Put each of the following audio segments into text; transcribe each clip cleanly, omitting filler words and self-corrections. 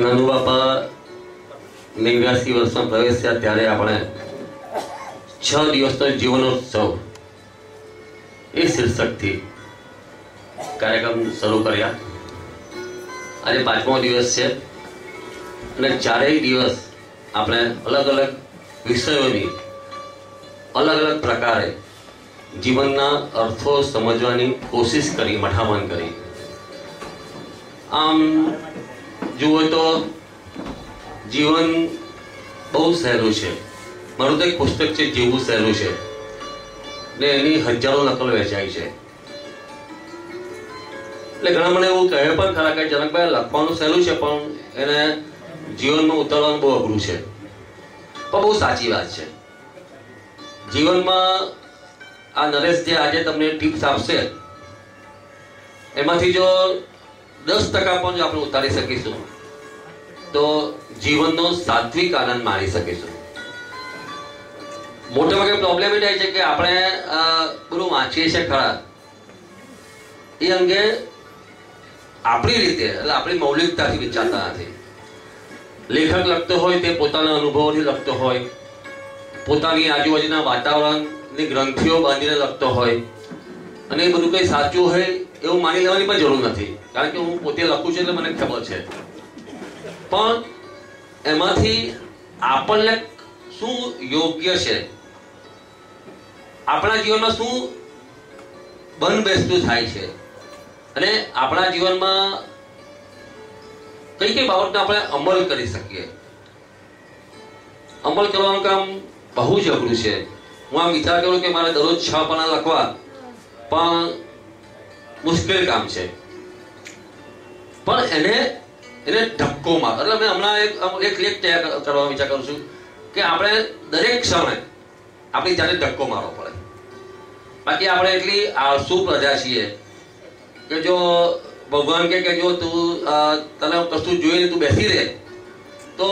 નાનુ બાપા 89 વર્ષમાં પ્રવેશ્યા ત્યારે આપણે 6 દિવસનો જીવનોત્સવ એ શીર્ષકથી કાર્યક્રમ શરૂ કર્યા. આજે 5મો દિવસ છે અને ચારેય દિવસ આપણે અલગ અલગ વિષયોની અલગ અલગ પ્રકારે જીવનના અર્થો સમજવાની કોશિશ કરી, મઠામણ કરી. આમ જુઓ તો જીવન બહુ સહેલું છે. મારું તો એક પુસ્તક છે, જીવવું સહેલું છે, ને એની હજારો નકલો વેચાય છે. એટલે ઘણા મને એવું કહે પણ ખરા કે જનકભાઈ લખવાનું સહેલું છે પણ એને જીવનમાં ઉતારવાનું બહુ અઘરું છે. પણ બહુ સાચી વાત છે. જીવનમાં આ નરેશ જે આજે તમને ટિપ્સ આપશે એમાંથી જો 10% પણ જો આપણે ઉતારી શકીશું તો જીવનનો સાત્વિક આનંદ માણી શકીશું. મોટા ભાગે પ્રોબ્લેમ એ થાય છે કે આપણે બધું વાંચીએ છીએ ખરા, એ અંગે આપણી રીતે એટલે આપણી મૌલિકતાથી વિચારતા નથી. લેખક લખતો હોય તે પોતાના અનુભવોથી લખતો હોય, પોતાની આજુબાજુના વાતાવરણની ગ્રંથિઓ બાંધીને લખતો હોય, અને એ બધું કંઈ સાચું હોય એવું માની લેવાની પણ જરૂર નથી, કારણ કે હું પોતે લખું છું એટલે મને ખબર છે. પણ એમાંથી આપણને શું યોગ્ય છે, આપણા જીવનમાં શું બંધબેસતું થાય છે, અને આપણા જીવનમાં કઈ કઈ બાબતનો આપણે અમલ કરી શકીએ. અમલ કરવાનું કામ બહુ જ અઘરું છે. હું આમ વિચાર કરું કે મારે દરરોજ 6 પાના લખવા પણ મુશ્કેલ કામ છે. પણ એને ધક્કો માર એટલે મેં હમણાં એક લેખ તૈયાર કરવા વિચાર કરું છું કે આપણે દરેક ક્ષણે આપણી જાતે ધક્કો મારવો પડે. બાકી આપણે એટલી આળસુ પ્રજા છીએ કે જો ભગવાન કે જો તું તને કશું જોઈને તું બેસી રહે તો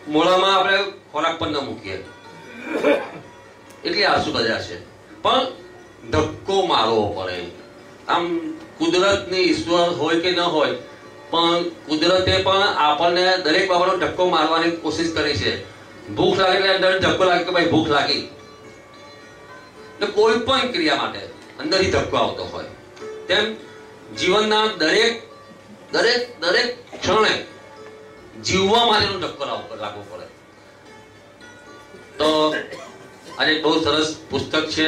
મોઢામાં આપણે ખોરાક પણ ન મૂકીએ, એટલી આળસુ પ્રજા છે. પણ ધક્કો મારવો પડે. આમ કુદરતની ઈશ્વર હોય કે ન હોય પણ કુદરતે પણ આપણને દરેક બાબતનો ધક્કો મારવાની કોશિશ કરી છે. ભૂખ લાગે એટલે અંદર ધક્કો લાગે કે ભાઈ ભૂખ લાગી. એટલે કોઈ પણ ક્રિયા માટે અંદરથી ધક્કો આવતો હોય તેમ જીવનના દરેક ક્ષણે જીવવા માટેનો ધક્કો લાગવો પડે. તો આજે બહુ સરસ પુસ્તક છે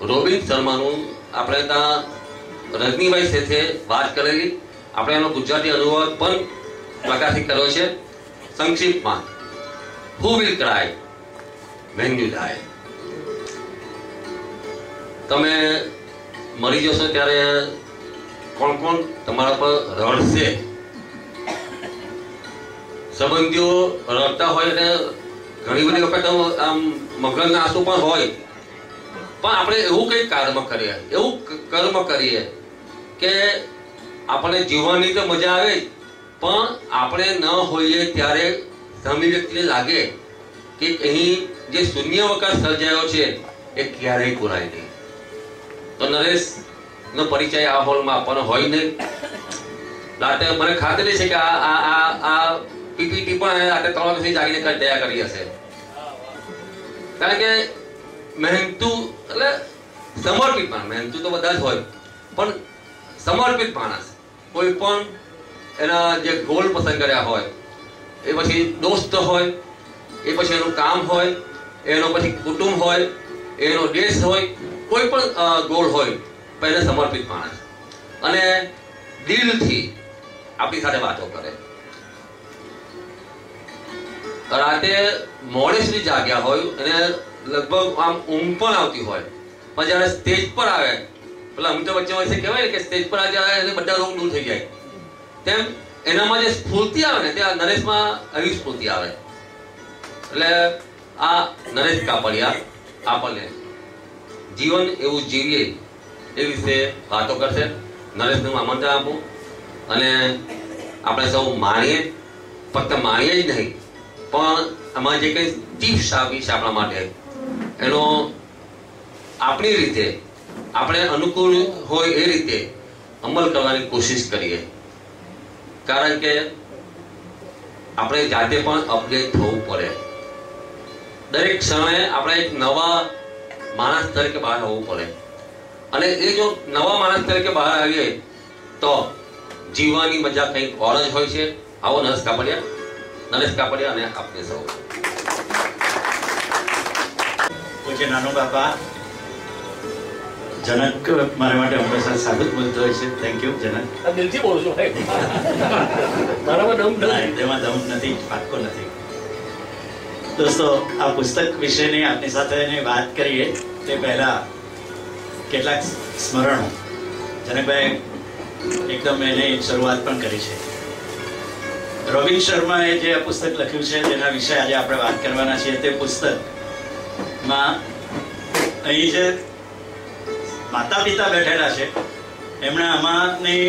રોબિન શર્માનું. આપણે ત્યાં રજનીભાઈ સાથે વાત કરેલી, આપણે એનો ગુજરાતી અનુવાદ પણ પ્રકાશિત કર્યો છે સંક્ષિપ્તમાં. Who will cry when you die? તમે મરી જશો ત્યારે કોણ કોણ તમારા પર રડશે? સંબંધીઓ રડતા હોય અને ઘણી બધી વખત આમ મગજના આંસુ પણ હોય, પણ આપણે એવું કંઈક કર્મ કરીએ કે આપણે જીવવાની તો મજા આવે પણ આપણે ન હોઈએ ત્યારે સામી વ્યક્તિને લાગે કે અહીં જે શૂન્યાવકાશ સર્જાયો છે એ ક્યારેય પૂરાય નહીં. તો નરેશનો પરિચય આ હોલમાં આપણને હોય નહીં. રાતે મને ખાતરી છે કે આ પીપીટી પણ રાતે 3 વાગ્યાથી જાગીને તૈયાર કરી હશે, કારણ કે મહેનતુ એટલે સમર્પિત માણસ. મહેનતુ તો બધા જ હોય પણ સમર્પિત માણસ. કોઈ પણ એના જે ગોલ પસંદ કર્યા હોય, એ પછી દોસ્ત હોય, એ પછી એનું કામ હોય, એનો પછી કુટુંબ હોય, એનો દેશ હોય, કોઈ પણ ગોલ હોય પણ એને સમર્પિત માણસ અને દિલથી આપણી સાથે વાતો કરે. રાતે મોડે સુધી જાગ્યા હોય અને લગભગ આમ ઊંઘ પણ આવતી હોય, પણ જયારે સ્ટેજ પર આવે, પેલા અમિતાભ બચ્ચન વચ્ચે કહેવાય કે સ્ટેજ પર આવે બધા રોગ દૂર થઈ જાય, તેમ એનામાં જે સ્ફૂર્તિ આવે ને ત્યાં નરેશમાં એવી સ્ફૂર્તિ આવે. એટલે આ નરેશ કાપડિયા આપણને જીવન એવું જીવીએ એ વિશે વાતો કરશે. નરેશનું આમંત્રણ આપું અને આપણે સૌ માણીએ, ફક્ત માણીએ જ નહીં પણ આમાં જે કંઈ ટિપ્સ આપી છે આપણા માટે એનો આપણી રીતે આપણે અનુકૂળ હોય એ રીતે અમલ કરવાની કોશિશ કરીએ. કારણ કે આપણે જાતે પણ અપડેટ થવું પડે. દરેક ક્ષણે આપણે એક નવા માણસ તરીકે બહાર આવવું પડે. અને એ જો નવા માણસ તરીકે બહાર આવીએ તો જીવવાની મજા કંઈક ઓર જ હોય છે. આવો નરેશ કાપડિયા અને આપને સૌ. પૂજ્ય નાનો બાપા જનક મારા માટે હંમેશા સાબિત બોલતો હોય છે. થેન્ક યુ જનક. દિલથી બોલું છું ભાઈ. મારામાં દમ તેમાં દમ નથી, પાક્કો નથી. દોસ્તો, આ પુસ્તક વિશેની આપની સાથે વાત કરીએ તે પહેલા કેટલાક સ્મરણો. જનકભાઈ એકદમ એની શરૂઆત પણ કરી છે. રોબિન શર્માએ જે આ પુસ્તક લખ્યું છે જેના વિશે આજે આપણે વાત કરવાના છીએ, તે પુસ્તકમાં અહીં જે માતા પિતા બેઠેલા છે એમણે આમાંની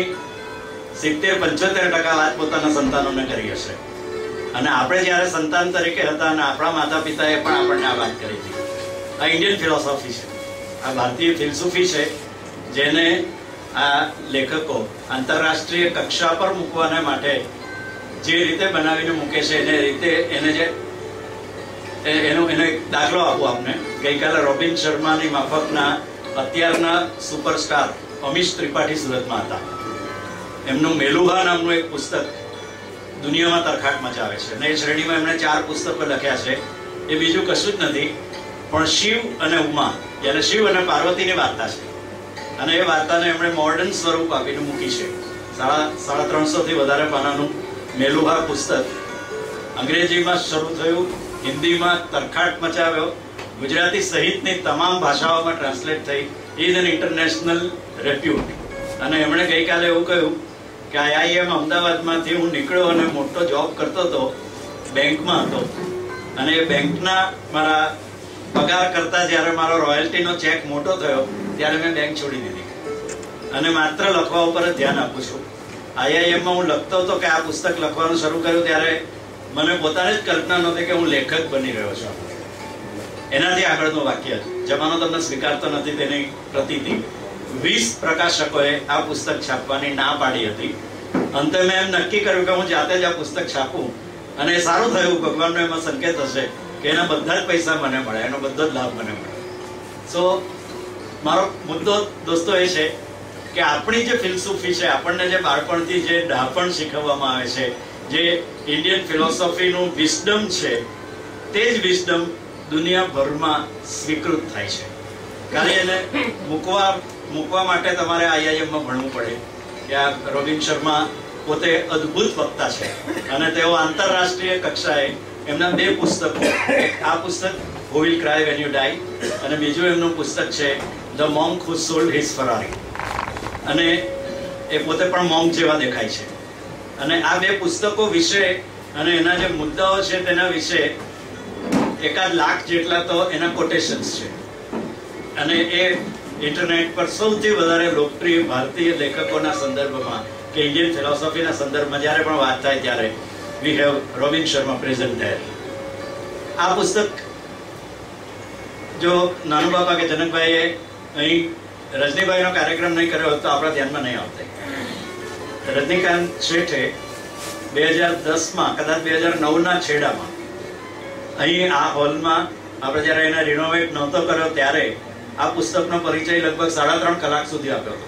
70-75% વાત પોતાના સંતાનોને કરી હશે. અને આપણે જ્યારે સંતાન તરીકે હતા અને આપણા માતા પિતાએ પણ આપણને આ વાત કરી હતી. આ ઇન્ડિયન ફિલોસોફી છે, આ ભારતીય ફિલસૂફી છે, જેને આ લેખકો આંતરરાષ્ટ્રીય કક્ષા પર મૂકવાના માટે જે રીતે બનાવીને મૂકે છે એને રીતે એનો એક દાખલો આપું આપને. ગઈકાલે રોબિન શર્માની માફકના અત્યારના સુપરસ્ટાર અમીશ ત્રિપાઠી સુરતમાં હતા. એમનું મેલુહા નામનું એક પુસ્તક દુનિયામાં તરખાટ મચાવે છે અને એ શ્રેણીમાં એમણે 4 પુસ્તકો લખ્યા છે. એ બીજું કશું જ નથી પણ શિવ અને ઉમા, એટલે શિવ અને પાર્વતીની વાર્તા છે. અને એ વાર્તાને એમણે મોડર્ન સ્વરૂપ આપીને મૂકી છે. 350 થી વધારે પાનાનું મેલુહા પુસ્તક અંગ્રેજીમાં શરૂ થયું, હિન્દીમાં તરખાટ મચાવ્યો, ગુજરાતી સહિતની તમામ ભાષાઓમાં ટ્રાન્સલેટ થઈ. Is an international repute. અને એમણે ગઈકાલે એવું કહ્યું કે IIM અમદાવાદમાંથી હું નીકળ્યો અને મોટો જોબ કરતો હતો, બેંકમાં હતો, અને એ બેંકના મારા પગાર કરતા જ્યારે મારો રોયલ્ટીનો ચેક મોટો થયો ત્યારે મેં બેંક છોડી દીધી અને માત્ર લખવા ઉપર જ ધ્યાન આપું છું. IIM-માં હું લખતો હતો કે આ પુસ્તક લખવાનું શરૂ કર્યું ત્યારે મને પોતાને જ કલ્પના નહોતી કે હું લેખક બની રહ્યો છું. એનાથી આગળનું વાક્ય જમાનો તમને સ્વીકારતો નથી તેની પ્રતીતિ. 20 પ્રકાશકોએ આ પુસ્તક છાપવાની ના પાડી હતી. અંતે મેં એમ નક્કી કર્યું કે હું જાતે જ આ પુસ્તક છાપું અને સારું થયું. ભગવાનનો એમાં સંકેત હશે કે એના બધા જ પૈસા મને મળે, એનો બધો જ લાભ મને મળે. સો મારો મુદ્દો દોસ્તો એ છે કે આપણી જે ફિલસૂફી છે, આપણને જે બાળપણથી જે ડહાપણ શીખવવામાં આવે છે, જે ઇન્ડિયન ફિલોસોફીનું વિઝડમ છે, તે જ વિઝડમ દુનિયાભરમાં સ્વીકૃત થાય છે. ખાલી એને મૂકવા માટે તમારે IIM-માં ભણવું પડે. કે આ રોબિન શર્મા પોતે અદ્ભુત વક્તા છે અને તેઓ આંતરરાષ્ટ્રીય કક્ષાએ એમના 2 પુસ્તકો, આ પુસ્તક Who Will Cry When You Die અને બીજું એમનું પુસ્તક છે The Monk Who Sold His Ferrari. અને એ પોતે પણ મોંક જેવા દેખાય છે. અને આ 2 પુસ્તકો વિશે અને એના જે મુદ્દાઓ છે તેના વિશે 1 લાખ જેટલા તો એના કોટેશન્સ છે. અને એ ઇન્ટરનેટ પર સૌથી વધારે લોકપ્રિય ભારતીય લેખકોના સંદર્ભમાં કે ઇન્ડિયન ફિલોસોફીના સંદર્ભમાં જ્યારે પણ વાત થાય ત્યારે we have Robin Sharma present there. આ પુસ્તક જો નાનુ બાપા કે જનકભાઈએ અહીં રજનીભાઈનો કાર્યક્રમ નહીં કર્યો હોત તો આપણા ધ્યાનમાં નહીં આવતા. રજનીકાંત શેઠે 2010માં કદાચ 2009ના છેડામાં અહીં આ હોલમાં આપણે જ્યારે એને રિનોવેટ નહોતો કર્યો ત્યારે આ પુસ્તકનો પરિચય લગભગ 3.5 કલાક સુધી આપ્યો હતો.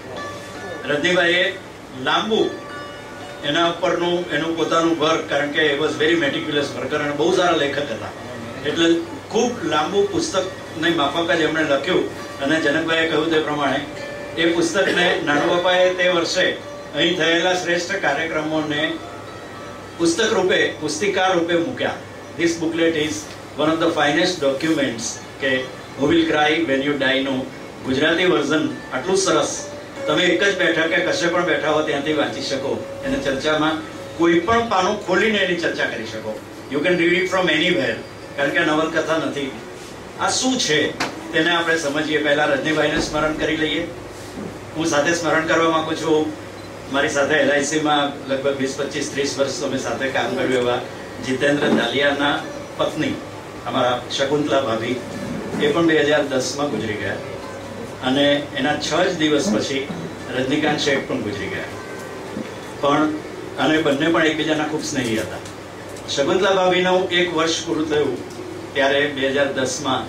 રજનીભાઈએ લાંબુ એના ઉપરનું એનું પોતાનું વર્ક, કારણ કે એ વોઝ વેરી મેટિક્યુલસ વર્કર અને બહુ સારા લેખક હતા, એટલે ખૂબ લાંબુ પુસ્તકની માફક જ એમણે લખ્યું. અને જનકભાઈએ કહ્યું તે પ્રમાણે એ પુસ્તકને નાનુ બાપાએ તે વર્ષે અહીં થયેલા શ્રેષ્ઠ કાર્યક્રમોને પુસ્તક રૂપે, પુસ્તિકા રૂપે મૂક્યા. This booklet is one of the finest documents કે Who Will Cry When You Die નું ગુજરાતી વર્ઝન આટલું સરસ તમે એક જ બેઠા કે કશે પણ બેઠા હો ત્યાંથી વાંચી શકો. એને ચર્ચામાં કોઈ પણ પાનું ખોલીને એની ચર્ચા કરી શકો. You can read it from anywhere, કારણ કે નવલકથા નથી. આ શું છે તેને આપણે સમજીએ. પહેલા રજનીભાઈને સ્મરણ કરી લઈએ. હું સાથે સ્મરણ કરવા માંગુ છું મારી સાથે LIC-માં લગભગ 20-25-30 વર્ષ અમે સાથે કામ કર્યું એવા જીતેન્દ્ર દાલિયાના પત્ની અમારા શકુંતલા ભાભી, એ પણ 2010માં ગુજરી ગયા. અને એના 6 જ દિવસ પછી રજનીકાંત શેઠ પણ ગુજરી ગયા. પણ અને બંને પણ એકબીજાના ખૂબ સ્નેહી હતા. શકુંતલા ભાભીનું 1 વર્ષ પૂરું થયું ત્યારે 2010માં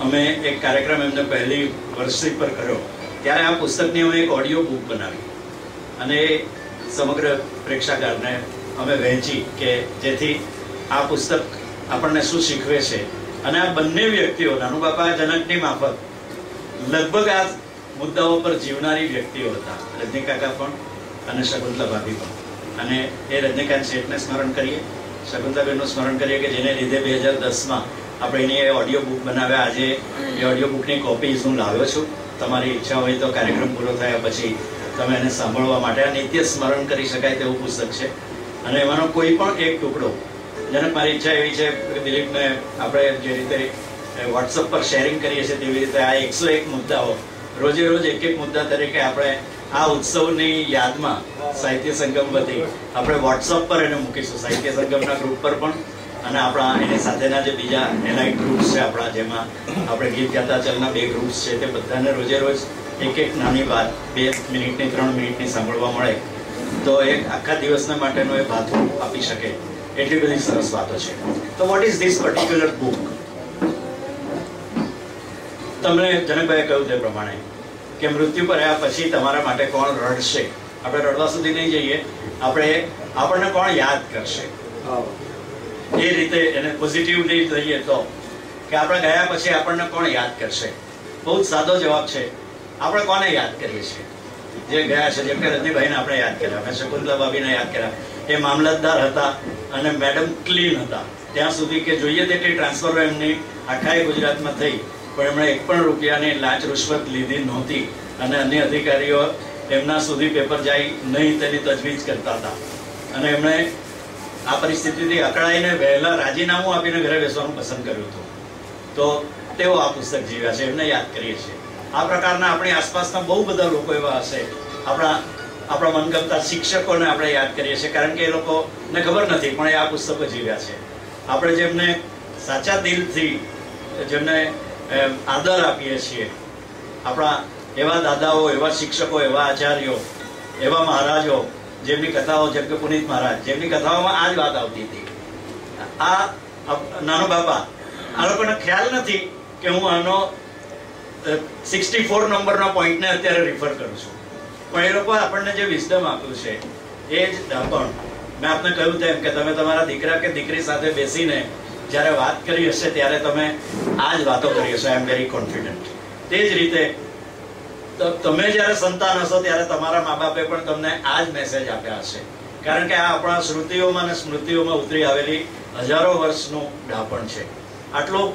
અમે એક કાર્યક્રમ એમને પહેલી વર્ષી પર કર્યો. ત્યારે આ પુસ્તકની અમે એક ઓડિયો બુક બનાવી અને સમગ્ર પ્રેક્ષાગારને અમે વહેંચી કે જેથી આ પુસ્તક આપણને શું શીખવે છે. અને આ બંને વ્યક્તિઓ નાનુબાપા જનકની માફક લગભગ આ મુદ્દાઓ પર જીવનારી વ્યક્તિઓ હતા. રજનીકાકા પણ અને શકુંતલા ભાભી પણ. અને એ રજનીકાંત શેઠને સ્મરણ કરીએ, શકુંતલાબેનનું સ્મરણ કરીએ કે જેને લીધે 2010માં આપણે એની ઓડિયો બુક બનાવ્યા. આજે એ ઓડિયો બુકની કોપી હું લાવ્યો છું. તમારી ઈચ્છા હોય તો કાર્યક્રમ પૂરો થયા પછી તમે એને સાંભળવા માટે આ નિત્ય સ્મરણ કરી શકાય તેવું પુસ્તક છે. અને એમાંનો કોઈ પણ એક ટુકડો જેને મારી ઈચ્છા એવી છે કે દિલીપને આપણે જે રીતે વોટ્સઅપ પર શેરિંગ કરીએ છીએ તેવી રીતે આ 101 મુદ્દાઓ રોજે રોજ એક મુદ્દા તરીકે આપણે આ ઉત્સવની યાદમાં સાહિત્ય સંગમ વતી આપણે વોટ્સઅપ પર એને મૂકીશું. સાહિત્ય સંગમના ગ્રુપ પર પણ અને આપણા એની સાથેના જે બીજા એલાઇટ ગ્રુપ્સ છે આપણા, જેમાં આપણે ગીત ગાતા ચલના 2 ગ્રુપ્સ છે, તે બધાને રોજે રોજ એક નાની વાત 2 મિનિટની 3 મિનિટની સાંભળવા મળે તો એક આખા દિવસના માટેનો એ ભાથું આપી શકે એટલી બધી સરસ વાતો છે. તો what is this particular book? તમને જનકભાઈએ કહ્યું તે પ્રમાણે કે મૃત્યુ કર્યા પછી તમારા માટે કોણ રડશે. આપણે રડવા સુધી નહીં જઈએ, આપણને કોણ યાદ કરશે એ રીતે એને પોઝિટિવલી લઈએ તો કે આપણે ગયા પછી આપણને કોણ યાદ કરશે. બહુ જ સાદો જવાબ છે, આપણે કોને યાદ કરીએ છીએ? જે ગયા છે. જેમ કે રજનીભાઈને આપણે યાદ કર્યા, અમે શકુંતલા ભાભીને યાદ કર્યા. એ મામલતદાર હતા અને મેડમ ક્લીન હતા ત્યાં સુધી કે જોઈએ તેટલી ટ્રાન્સફર એમની આખા ગુજરાતમાં થઈ, પણ એમણે 1 પણ રૂપિયાની લાંચ રૂશ્વત લીધી નહોતી. અને અન્ય અધિકારીઓ એમના સુધી પેપર જાય નહીં તેની તજવીજ કરતા હતા. અને એમણે આ પરિસ્થિતિથી અકળાઈને વહેલા રાજીનામું આપીને ઘરે બેસવાનું પસંદ કર્યું હતું. તો તેઓ આ પુસ્તક જીવ્યા છે, એમને યાદ કરીએ છીએ. આ પ્રકારના આપણી આસપાસના બહુ બધા લોકો એવા હશે. આપણા મનગમતા શિક્ષકોને આપણે યાદ કરીએ છીએ, કારણ કે એ લોકોને ખબર નથી પણ એ આ પુસ્તકો જીવ્યા છે. આપણે જેમને સાચા દિલથી જેમને આદર આપીએ છીએ, આપણા એવા દાદાઓ, એવા શિક્ષકો, એવા આચાર્યો, એવા મહારાજો જેમની કથાઓ, જેમ કે પુનિત મહારાજ, જેમની કથાઓમાં આ જ વાત આવતી હતી. આ નાનુબાપા, આ લોકોને ખ્યાલ નથી કે હું આનો 64 નંબરના પોઈન્ટને અત્યારે રિફર કરું છું, પણ એ લોકો આપણને જે વિઝડમ આપ્યું છે એ જ પણ મેં આપને કહ્યું તેમ કે તમે તમારા દીકરા કે દીકરી સાથે બેસીને જ્યારે વાત કરી હશે ત્યારે તમે આ જ વાતો કરી હશો. આઈ એમ વેરી કોન્ફિડન્ટ. તે જ રીતે તમે જ્યારે સંતાન હશો ત્યારે તમારા મા બાપે પણ તમને આ જ મેસેજ આપ્યા હશે, કારણ કે આ આપણા શ્રુતિઓમાં અને સ્મૃતિઓમાં ઉતરી આવેલી હજારો વર્ષનું ડાપણ છે. આટલું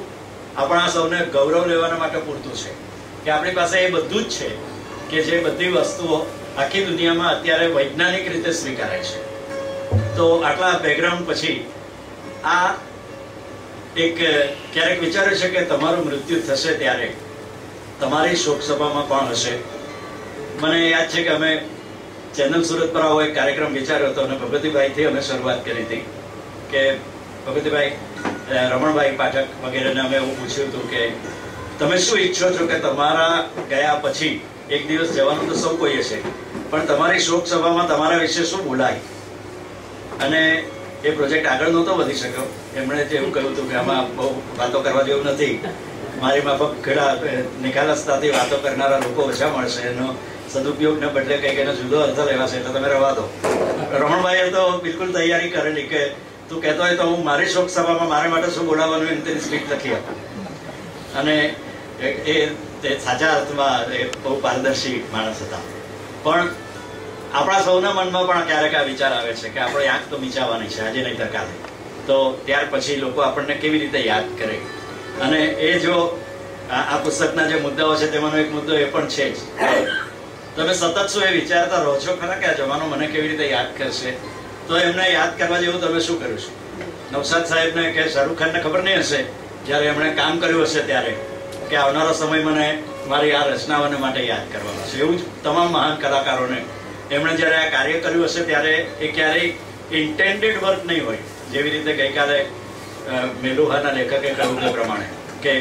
આપણા સૌને ગૌરવ લેવાના માટે પૂરતું છે કે આપણી પાસે એ બધું જ છે કે જે બધી વસ્તુઓ આખી દુનિયામાં અત્યારે વૈજ્ઞાનિક રીતે સ્વીકારાય છે. તો આટલા બેકગ્રાઉન્ડ પછી આ એક ક્યારેક વિચાર્યું છે કે તમારું મૃત્યુ થશે ત્યારે તમારી શોક સભામાં કોણ હશે? મને યાદ છે કે અમે ચેનલ સુરત પર આવો એક કાર્યક્રમ વિચાર્યો હતો અને ભગવતીભાઈથી અમે શરૂઆત કરી હતી કે ભગવતીભાઈ, રમણભાઈ પાઠક વગેરેને અમે એવું પૂછ્યું હતું કે તમે શું ઈચ્છો છો કે તમારા ગયા પછી એક દિવસ જવાનું તો સૌ કોઈએ છે, પણ તમારી શોક સભામાં તમારા વિશે શું બોલાય? અને એ પ્રોજેક્ટ આગળ નહોતો વધી શક્યો. એમણે એવું કહ્યું હતું કે આમાં બહુ વાતો કરવા જેવું નથી, મારી માફક ઘણા નિખાલસતાથી વાતો કરનારા લોકો ઓછા મળશે, એનો સદુપયોગને બદલે કંઈક એનો જુદો અર્થ લેવાશે, એટલે તમે રહેવા દો. રમણભાઈએ તો બિલકુલ તૈયારી કરેલી કે તું કહેતો હોય તો હું મારી શોક સભામાં મારે માટે શું બોલાવવાનું એની તેની સ્ક્રિપ્ટ લખી આપું. અને એ સાચા અર્થમાં એ બહુ પારદર્શી માણસ હતા. પણ આપણા સૌના મનમાં પણ ક્યારેક આ વિચાર આવે છે કે આપણે આંખ તો મીચાવવાની છે, આજે નહીં તો કાલે. તો ત્યાર પછી લોકો આપણને કેવી રીતે યાદ કરે? અને એ જો આ પુસ્તકના જે મુદ્દાઓ છે તેમાંનો એક મુદ્દો એ પણ છે જ. તમે સતત શું એ વિચારતા રહો છો ખરા કે આ જવાનો મને કેવી રીતે યાદ કરશે? તો એમને યાદ કરવા જેવું તમે શું કર્યું છે? નવસાદ સાહેબને કે શાહરૂખ ખાનને ખબર નહીં હશે જ્યારે એમણે કામ કર્યું હશે ત્યારે કે આવનારો સમય મને મારી આ રચનાઓને માટે યાદ કરવાનો છે. એવું જ તમામ મહાન કલાકારોને એમણે જ્યારે આ કાર્ય કર્યું હશે ત્યારે એ ક્યારેય ઇન્ટેન્ડેડ વર્ક નહીં હોય. જેવી રીતે ગઈકાલે મેલુહાના લેખકે કહ્યું તે પ્રમાણે કે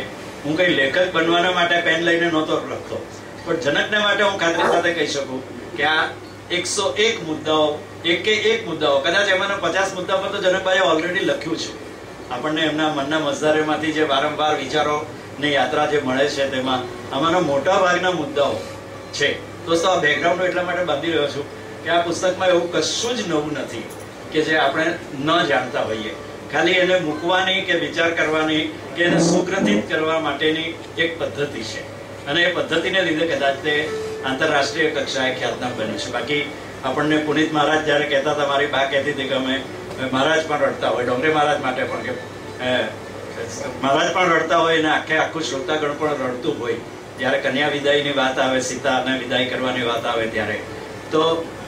હું કંઈ લેખક બનવાના માટે પેન લઈને નહોતો લખતો, પણ જનકને માટે હું ખાતરી સાથે કહી શકું કે આ 101 મુદ્દાઓ, એક મુદ્દાઓ, કદાચ એમાંના 50 મુદ્દા પર તો જનકભાઈએ ઓલરેડી લખ્યું છે. આપણને એમના મનના મઝધારેમાંથી જે વારંવાર વિચારોની યાત્રા જે મળે છે તેમાં આમાંના મોટા ભાગના મુદ્દાઓ છે. દોસ્તો, આ બેકગ્રાઉન્ડ એટલા માટે બાંધી રહ્યો છું કે આ પુસ્તકમાં એવું કશું જ નવું નથી કે જે આપણે ન જાણતા હોઈએ. ખાલી એને મૂકવાની કે વિચાર કરવાની કે એને સુગ્રથિત કરવા માટેની એક પદ્ધતિ છે, અને એ પદ્ધતિને લીધે કદાચ તે આંતરરાષ્ટ્રીય કક્ષાએ ખ્યાતનામ બન્યું છે. બાકી આપણને પુનિત મહારાજ જ્યારે કહેતા હતા, મારી બા કહેતી હતી કે અમે મહારાજ પણ રડતા હોય, ડોંગરે મહારાજ માટે પણ, કે મહારાજ પણ રડતા હોય અને આખું શ્રોતાગણ પણ રડતું હોય જ્યારે કન્યા વિદાયની વાત આવે, સીતાને વિદાય કરવાની વાત આવે ત્યારે. તો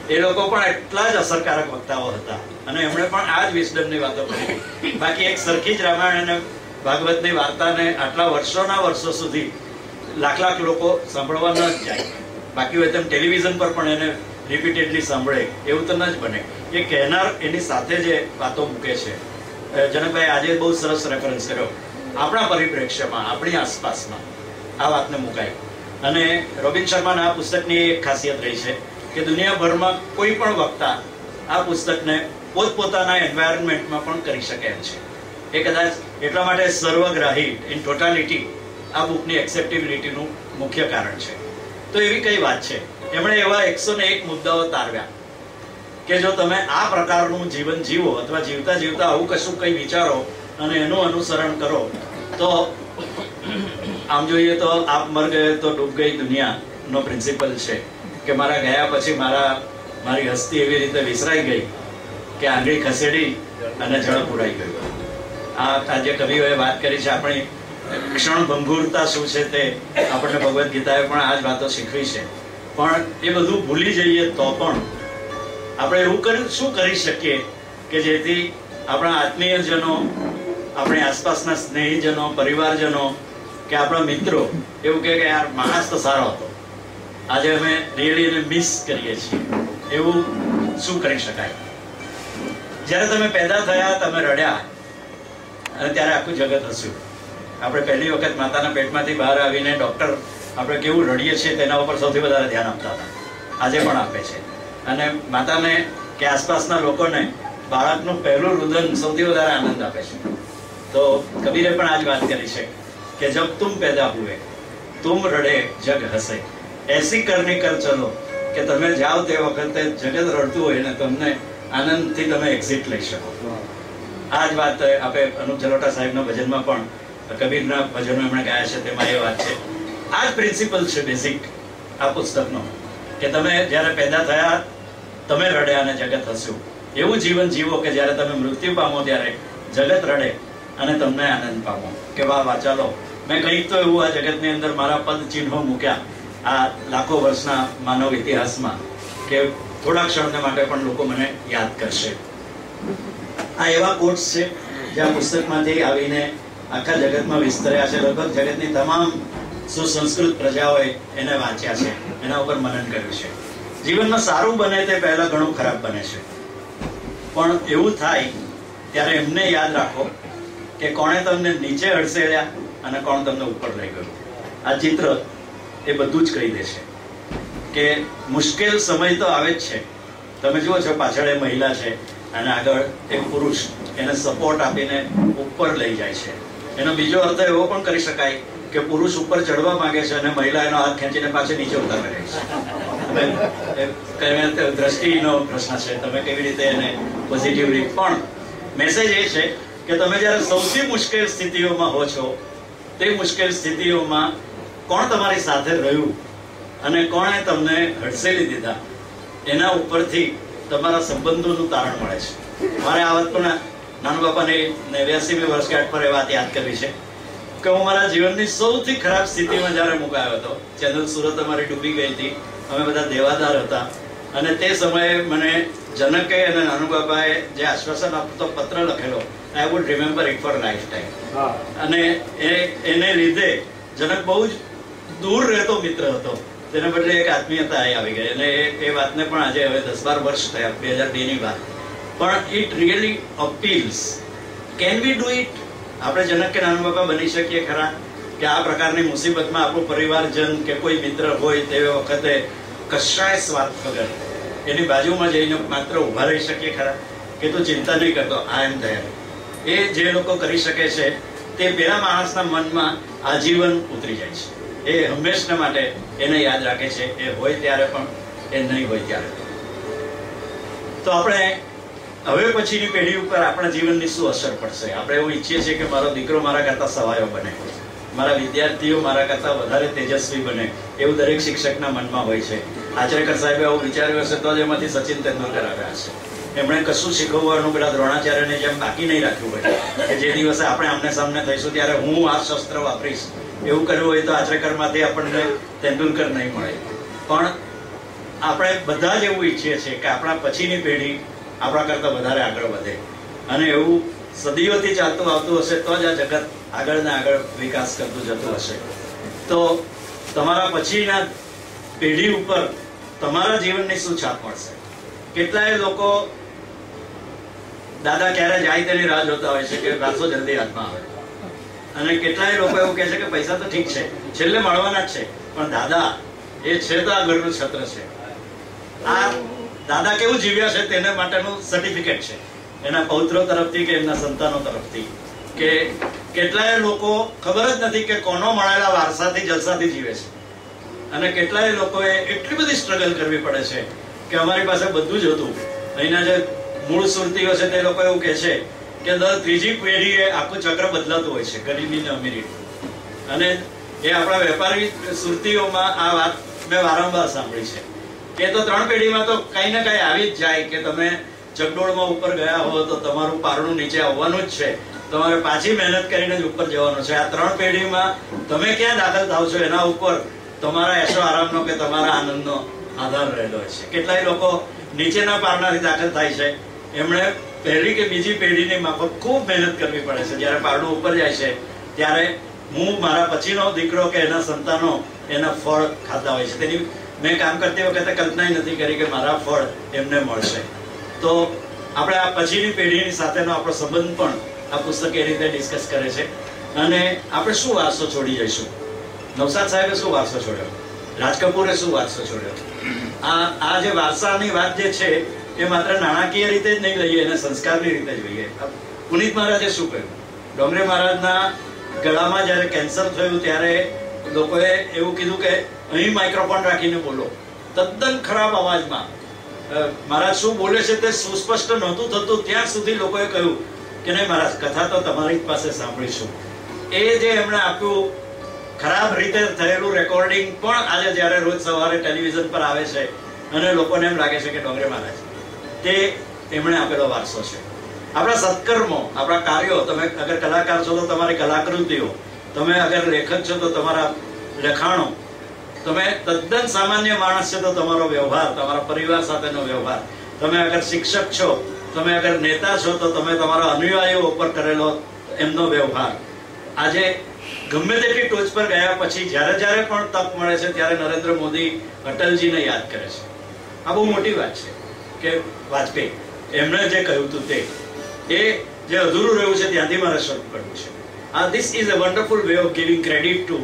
એ લોકો પણ એટલા જ અસરકારક વક્તાઓ હતા અને એમણે પણ આ જ વિઝડમની વાતો કરી. બાકી એક સરખી જ રામાયણ અને ભાગવતની વાર્તાને આટલા વર્ષોના વર્ષો સુધી લાખ લોકો સાંભળવા ન જ જાય. બાકી હોય તેમ ટેલિવિઝન પર પણ એને રિપીટેડલી સાંભળે એવું તો ન જ બને. એ કહેનાર એની સાથે જે વાતો મૂકે છે. જનકભાઈ આજે બહુ સરસ રેફરન્સ કર્યો. આપણા પરિપ્રેક્ષ્યમાં, આપણી આસપાસમાં આ વાતને મુકાય. અને રોબિન શર્માના આ પુસ્તકની એક ખાસિયત રહી છે કે દુનિયાભરમાં કોઈ પણ વક્તા આ પુસ્તકને પોતપોતાના એન્વાયરમેન્ટમાં પણ કરી શકે એમ છે. એ કદાચ એટલા માટે સર્વગ્રાહી ઇન ટોટાલિટી આ બુકની એક્સેપ્ટેબિલિટીનું મુખ્ય કારણ છે. તો એવી કઈ વાત છે, એમણે એવા 101 મુદ્દાઓ તારવ્યા કે જો તમે આ પ્રકારનું જીવન જીવો અથવા જીવતા જીવતા આવું કશું કઈ વિચારો અને એનું અનુસરણ કરો તો આમ જોઈએ તો આપ મર ગયે તો ડૂબ ગઈ દુનિયાનો પ્રિન્સિપલ છે કે મારા ગયા પછી મારી હસ્તી એવી રીતે વિસરાઈ ગઈ કે આંગળી ખસેડી અને જળ પુરાઈ ગયું. આ જે કવિઓએ વાત કરી છે, આપણી ક્ષણ ભંગુરતા શું છે તે આપણને ભગવદ્ ગીતાએ પણ આ જ વાતો શીખવી છે. પણ એ બધું ભૂલી જઈએ તો પણ આપણે એવું શું કરી શકીએ કે જેથી આપણા આત્મીયજનો, આપણી આસપાસના સ્નેહીજનો, પરિવારજનો કે આપણા મિત્રો એવું કહે કે યાર માણસ તો સારો હતો, આજે અમે રિયલી એને મિસ કરીએ છીએ. એવું શું કરી શકાય? જ્યારે તમે પેદા થયા, તમે રડ્યા અને ત્યારે આખું જગત હસ્યું. આપણે પહેલી વખત માતાના પેટમાંથી બહાર આવીને ડોક્ટર આપણે કેવું રડીએ છીએ તેના ઉપર સૌથી વધારે ધ્યાન આપતા હતા, આજે પણ આપે છે. અને માતાને કે આસપાસના લોકોને બાળકનું પહેલું રુદન સૌથી વધારે આનંદ આપે છે. તો કબીરે પણ આ જ વાત કરી છે કે જબ તુમ પેદા હુએ તુમ રડે જગ હસે, એસી કરની કર ચલો કે તમે જાઓ તે વખતે જગત રડતું હોય ને તમને આનંદથી તમે એક્ઝિટ લઈ શકો. આ જ વાત આપણે અનુપ જલોટા સાહેબના ભજનમાં પણ, કબીરના ભજનો એમણે ગાયા છે તેમાં એ વાત છે. આ જ પ્રિન્સિપલ છે બેઝિક આ પુસ્તકનો કે તમે જ્યારે પેદા થયા તમે રડ્યા અને જગત હસ્યું. એવું જીવન જીવો કે જ્યારે તમે મૃત્યુ પામો ત્યારે જગત રડે અને તમને આનંદ પામો કે વાહ વાહ ચાલો મેં કંઈક તો એવું આ જગતની અંદર મારા પદ ચિહ્નો મૂક્યા આ લાખો વર્ષના માનવ ઇતિહાસમાં કે થોડા ક્ષણને માટે પણ લોકો મને યાદ કરશે. આ એવા કોટ્સ છે જે આ પુસ્તકમાંથી આવીને આખા જગતમાં વિસ્તર્યા છે. લગભગ જગતની તમામ સુસંસ્કૃત પ્રજાઓએ એને વાંચ્યા છે, એના ઉપર મનન કર્યું છે. જીવનમાં સારું બને તે પહેલા ઘણું ખરાબ બને છે, પણ એવું થાય ત્યારે એમને યાદ રાખો કે કોણે તમને નીચે અડસેડ્યા અને કોણ તમને ઉપર લઈ ગયું. આ ચિત્ર એ બધું જ કહી દે છે કે મુશ્કેલ સમય તો આવે જ છે. તમે જુઓ છો પાછળ એ મહિલા છે અને આગળ એક પુરુષ એને સપોર્ટ આપીને ઉપર લઈ જાય છે. એનો બીજો અર્થ એવો પણ કરી શકાય કે પુરુષ ઉપર ચડવા માંગે છે અને મહિલા એનો હાથ ખેંચીને પાછી નીચે ઉતારી રહી છે. દ્રષ્ટિનો પ્રશ્ન છે, તમે કેવી રીતે એને પોઝિટિવલી. પણ મેસેજ એ છે કે તમે જ્યારે સૌથી મુશ્કેલ સ્થિતિઓમાં હો છો તે મુશ્કેલ સ્થિતિઓમાં કોણ તમારી સાથે રહ્યું અને કોણે તમને હડસેલી દીધા એના ઉપરથી તમારા સંબંધોનું તારણ મળે છે. મારે આ વાત પણ નાના બાપાની 89મી વર્ષગાંઠ પર એ વાત યાદ કરવી છે કે હું મારા જીવનની સૌથી ખરાબ સ્થિતિમાં જ્યારે મુકાયો હતો. ચેનલ સુરત અમારી ડૂબી ગઈ હતી, અમે બધા દેવાદાર હતા અને તે સમયે મને જનકે અને નાનુ બાપાએ જે આશ્વાસન આપતો પત્ર લખેલો, આઈ would remember it for life time. અને એને લીધે જનક બહુ જ દૂર રહેતો મિત્ર હતો, તેના બદલે એક આત્મીયતા આવી ગઈ. અને એ વાતને પણ આજે હવે 10-12 વર્ષ થયા, 2002ની વાત. પણ it really appeals. Can we do it? આપણે જનક કે નાનુ બાપા બની શકીએ ખરા કે આ પ્રકારની મુસીબતમાં આપણું પરિવારજન કે કોઈ મિત્ર હોય તે વખતે કશાય સ્વાર્થ વગર એની બાજુમાં જઈને માત્ર ઊભા રહી શકીએ ખરા કે તું ચિંતા નહીં કરતો, આ એમ તૈયાર. એ જે લોકો કરી શકે છે તે પેલા માણસના મનમાં આજીવન ઉતરી જાય છે. એ હંમેશના માટે એને યાદ રાખે છે, એ હોય ત્યારે પણ, એ નહીં હોય ત્યારે. તો આપણે હવે પછીની પેઢી ઉપર આપણા જીવનની શું અસર પડશે? આપણે એવું ઈચ્છીએ છીએ કે મારો દીકરો મારા કરતા સવાયો બને, મારા વિદ્યાર્થીઓ મારા કરતા વધારે તેજસ્વી બને, એવું દરેક શિક્ષકના મનમાં હોય છે. આચરેકર સાહેબે આવું વિચાર્યું હશે તો જ એમાંથી સચિન તેંડુલકર આવ્યા હશે. એમણે કશું શીખવવાનું પેલા દ્રોણાચાર્યને જેમ બાકી નહીં રાખ્યું હોય કે જે દિવસે આપણે આમને સામને થઈશું ત્યારે હું આ શસ્ત્ર વાપરીશ, એવું કરવું હોય તો આચરેકરમાંથી આપણને તેંડુલકર નહીં મળે. પણ આપણે બધા જ એવું ઈચ્છીએ છીએ કે આપણા પછીની પેઢી આપણા કરતા વધારે આગળ વધે, અને એવું સદીઓથી ચાલતું આવતું હશે તો જ આ જગત આગળ ને આગળ વિકાસ કરતું જતું હશે. તો તમારા પછીના પેઢી ઉપર તમારા જીવનની શું છાપ મળશે? કેટલાય લોકો દાદા ક્યારે જાય તેની રાહ જોતા હોય છે કે વારસો જલ્દી હાથમાં આવે, અને કેટલાય લોકો એવું કહે છે કે પૈસા તો ઠીક છે, છેલ્લે મળવાના જ છે, પણ દાદા એ છે તો આ ઘરનું છત્ર છે. આ દાદા કેવું જીવ્યા છે તેના માટેનું સર્ટિફિકેટ છે એના પૌત્રો તરફથી કે એમના સંતાનો તરફથી. કે કેટલાય લોકો ખબર જ નથી કે કોનો મળેલા વારસાથી જલસાથી જીવે છે, અને કેટલાય લોકોએ એટલી બધી સ્ટ્રગલ કરવી પડે છે કે અમારી પાસે બધું જ હતું. અહીંના જે મૂળ સુરતીઓ છે તે લોકો એવું કહે છે કે દર ત્રીજી પેઢીએ આખું ચક્ર બદલાતું હોય છે, ગરીબી ને અમીરી. અને એ આપણા વેપારી સુરતીઓમાં આ વાત મેં વારંવાર સાંભળી છે કે તો 3 પેઢીમાં તો કઈ ને કઈ આવી જ જાય કે તમે ચકડોળમાં ઉપર ગયા હો તો તમારું પારણું નીચે આવવાનું જ છે, તમારે પાછી મહેનત કરીને જ ઉપર જવાનું છે. આ 3 પેઢીમાં તમે ક્યાં દાખલ થાવ છો એના ઉપર તમારા એશો આરામનો કે તમારા આનંદનો આધાર રહેલો હોય છે. કેટલાય લોકો નીચેના પારણાથી દાખલ થાય છે, એમણે પહેલી કે બીજી પેઢીની માફક ખૂબ મહેનત કરવી પડે છે. જ્યારે પારણું ઉપર જાય છે ત્યારે હું મારા પછીનો દીકરો કે એના સંતાનો એના ફળ ખાતા હોય છે. તેની મેં કામ કરતી વખતે કલ્પના નથી કરી કે મારા ફળ એમને મળશે. તો આપણે આ પછીની પેઢીની સાથેનો આપણો સંબંધ પણ આ પુસ્તક એ રીતે ડિસ્કસ કરે છે. અને આપણે શું વારસો છોડી જઈશું? નવસાદ સાહેબે શું વારસો છોડ્યો? રાજ કપૂરે શું વારસો છોડ્યો? આ જે વારસાની વાત જે છે એ માત્ર નાણાકીય રીતે જ નહીં લઈએ, એને સંસ્કારની રીતે જ લઈએ. પુનિત મહારાજે શું કહ્યું? ડોંગરે મહારાજના ગળામાં જ્યારે કેન્સર થયું ત્યારે લોકોએ એવું કીધું કે અહીં માઇક્રોફોન રાખીને બોલો, તદ્દન ખરાબ અવાજમાં. મહારાજ શું બોલે છે તે સુસ્પષ્ટ નહોતું થતું ત્યાં સુધી લોકોએ કહ્યું કે નહીં મહારાજ, કથા તો તમારી જ પાસે સાંભળીશું. એ જે એમણે આપ્યું ખરાબ રીતે થયેલું રેકોર્ડિંગ પણ આજે જ્યારે રોજ સવારે ટેલિવિઝન પર આવે છે અને લોકોને એમ લાગે છે કે ડોંગરે મહારાજ, તે એમણે આપેલો વારસો છે. આપણા સત્કર્મો, આપણા કાર્યો, તમે અગર કલાકાર છો તો તમારી કલાકૃતિઓ, તમે અગર લેખક છો તો તમારા લખાણો, તમે તદ્દન સામાન્ય માણસ છો તો તમારો વ્યવહાર, તમારા પરિવાર સાથેનો વ્યવહાર, તમે અગર શિક્ષક છો, તમે અગર નેતા છો તો તમે તમારા અનુયાયીઓ ઉપર કરેલો એમનો વ્યવહાર. આજે ગમે તેટલી ટોચ પર ગયા પછી જ્યારે પણ તક મળે છે ત્યારે નરેન્દ્ર મોદી અટલજીને યાદ કરે છે. આ બહુ મોટી વાત છે કે વાજપેયી એમણે જે કહ્યું હતું તે એ જે અધૂરું રહ્યું છે ત્યાંથી મારે શરૂ કરવું છે. This is a wonderful way of giving credit two.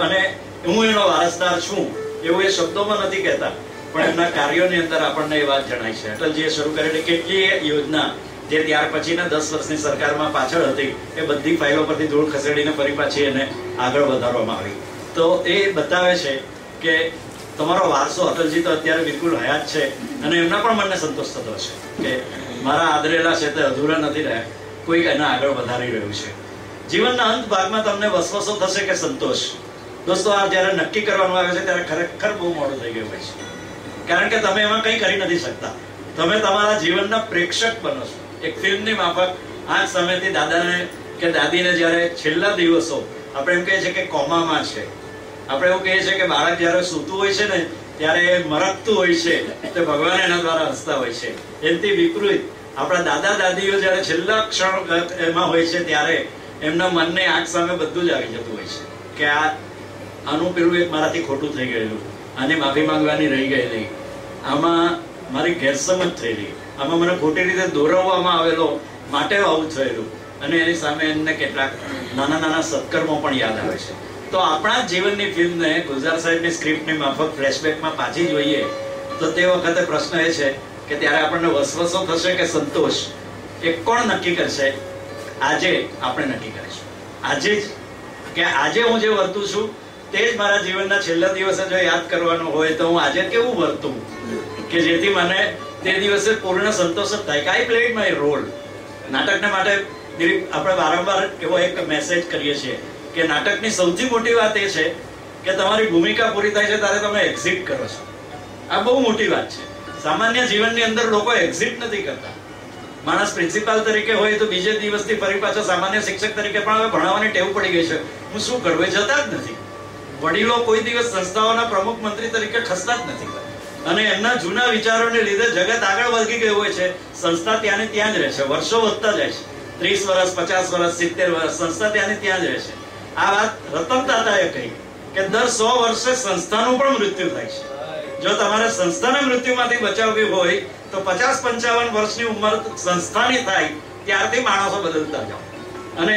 અને હું એનો વારસદાર છું એવું એ શબ્દોમાં નથી કહેતા, પણ એમના કાર્યોની અંદર આપણને એ વાત જણાય છે. અટલજીએ શરૂ કરેલી કેટલીય યોજના જે ત્યાર પછીના 10 વર્ષની સરકારમાં પાછળ હતી એ બધી ફાઇલો પરથી ધૂળ ખસેડીને ફરી પાછી એને આગળ વધારવામાં આવી. તો એ બતાવે છે કે તમારો વારસો, અટલજી તો અત્યારે બિલકુલ હયાત છે અને એમના પણ મનને સંતોષ થતો હશે કે મારા આદરેલા છે તે અધૂરા નથી રહ્યા, કોઈ એને આગળ વધારી રહ્યું છે. જીવનના અંત ભાગમાં તમને વસવસો થશે કે સંતોષ? દોસ્તો, આ જ્યારે નક્કી કરવાનું આવે છે ત્યારે ખરેખર બહુ મોડું થઈ ગયું હોય છે, કારણ કે તમે એમાં કંઈ કરી નથી શકતા. તમે તમારા જીવનના પ્રેક્ષક બનો છો. એક ફિલ્મની માફક આંખ સામેથી દાદાને કે દાદીને જ્યારે છેલ્લા દિવસો, આપણે એમ કહીએ છીએ કે કોમામાં છે, આપણે એવું કહીએ છીએ કે બાળક જ્યારે સૂતું હોય છે ને ત્યારે એ મરકતું હોય છે, તે ભગવાન એના દ્વારા હસતા હોય છે. એનાથી વિપરીત આપણા દાદા દાદીઓ જ્યારે છેલ્લા ક્ષણ એમાં હોય છે ત્યારે એમના મનને આંખ સામે બધું જ આવી જતું હોય છે કે આનું પેલું એક મારાથી ખોટું થઈ ગયેલું, આની માફી માંગવાની રહી ગયેલી, આમાં મારી ગેરસમજ થયેલી, આમાં મને ખોટી રીતે દોરવવામાં આવેલો માટે આવું થયેલું, અને એની સામે એમને કેટલાક નાના નાના સત્કર્મો પણ યાદ આવે છે. તો આપણા જીવનની ફિલ્મને ગુલઝાર સાહેબની સ્ક્રિપ્ટની માફક ફ્લેશબેકમાં પાછી જોઈએ તો તે વખતે પ્રશ્ન એ છે કે ત્યારે આપણને વસવસો થશે કે સંતોષ, એ કોણ નક્કી કરશે? આજે આપણે નક્કી કરીશું. આજે જ કે આજે હું જે વર્તું છું તે જ મારા જીવનના છેલ્લા દિવસે જો યાદ કરવાનું હોય તો હું આજે કેવું વર્તું કે જેથી મને તે દિવસે પૂર્ણ સંતોષ જ થાય કે આઈ પ્લેડ માય રોલ. નાટકને માટે આપણે વારંવાર એવો એક મેસેજ કરીએ છીએ કે નાટકની સૌથી મોટી વાત એ છે કે તમારી ભૂમિકા પૂરી થાય છે ત્યારે તમે એક્ઝિટ કરો છો. આ બહુ મોટી વાત છે. સામાન્ય જીવનની અંદર લોકો એક્ઝિટ નથી કરતા. માણસ પ્રિન્સિપાલ તરીકે હોય તો બીજે દિવસથી ફરી પાછો સામાન્ય શિક્ષક તરીકે પણ હવે ભણાવવાની ટેવ પડી ગઈ છે. હું શું કરું, એ જતા જ નથી. વડીલો કોઈ દિવસ સંસ્થાઓના પ્રમુખ મંત્રી તરીકે ખસતા જ નથી અને એમના જૂના વિચારોને લીધે જગત આગળ વધી ગયું હોય છે. સંસ્થા ત્યાંને ત્યાં જ રહે છે. વર્ષો વધતા જાય છે. 30 વર્ષ, 50 વર્ષ, 70 વર્ષ સંસ્થા ત્યાંને ત્યાં જ રહે છે. આ વાત રતન તાતાએ કહી કે દર 100 વર્ષે સંસ્થાનું પણ મૃત્યુ થાય છે. જો તમારે સંસ્થાને મૃત્યુમાંથી બચાવવી હોય તો 50-55 વર્ષની ઉંમર સંસ્થાની થાય ત્યારથી માણસો બદલતા જાઓ. અને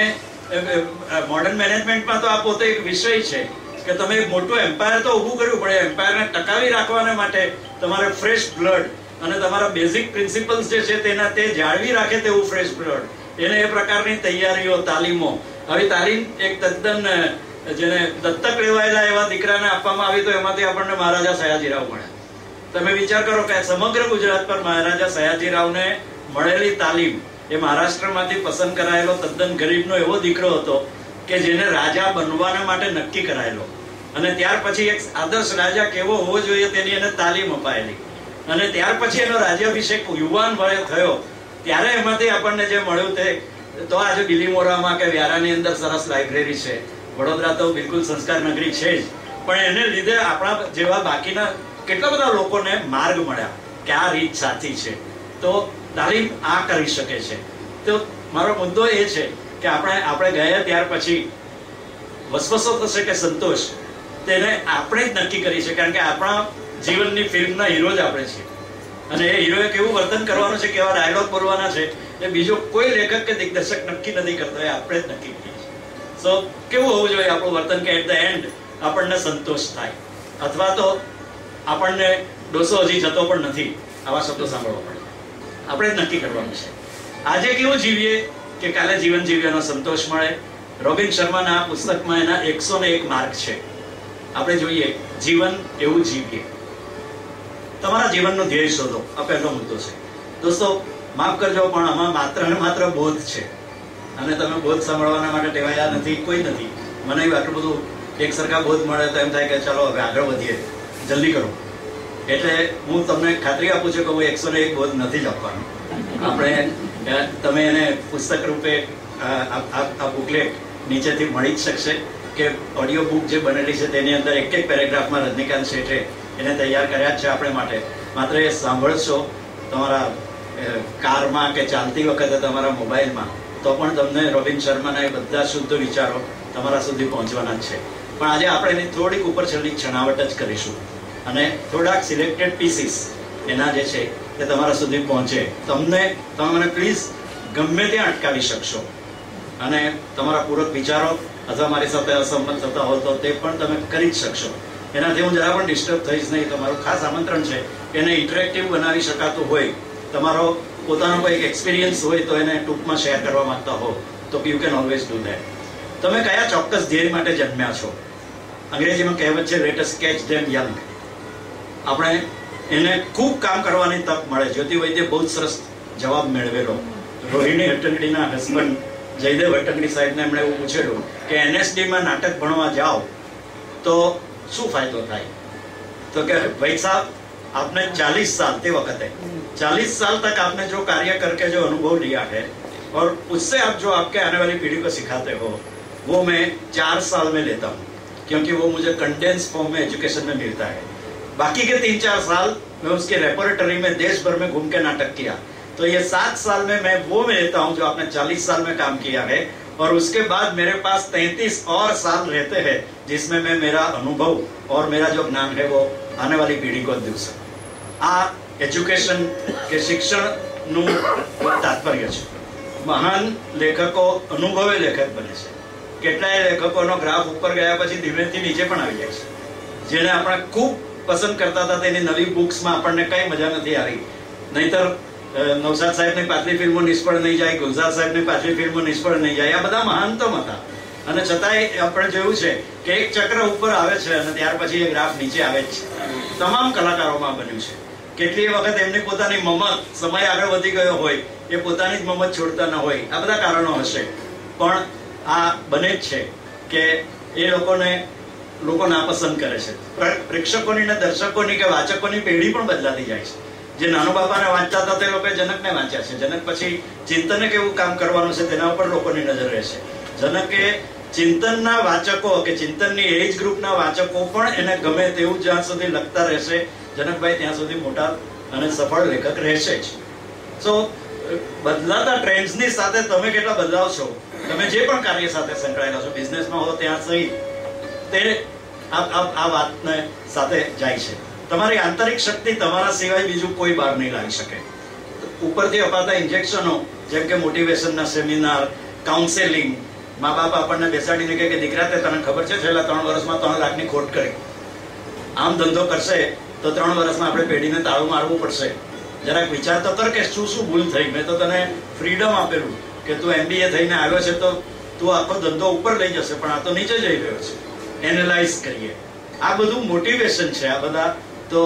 મોડર્ન મેનેજમેન્ટમાં તો આ પોતે એક વિષય છે કે તમે એક મોટું એમ્પાયર તો ઊભું કરવું પડે. એમ્પાયરને ટકાવી રાખવાને માટે તમારે ફ્રેશ બ્લડ અને તમારા બેઝિક પ્રિન્સિપલ્સ જે છે તેના તે જાળવી રાખે તેવું ફ્રેશ બ્લડ, એને એ પ્રકારની તૈયારીઓ, તાલીમો. આવી તાલીમ એક તદ્દન જેને દત્તક લેવાયેલા એવા દીકરાને આપવામાં આવી તો એમાંથી આપણને મહારાજા સયાજીરાવ મળ્યા. તમે વિચાર કરો કે સમગ્ર ગુજરાત પર મહારાજા સયાજીરાવને મળેલી તાલીમ એ મહારાષ્ટ્રમાંથી પસંદ કરાયેલો તદ્દન ગરીબનો એવો દીકરો હતો કે જેને રાજા બનવાના માટે નક્કી કરાયેલો અને ત્યાર પછી એક આદર્શ રાજા કેવો હોવો જોઈએ તેની એને તાલીમ અપાયેલી અને ત્યાર પછી એનો રાજ્યાભિષેક યુવાન વયે થયો ત્યારે એમાંથી આપણને જે મળ્યું તે તો આજે બિલીમોરામાં કે વ્યારાની અંદર સરસ લાઇબ્રેરી છે. વડોદરા તો બિલકુલ સંસ્કાર નગરી છે જ, પણ એને લીધે આપણા જેવા બાકીના કેટલા બધા લોકોને માર્ગ મળ્યા કે આ રીત સાચી છે. તો તાલીમ આ કરી શકે છે. તો મારો મુદ્દો એ છે કે આપણે ગયા ત્યાર પછી વસવસો થશે કે સંતોષ, તેને આપણે જ નક્કી કરી છે. કારણ કે આપણા જીવનની ફિલ્મના હીરો જ આપણે છીએ અને એ હીરોએ કેવું વર્તન કરવાનું છે, કેવા ડાયલોગ બોલવાના છે એ બીજો કોઈ લેખક કે દિગ્દર્શક નક્કી નથી કરતો, એ આપણે જ નક્કી કરીએ છીએ. સો કેવું હોવું જોઈએ આપણું વર્તન કે એટ ધ એન્ડ આપણને સંતોષ થાય અથવા તો આપણને ડોસો હજી જતો પણ નથી આવા શબ્દો સાંભળવા પડે. આપણે જ નક્કી કરવાનું છે આજે કેવું જીવીએ કે કાલે જીવન જીવ્યાનો સંતોષ મળે. રોબિન શર્માના આ પુસ્તકમાં એના 101 માર્ક છે. આપણે જોઈએ જીવન એવું જીવીએ. તમારા જીવનનો ધ્યેય શોધો, આ પહેલો મુદ્દો છે. દોસ્તો માફ કરજો પણ આમાં માત્ર ને માત્ર બોધ છે અને તમે બોધ સાંભળવાના માટે ટેવાયા નથી, કોઈ નથી. મને આટલું બધું એક સરખા બોધ મળે તો એમ થાય કે ચાલો હવે આગળ વધીએ, જલ્દી કરો. એટલે હું તમને ખાતરી આપું છું કે હું 101 બોધ નથી જ આપવાનો. આપણે તમે એને પુસ્તક રૂપે આ બુકલેટ નીચેથી મળી જ શકશે કે ઓડિયો બુક જે બનેલી છે તેની અંદર એક એક પેરેગ્રાફમાં રજનીકાંત શેઠે એને તૈયાર કર્યા છે આપણે માટે. માત્ર એ સાંભળશો તમારા કારમાં કે ચાલતી વખતે તમારા મોબાઈલમાં તો પણ તમને રોબિન શર્માના એ બધા શુદ્ધ વિચારો તમારા સુધી પહોંચવાના જ છે. પણ આજે આપણે એની થોડીક ઉપર છેલ્લી છણાવટ જ કરીશું અને થોડાક સિલેક્ટેડ પીસીસ એના જે છે તે તમારા સુધી પહોંચે. તમે મને પ્લીઝ ગમે ત્યાં અટકાવી શકશો અને તમારા પૂરક વિચારો અથવા મારી સાથે અસંમત થતા હોય તો તે પણ તમે કરી જ શકશો. એનાથી હું જરા પણ ડિસ્ટર્બ થઈશ નહીં. તમારું ખાસ આમંત્રણ છે એને ઇન્ટરેક્ટિવ બનાવી શકાતું હોય, તમારો પોતાનો કોઈ એક્સપિરિયન્સ હોય તો એને ટૂંકમાં શેર કરવા માંગતા હો તો you can always do that. તમે કયા ચોક્કસ ધ્યેય માટે જન્મ્યા છો? અંગ્રેજીમાં કહેવત છે લેટ અસ કેચ ધેમ યંગ. આપણે એને ખૂબ કામ કરવાની તક મળે. જ્યોતિ વૈદ્ય બહુ સરસ જવાબ મેળવેલો. રોહિણી હટ્ટંગડીના હસબન્ડ જયદેવ હટ્ટંગડી સાહેબને એમણે એવું પૂછેલું કે NSDમાં નાટક ભણવા જાઓ તો શું ફાયદો થાય? તો કે ભાઈ સાहब आपने 40 साल તે વખતે 40 साल तक आपने जो कार्य करके जो अनुभव लिया है और उससे आप जो आपके आने वाली पीढ़ी को सिखाते हो वो मैं 4 साल में लेता हूँ क्योंकि वो मुझे कंडेंस फॉर्म में एजुकेशन में मिलता है. बाकी के 3-4 साल मैं उसके रेपोरेटरी में देश भर में घूम के नाटक किया तो ये 7 साल में मैं वो में लेता हूँ जो आपने 40 साल में काम किया है और उसके बाद मेरे पास 33 और साल रहते हैं जिसमें मैं मेरा अनुभव और मेरा जो ज्ञान है वो आने वाली पीढ़ी को दूँ सकूँ. આ એજ્યુકેશન કે શિક્ષણનું તાત્પર્ય છે. મહાન લેખકો અનુભવે લેખક બને છે. કેટલાય લેખકોનો ગ્રાફ ઉપર ગયા પછી ધીમેથી નીચે પણ આવી જાય છે. જેને આપણે ખૂબ પસંદ કરતા હતા તેની નવી બુક્સમાં આપણને કઈ મજા નથી આવી. નહીતર નવસાદ સાહેબની પાછલી ફિલ્મો નિષ્ફળ નહીં જાય, ગુલઝાર સાહેબની પાછલી ફિલ્મો નિષ્ફળ નહીં જાય. આ બધા મહાનતમ હતા અને છતાંય આપણે જોયું છે કે એક ચક્ર ઉપર આવે છે અને ત્યાર પછી એ ગ્રાફ નીચે આવે જ છે. તમામ કલાકારોમાં બન્યું છે. કેટલી વખત એમની પોતાની મમત, સમય આગળ વધી ગયો હોય, એ પોતાની જ મમત છોડતા ન હોય. આ બધા કારણો હશે, પણ આ બને જ છે કે એ લોકો નાપસંદ કરે છે. પ્રેક્ષકોની ને દર્શકોની કે વાચકોની પેઢી પણ બદલાતી જાય છે. જે નાનો બાપાને વાંચતા હતા તે લોકો જનકને વાંચ્યા છે. જનક પછી ચિંતને કેવું કામ કરવાનું છે તેના ઉપર લોકોની નજર રહેશે. જનકે ચિંતનના વાચકો કે ચિંતનની એજ ગ્રુપના વાચકો પણ એને ગમે તેવું જ્યાં સુધી લખતા રહેશે જનકભાઈ ત્યાં સુધી મોટા અને સફળ લેખક રહેશે જ. સો બદલાતા ટ્રેન્ડ્સની સાથે તમે કેટલા બદલાવ છો, તમે જે પણ કાર્ય સાથે સંકળાયેલા છો, બિઝનેસમાં હો ત્યાં સહિત, તે આ વાતને સાથે જાય છે. તમારી આંતરિક શક્તિ તમારા સિવાય બીજું કોઈ બહાર નહીં લાવી શકે. ઉપરથી અપાતા ઇન્જેક્શનો જેમ કે મોટિવેશનના સેમિનાર, કાઉન્સેલિંગ, મા બાપ આપણને બેસાડીને કહે કે દીકરા તે તને ખબર છે છેલ્લા 3 વર્ષમાં 3 લાખની ખોટ કરી, આમ ધંધો કરશે તો 3 વર્ષમાં આપણે પેઢીને તાળું મારવું પડશે. જરાક વિચાર તો કર કે શું શું ભૂલ થઈ. મેં તો તને ફ્રીડમ આપેલું કે તું MBA થઈને આવ્યો છે તો તું આખો ધંધો ઉપર લઈ જશે, પણ આ તો નીચે જઈ રહ્યો છે. એનાલાઇઝ કરીએ. આ બધું મોટિવેશન છે, આ બધા તો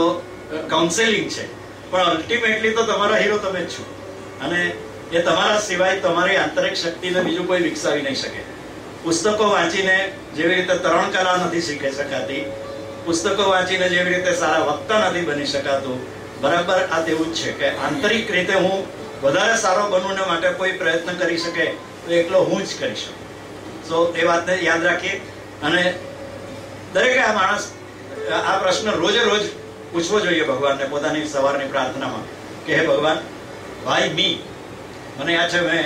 કાઉન્સેલિંગ છે, પણ અલ્ટિમેટલી તો તમારા હીરો તમે જ છો અને એ તમારા સિવાય તમારી આંતરિક શક્તિને બીજું કોઈ વિકસાવી નહીં શકે. પુસ્તકો વાંચીને જેવી રીતે તરણ કલા નથી શીખી શકાતી, પુસ્તકો વાંચીને જેવી રીતે સારા વક્તા નથી બની શકાતું, બરાબર આ તેવું જ છે કે આંતરિક રીતે હું વધારે સારો બનવું ને માટે કોઈ પ્રયત્ન કરી શકે તો એકલો હું જ કરી શકું. સો એ વાતને યાદ રાખીએ અને દરેકે આ માણસ આ પ્રશ્ન રોજે રોજ પૂછવો જોઈએ ભગવાનને પોતાની સવારની પ્રાર્થનામાં કે હે ભગવાન, વાય મી. મને યાદ છે મેં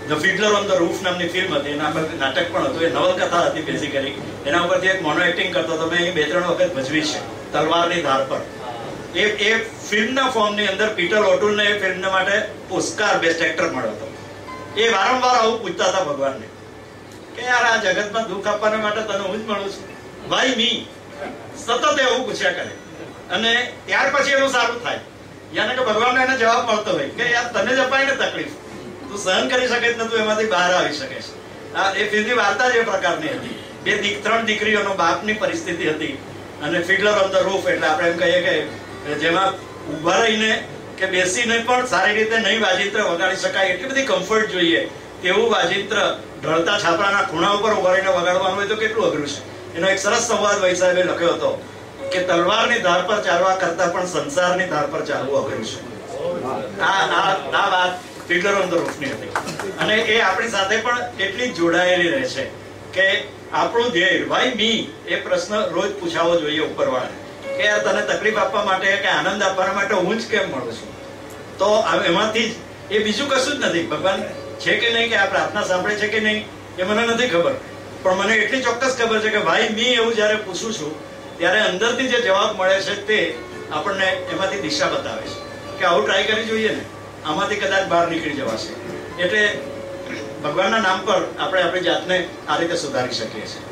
ધ ફિડલર ઓન ધ રૂફ નામની ફિલ્મ હતી, એના પર નાટક પણ હતું, એ નવલકથા હતી બેઝિકલી. એના ઉપરથી એક મોનો એક્ટિંગ કરતો હતો, મેં 2-3 વખત ભજવી છે, તલવારની ધાર પર. એ ફિલ્મના ફોર્મની અંદર પીટર ઓટુલને એ ફિલ્મ માટે ઓસ્કાર બેસ્ટ એક્ટર મળ્યો હતો. એ વારંવાર આવું પૂછતા હતા ભગવાનને કે યાર આ જગતમાં દુઃખ આપવાના માટે તને હું જ મળું છું, વાય મી. સતત એવું પૂછ્યા કરે અને ત્યાર પછી એનું સારું થાય. યાને કે ભગવાનને એને જવાબ મળતો હોય કે યાર તને જ અપાય ને તકલીફ, તું સહન કરી શકે ને તું એમાંથી બહાર આવી શકે છે. એ ફિલ્મની વાર્તા જ એ પ્રકારની હતી. 3 દીકરીઓનો બાપની પરિસ્થિતિ હતી અને ફિડલર ઓન ધ રૂફ એટલે આપણે એમ કહીએ કે જેમાં ઉભા રહીને કે બેસીને પણ સારી રીતે નહીં વાજિંત્ર વગાડી શકાય, એટલી બધી કમ્ફર્ટ જોઈએ તેવું વાજિંત્ર ઢળતા છાપરાના ખૂણા ઉપર ઉભા રહીને વગાડવાનું હોય તો કેટલું અઘરું છે. એનો એક સરસ સંવાદ વૈ સાહેબે લખ્યો હતો કે તલવારની ધાર પર ચાલવા કરતા પણ સંસારની ધાર પર ચાલવું અઘરું છે. આ વાત ફિડલર ઓન ધ રૂફની હતી અને એ આપણી સાથે પણ એટલી જ જોડાયેલી રહે છે કે આપણું ધ્યેય વાય મી એ પ્રશ્ન રોજ પૂછાવો જોઈએ ઉપરવાળાને કે યાર તને તકલીફ આપવા માટે કે આનંદ આપવા માટે હું જ કેમ મળું છું. તો એમાંથી જ એ બીજું કશું જ નથી. ભગવાન છે કે નહીં કે આ પ્રાર્થના સાંભળે છે કે નહીં એ મને નથી ખબર, પણ મને એટલી ચોક્કસ ખબર છે કે ભાઈ મી એવું જયારે પૂછું છું ત્યારે અંદરથી જે જવાબ મળે છે તે આપણને એમાંથી દિશા બતાવે છે કે આવું ટ્રાય કરી જોઈએ ને, આમાંથી કદાચ બહાર નીકળી જવાશે. એટલે ભગવાનના નામ પર આપણે આપણી જાતને આ રીતે સુધારી શકીએ છીએ.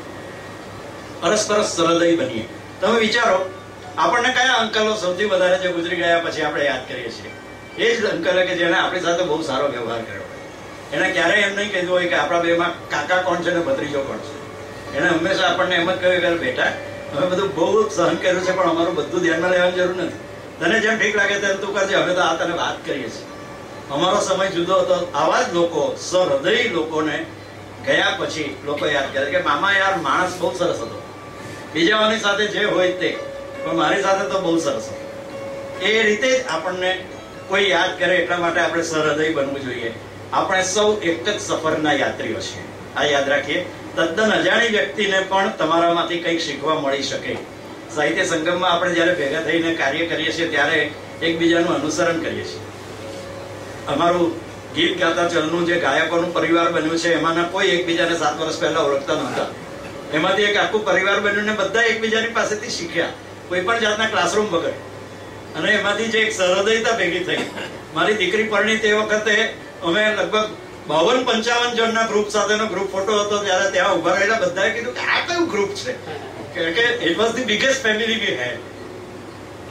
પરસ્પરસ સહૃદય બનીએ. તમે વિચારો આપણને કયા અંકલો સૌથી વધારે જે ગુજરી ગયા પછી આપણે યાદ કરીએ છીએ? એ જ અંકલ કે જેને આપણી સાથે બહુ સારો વ્યવહાર કર્યો હોય. એને ક્યારેય એમ નહીં કીધું હોય કે આપણા બેમાં કાકા કોણ છે ને ભત્રીજો કોણ છે. એને હંમેશા આપણને એમ જ કહ્યું કે બેટા અમે બધું બહુ સહન કર્યું છે પણ અમારું બધું ધ્યાનમાં લેવાની જરૂર નથી, તને જેમ ઠીક લાગે તેમ તું કરજે, અમે તો આ તને વાત કરીએ છીએ. અમારો સમય જુદો હતો. આવા જ લોકો, સહૃદયી લોકોને ગયા પછી લોકો યાદ કરે કે મામા યાર માણસ બહુ સરસ હતો, બીજાઓની સાથે જે હોય તે, પણ મારી સાથે તો બહુ સરસ હતો. એ રીતે જ આપણને કોઈ યાદ કરે એટલા માટે આપણે સહૃદયી બનવું જોઈએ. આપણે સૌ એક જ સફરના યાત્રીઓ છીએ, આ યાદ રાખીએ. તદ્દન અજાણી વ્યક્તિને પણ તમારામાંથી કંઈક શીખવા મળી શકે. સાહિત્ય સંગમમાં આપણે જયારે ભેગા થઈને કાર્ય કરીએ છીએ ત્યારે એકબીજાનું અનુસરણ કરીએ છીએ. અમારું ગીત ગાતા ચલનું જે ગાયકોનું પરિવાર બન્યું છે એમાંના કોઈ એકબીજાને 7 વર્ષ પહેલા ઓળખતા નહોતા. એમાંથી એક આખું પરિવાર બન્યું ને બધા એકબીજાની પાસેથી શીખ્યા, કોઈ પણ જાતના ક્લાસરૂમ વગર. અને એમાંથી જે એક સહૃદયતા ભેગી થઈ. મારી દીકરી પરણી તે વખતે અમે લગભગ 52-55 જણના ગ્રુપ સાથેનો ગ્રુપ ફોટો હતો, ત્યારે ત્યાં ઉભા રહેલા બધાએ કીધું કે આ કયું ગ્રુપ છે? કે it was the biggest family we had.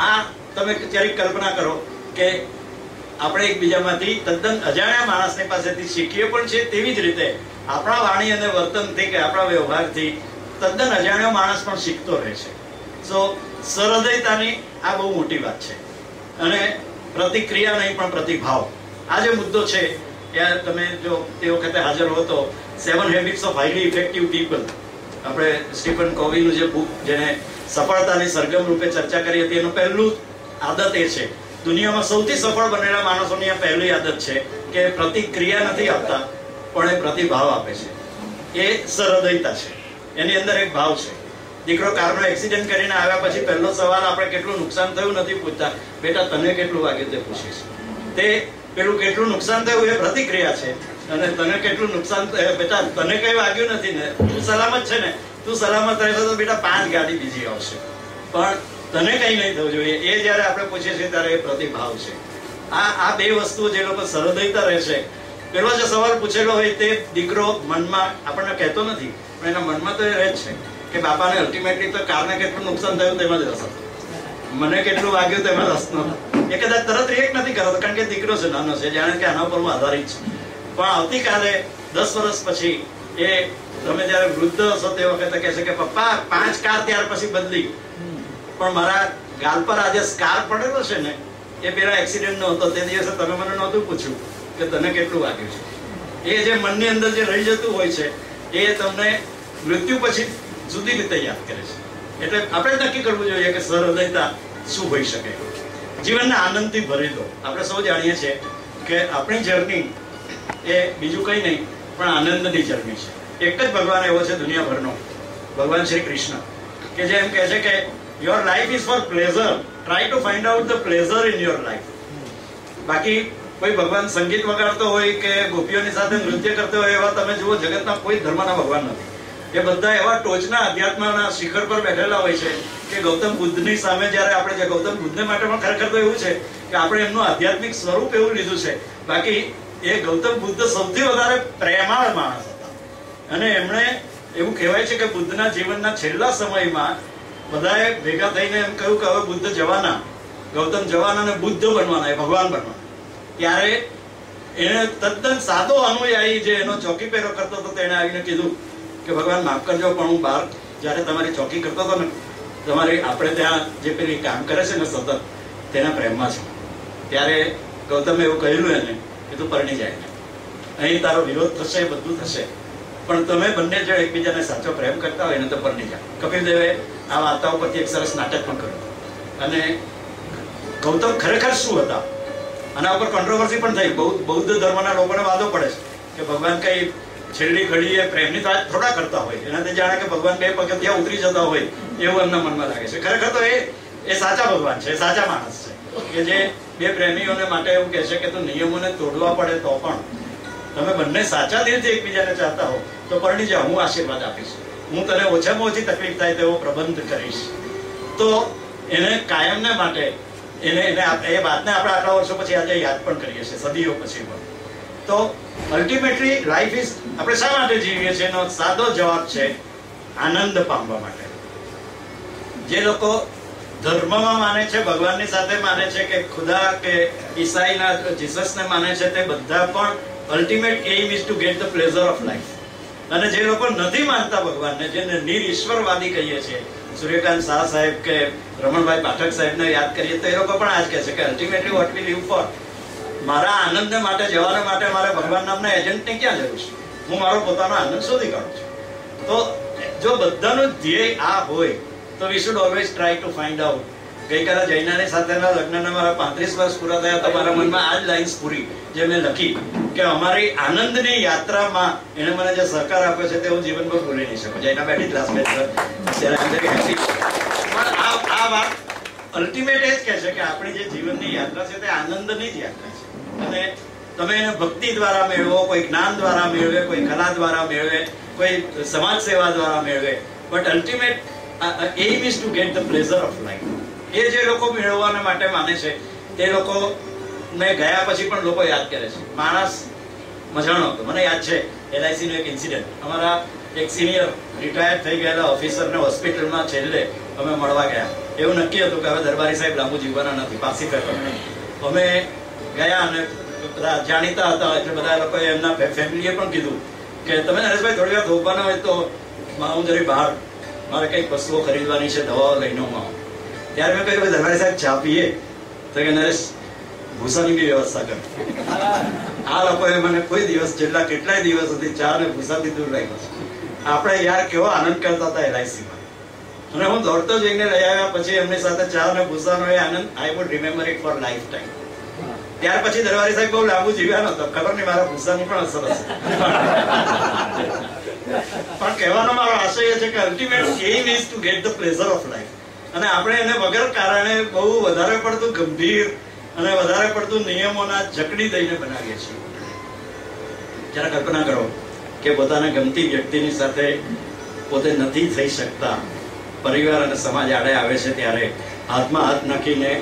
આ તમે ક્યારેક કલ્પના કરો કે આપણે એકબીજામાંથી તદ્દન અજાણ્યા માણસની પાસેથી શીખીએ પણ છે, તેવી જ રીતે આપણા વાણી અને વર્તનથી કે આપણા વ્યવહારથી તદ્દન અજાણ્યો માણસ પણ શીખતો રહે છે. સો સહૃદયતાની આ બહુ મોટી વાત છે. અને પ્રતિક્રિયા નહીં પણ પ્રતિભાવ. આ જે મુદ્દો છે એ તમે જો તે વખતે હાજર હો તો 7 habits of highly effective people, આપણે સ્ટીફન કોવીનું જે બુક જેને સફળતાની સરગમ રૂપે ચર્ચા કરી હતી, એનું પહેલું આદત એ છે, દુનિયામાં સૌથી સફળ બનેલા માણસોની આ પહેલી આદત છે કે પ્રતિક્રિયા નથી આપતા પણ એ પ્રતિભાવ આપે છે. એ સહૃદયતા છે, એની અંદર એક ભાવ છે. દીકરો કારનો એક્સિડન્ટ કરીને આવ્યા પછી પહેલો સવાલ આપણે કેટલું નુકસાન થયું નથી પૂછતા, બેટા તને કેટલું વાગ્યું તે પૂછીશ. તે પેલું કેટલું નુકસાન થયું એ પ્રતિક્રિયા છે, અને તને કેટલું નુકસાન બેટા તને કઈ વાગ્યું નથી ને, તું સલામત છે ને, તું સલામત રહેશે તો બેટા 5 ગાડી બીજી આવશે, પણ તને કઈ નહીં થવું જોઈએ. એ જયારે આપણે પૂછીએ છીએ ત્યારે એ પ્રતિભાવ છે. આ બે વસ્તુઓ જે લોકો સહૃદયતા રહેશે, પેલો જે સવાલ પૂછેલો હોય તે દીકરો મનમાં આપણને કહેતો નથી પણ એના મનમાં તો એ રહે જ છે કે બાપાને અલ્ટિમેટલી તો કારને કેટલું નુકસાન થયું તેમાં જ રસ હતો, મને કેટલું વાગ્યું તેમાં રસ નહોતો. એ કદાચ તરત રિએક્ટ નથી કરતો કારણ કે દીકરો છે, નાનો છે, જાણે કે આના પર હું આધારિત છું. પણ આવતીકાલે 10 વર્ષ પછી એ તમે જયારે વૃદ્ધ હશો તે વખતે કહેશે કે પપ્પા 5 કાર ત્યાર પછી બદલી, પણ મારા ગાલ પર આજે સ્કાર પડેલો છે ને એ પેલા એક્સિડન્ટ નો હતો, તે દિવસે તમે મને નહોતું પૂછ્યું કે તને કેટલું વાગ્યું છે. એ જે મનની અંદર જે રહી જતું હોય છે એ તમને મૃત્યુ પછી જુદી રીતે યાદ કરે છે. એટલે આપણે નક્કી કરવું જોઈએ કે સહૃદયતા શું હોઈ શકે. જીવનને આનંદથી ભરી દો. આપણે સૌ જાણીએ છીએ કે આપણી જર્ની એ બીજું કંઈ નહીં પણ આનંદની જર્ની છે. એક જ ભગવાન એવો છે દુનિયાભરનો, ભગવાન શ્રી કૃષ્ણ, કે જે એમ કહે છે કે your life is four pleasure, try to find out the pleasure in your life. બાકી કોઈ ભગવાન સંગીત વગાડતો હોય કે ગોપીઓની સાથે નૃત્ય કરતો હોય એવા તમે જુઓ જગતના કોઈ ધર્મના ભગવાન નથી. એ બધા એવા ટોચના અધ્યાત્મના શિખર પર બેઠેલા હોય છે કે ગૌતમ બુદ્ધની સામે જયારે આપણે ગૌતમ બુદ્ધને માટે પણ ખરેખર તો એવું છે કે આપણે એમનું આધ્યાત્મિક સ્વરૂપ એવું લીધું છે. બાકી એ ગૌતમ બુદ્ધ સૌથી વધારે પ્રેમાળ માણસ હતા, અને એમણે એવું કહેવાય છે કે બુદ્ધના જીવનના છેલ્લા સમયમાં બધાએ ભેગા થઈને એમ કહ્યું કે હવે બુદ્ધ જવાના, ગૌતમ જવાના અને બુદ્ધ બનવાના, એ ભગવાન બનવાના. ત્યારે એને તદ્દન સાદો અનુયાયી જે એનો ચોકી પહેરો કરતો હતો તેને આવીને કીધું કે ભગવાન માફ કરજો પણ હું બહાર જયારે તમારી ચોકી કરતો હતો ને, તમારી આપણે ત્યાં જે પેલી કામ કરે છે ને સતત તેના પ્રેમમાં છે. ત્યારે ગૌતમે એવું કહેલું એને કે તું પરણી જાય, અહીં તારો વિરોધ થશે, બધું થશે, પણ તમે બંને જો એકબીજાને સાચો પ્રેમ કરતા હોય ને તો પરણી જાય. કપિલદેવે આ વાર્તાઓ પરથી એક સરસ નાટક પણ કર્યું. અને ગૌતમ ખરેખર શું હતા આના ઉપર કોન્ટ્રોવર્સી પણ થઈ. બૌદ્ધ ધર્મના લોકોને વાદો પડે છે કે ભગવાન કઈ છેલ્લી ઘડીએ પ્રેમની તો થોડા કરતા હોય, એનાથી જાણે કે ભગવાન 2 પગથિયાં ઉતરી જતા હોય એવું એમના મનમાં લાગે છે. ખરેખર તો એ સાચા ભગવાન છે, સાચા માણસ છે કે જે 2 પ્રેમીઓને માટે એવું કહે છે કે તું નિયમોને તોડવા પડે તો પણ તમે બંને સાચા દિલથી એકબીજાને ચાહતા હો તો પરણી જાઓ, હું આશીર્વાદ આપીશ, હું તને ઓછામાં ઓછી તકલીફ થાય તેવો પ્રબંધ કરીશ. તો એને કાયમને માટે એ વાતને આપણે આટલા વર્ષો પછી આજે યાદ પણ કરીએ છીએ, સદીઓ પછી પણ. તો અલ્ટિમેટલી લાઈફ ઇઝ, આપણે શા માટે જીવીએ છીએ એનો સાદો જવાબ છે આનંદ પામવા માટે. જે લોકો ધર્મમાં માને છે, ભગવાનની સાથે માને છે કે ખુદા કે ઈસાઈના જીસસને માને છે, તે બધા પણ ultimate aim is to get the pleasure of life. અને જે લોકો નથી માનતા ભગવાનને, જેને નિરીશ્વરવાદી કહીએ છીએ, સૂર્યકાંત શાહ સાહેબ કે રમણભાઈ પાઠક સાહેબને યાદ કરીએ તો એ લોકો પણ આ જ કહે છે કે ultimately what we live for, મારા આનંદને માટે જવાના માટે મારે ભગવાન નામના એજન્ટની ક્યાં જરૂર છે, હું મારો પોતાનો આનંદ શોધી કાઢું છું. તો જો બધાનું ધ્યેય આ હોય તો we should always try to find out. ગઈકાલે જૈનાની સાથેના લગ્નના મારા 35 વર્ષ પૂરા થયા તો મારા મનમાં આ જ લાઈન્સ પૂરી જે મેં લખી કે અમારી આનંદની યાત્રામાં એને મને જે સહકાર આપ્યો છે તે હું જીવનભર ભૂલી નહીં શકું. જૈના બેઠી ક્લાસમેટ પણ આ વાત અલ્ટિમેટ એ જ કહે છે કે આપણી જે જીવનની યાત્રા છે તે આનંદની જ યાત્રા છે. અને તમે એને ભક્તિ દ્વારા મેળવો, કોઈ જ્ઞાન દ્વારા મેળવે, કોઈ કલા દ્વારા મેળવે, કોઈ સમાજ સેવા દ્વારા મેળવે, but ultimate aim is to get the pleasure of life. એ જે લોકો મેળવવાના માટે માને છે તે લોકો ને ગયા પછી પણ લોકો યાદ કરે છે. માણસ મજાનો હતો. મને યાદ છે LIC નો એક ઇન્સિડન્ટ. અમારા એક સિનિયર રિટાયર થઈ ગયેલા ઓફિસરને હોસ્પિટલમાં છેલ્લે અમે મળવા ગયા. એવું નક્કી હતું કે હવે દરબારી સાહેબ લાંબુ જીવવાના નથી, પાસી પેપર. અમે ગયા અને બધા જાણીતા હતા એટલે બધા લોકોએ એમના ફેમિલીએ પણ કીધું કે તમે નરેશભાઈ થોડી વાર થોપવાના હોય તો હું જરી બહાર મારે કંઈક વસ્તુઓ ખરીદવાની છે, દવાઓ લઈને હું આવું. ત્યારે મેં કહ્યું દરબારી સાહેબ ચા પીએ? તો કે નરેશ ભૂસાની બી વ્યવસ્થા કર. આ લોકોએ મને કોઈ દિવસ છેલ્લા કેટલાય દિવસ સુધી ચા અને ભૂસાથી દૂર રાખ્યો છે. આપણે યાર કેવો આનંદ કરતા હતા LICમાં, અને હું દોડતો જઈને લઈ આવ્યા પછી એમની સાથે ચા અને ભૂસાનો એ આનંદ I would remember it for lifetime. ત્યાર પછી દરબારી સાહેબ બહુ લાંબુ જીવ્યા નતો, ખબર નહીં મારા ભૂસાની પણ અસર હશે. પણ કહેવાનો મારો આશય છે કે ultimate aim is to get the pleasure of life. અને આપણે એને વગર કારણે બહુ વધારે પડતું ગંભીર અને વધારે પડતું નિયમોના જકડી દઈને બનાવીએ છીએ. જરા કલ્પના કરો કે પોતાના ગમતી વ્યક્તિની સાથે પોતે નથી થઈ શકતા, પરિવાર અને સમાજ આડે આવે છે ત્યારે હાથમાં હાથ નાખીને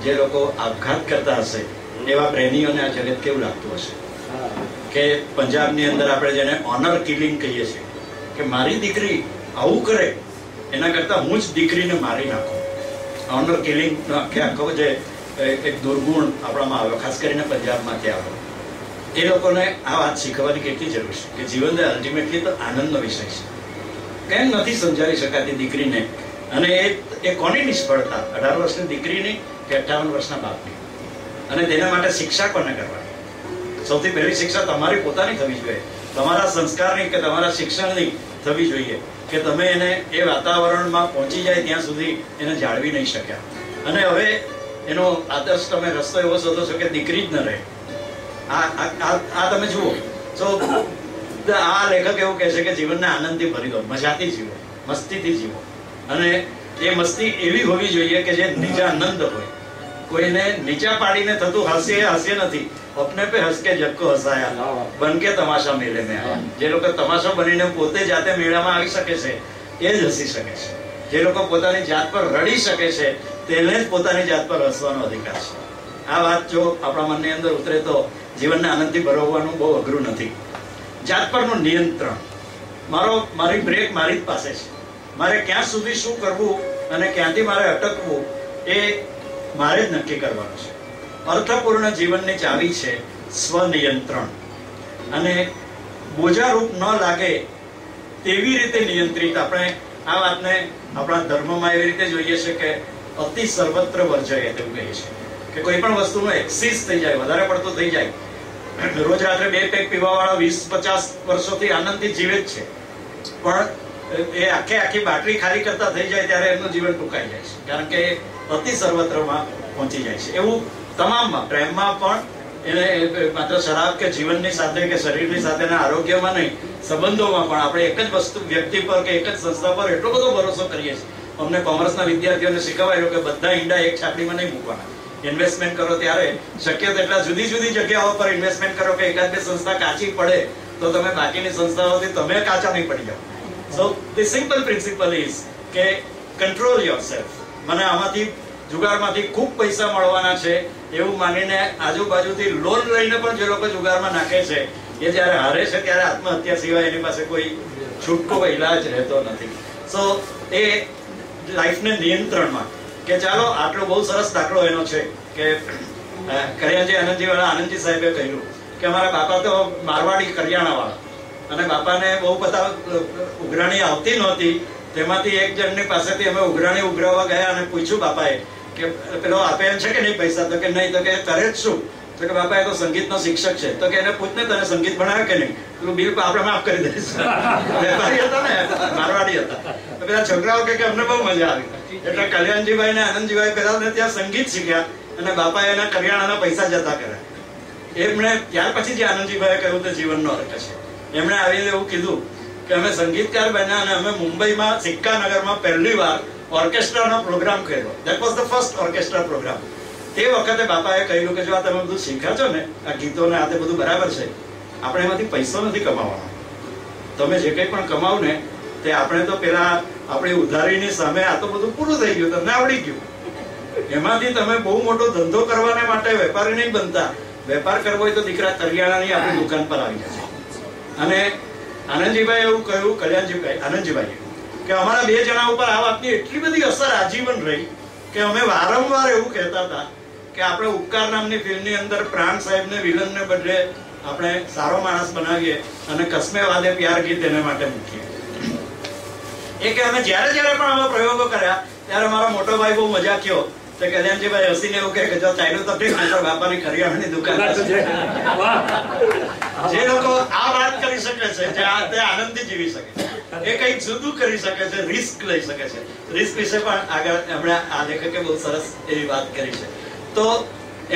જે લોકો આપઘાત કરતા હશે એવા પ્રેમીઓને આ જગત કેવું લાગતું હશે? કે પંજાબની અંદર આપણે જેને ઓનર કિલિંગ કહીએ છીએ, કે મારી દીકરી આવું કરે એના કરતા હું જ દીકરીને મારી નાખું. ઓનર કિલિંગ આખો જે એક દુર્ગુણ આપણામાં આવ્યો, ખાસ કરીને પંજાબમાંથી આવ્યો. એ લોકોને આ વાત શીખવાની કેટલી જરૂર છે કે જીવન અલ્ટિમેટલી તો આનંદનો વિષય છે. કેમ નથી સમજાવી શકાતી દીકરીને? અને એ કોની નિષ્ફળતા? 18 વર્ષની દીકરીની કે 58 વર્ષના બાપની? અને તેના માટે શિક્ષા કોને કરવાની? સૌથી પહેલી શિક્ષા તમારી પોતાની થવી જોઈએ, તમારા સંસ્કારની કે તમારા શિક્ષણની થવી જોઈએ કે તમે એને એ વાતાવરણમાં પહોંચી જાય ત્યાં સુધી એને જાળવી નહીં શક્યા. અને હવે એનો આદર્શ તમે રસ્તો એવો શોધો છો કે દીકરી જ ન રહે. આ તમે જુઓ તો આ લેખક એવું કહે છે કે જીવનને આનંદથી ભરી દો, મજાથી જીવો, મસ્તીથી જીવો. અને એ મસ્તી એવી હોવી જોઈએ કે જે નિજાનંદ હોય. કોઈને નીચા પાડીને થતું હાસ્ય નથી. અપને પે હસ કે જગ કો હસાયા, બન કે તમાશા મેળે મેં આયા. જે લોકો તમાશો બનીને પોતે જાતે મેળામાં આવી શકે છે એ જ હસી શકે છે. જે લોકો પોતાની જાત પર રડી શકે છે તેને જ પોતાની જાત પર હસવાનો અધિકાર છે. આ વાત જો આપણા મનની અંદર ઉતરે તો જીવનને આનંદથી ભરવવાનું બહુ અઘરું નથી. જાત પરનું નિયંત્રણ, મારી બ્રેક મારી જ પાસે છે. મારે ક્યાં સુધી શું કરવું અને ક્યાંથી મારે અટકવું એ મારે જ નક્કી કરવાનું છે. અર્થપૂર્ણ જીવનની ચાવી છે સ્વનિયંત્રણ. અને બોજારૂપ ન લાગે તેવી રીતે નિયંત્રિત. આપણે આ વાતને આપણા ધર્મમાં એવી રીતે જોઈએ છે કે અતિ સર્વત્ર વર્જય તેવું કહીએ છીએ કે કોઈ પણ વસ્તુનો એક્સિસ થઈ જાય, વધારે પડતો થઈ જાય. રોજ રાત્રે 2 પેક પીવા વાળા 20-50 વર્ષોથી આનંદથી જીવે જ છે, પણ એ આખી બાટલી ખાલી કરતા થઈ જાય ત્યારે એમનું જીવન ટૂંકાઈ જાય છે, કારણ કે અતિ સર્વત્રમાં પહોંચી જાય છે. એવું તમામમાં, પ્રેમમાં પણ, એને માત્ર શરાબ કે જીવનની સાથે કે શરીરની સાથેના આરોગ્યમાં નહીં, સંબંધોમાં પણ આપણે એક જ વસ્તુ, વ્યક્તિ પર કે એક જ સંસ્થા પર એટલો બધો ભરોસો કરીએ છીએ. અમને કોમર્સના વિદ્યાર્થીઓને શીખવાયું કે બધા ઈંડા એક છાપડીમાં નહીં મૂકવાના. ઇન્વેસ્ટમેન્ટ કરો ત્યારે શક્ય તેટલા જુદી જુદી જગ્યાઓ પર ઇન્વેસ્ટમેન્ટ કરો કે એકાદ બે સંસ્થા કાચી પડે તો તમે બાકીની સંસ્થાઓથી તમે કાચા નહીં પડી જાઓ. સો ધ સિમ્પલ પ્રિન્સિપલ ઇઝ કે કંટ્રોલ યોરસેલ્ફ. મને આમાંથી જુગારમાંથી ખૂબ પૈસા મળવાના છે એવું માનીને આજુબાજુથી લોન લઈને પણ જે લોકો જુગારમાં નાખે છે એ જ્યારે હારે છે ત્યારે આત્મહત્યા સિવાય એની પાસે કોઈ છૂટકો ઇલાજ રહેતો નથી. સો એ લાઈફને નિયંત્રણમાં કે ચાલો આટલો બહુ સરસ દાખલો એનો છે કે કરિયાજી આનંદજી સાહેબે કહ્યું કે અમારા બાપા તો મારવાડી કરિયાણા વાળા, અને બાપાને બહુ બધા ઉઘરાણી આવતી નહોતી. તેમાંથી એક જણની પાસેથી અમે ઉઘરાણી ઉઘરાવવા ગયા અને પૂછ્યું બાપાએ કે પેલો આપે એમ છે કે નહીં પૈસા? તો કે નહીં. તો કે કરે જ શું? તો કે બાપા એ તો સંગીતનો શિક્ષક છે. તો કે એને પૂછને તને સંગીત ભણાવે કે નહીં? પેલું બિલ આપણે માફ કરી દઈશું. વેપારી હતા ને, મારવાડી હતા. તો પેલા છોકરાઓ કે અમને બહુ મજા આવી. એટલે કલ્યાણજીભાઈ ને આનંદજીભાઈ પેલા ત્યાં સંગીત શીખ્યા અને બાપાએ એના કરિયાણાના પૈસા જતા કર્યા. એમણે ત્યાર પછી જે આનંદજીભાઈએ કહ્યું તે જીવનનો અર્થ છે. એમણે આવીને એવું કીધું કે અમે સંગીતકાર બન્યા અને અમે મુંબઈમાં સિક્કાનગરમાં પહેલી વાર ઓર્કેસ્ટ્રાનો પ્રોગ્રામ કર્યો. That was the first orchestra program. તે વખતે બાપાએ કહ્યું કે જો આ તમે બધું શીખ્યા છો ને, આ ગીતો ને આ તે બધું બરાબર છે, આપણે એમાંથી પૈસો નથી કમાવાનો. તમે જે કંઈ પણ કમાવ ને તે આપણે તો પેલા આપણી ઉધારીની સામે આ તો બધું પૂરું થઈ ગયું, તમને આવડી ગયું. એમાંથી તમે બહુ મોટો ધંધો કરવાને માટે વેપારી નહીં બનતા. વેપાર કરવો હોય તો દીકરા કરિયાણાની આપણી દુકાન પર આવી જશે. અને આનંદજીભાઈ એવું કહ્યું, આનંદજીભાઈ કે અમારા 2 જણા ઉપર આ વાતની એટલી બધી અસર આજીવન રહી કે અમે વારંવાર એવું કહેતા હતા કે આપણે ઉપકાર નામની ફિલ્મની અંદર પ્રાણ સાહેબને વિલનને બદલે આપણે સારો માણસ બનાવીએ અને કસ્મે વાદે પ્યાર ગીત એને માટે મૂકીએ. એ કે અમે જ્યારે પણ આવા પ્રયોગો કર્યા ત્યારે મારો મોટો ભાઈ બહુ મજાક્યો તો કલ્યાણજીભાઈ હસીને એવું કહે કે જો ચાલ્યું તો ઠીક, નહીં તો બાપાની કરિયાણાની દુકાન છે. જે લોકો આ વાત કરી શકે છે, જે તે આનંદથી જીવી શકે છે, એ કંઈક જુદું કરી શકે છે, રિસ્ક લઈ શકે છે. રિસ્ક વિશે પણ આગળ હમણાં આ લેખકે બહુ સરસ એવી વાત કરી છે. તો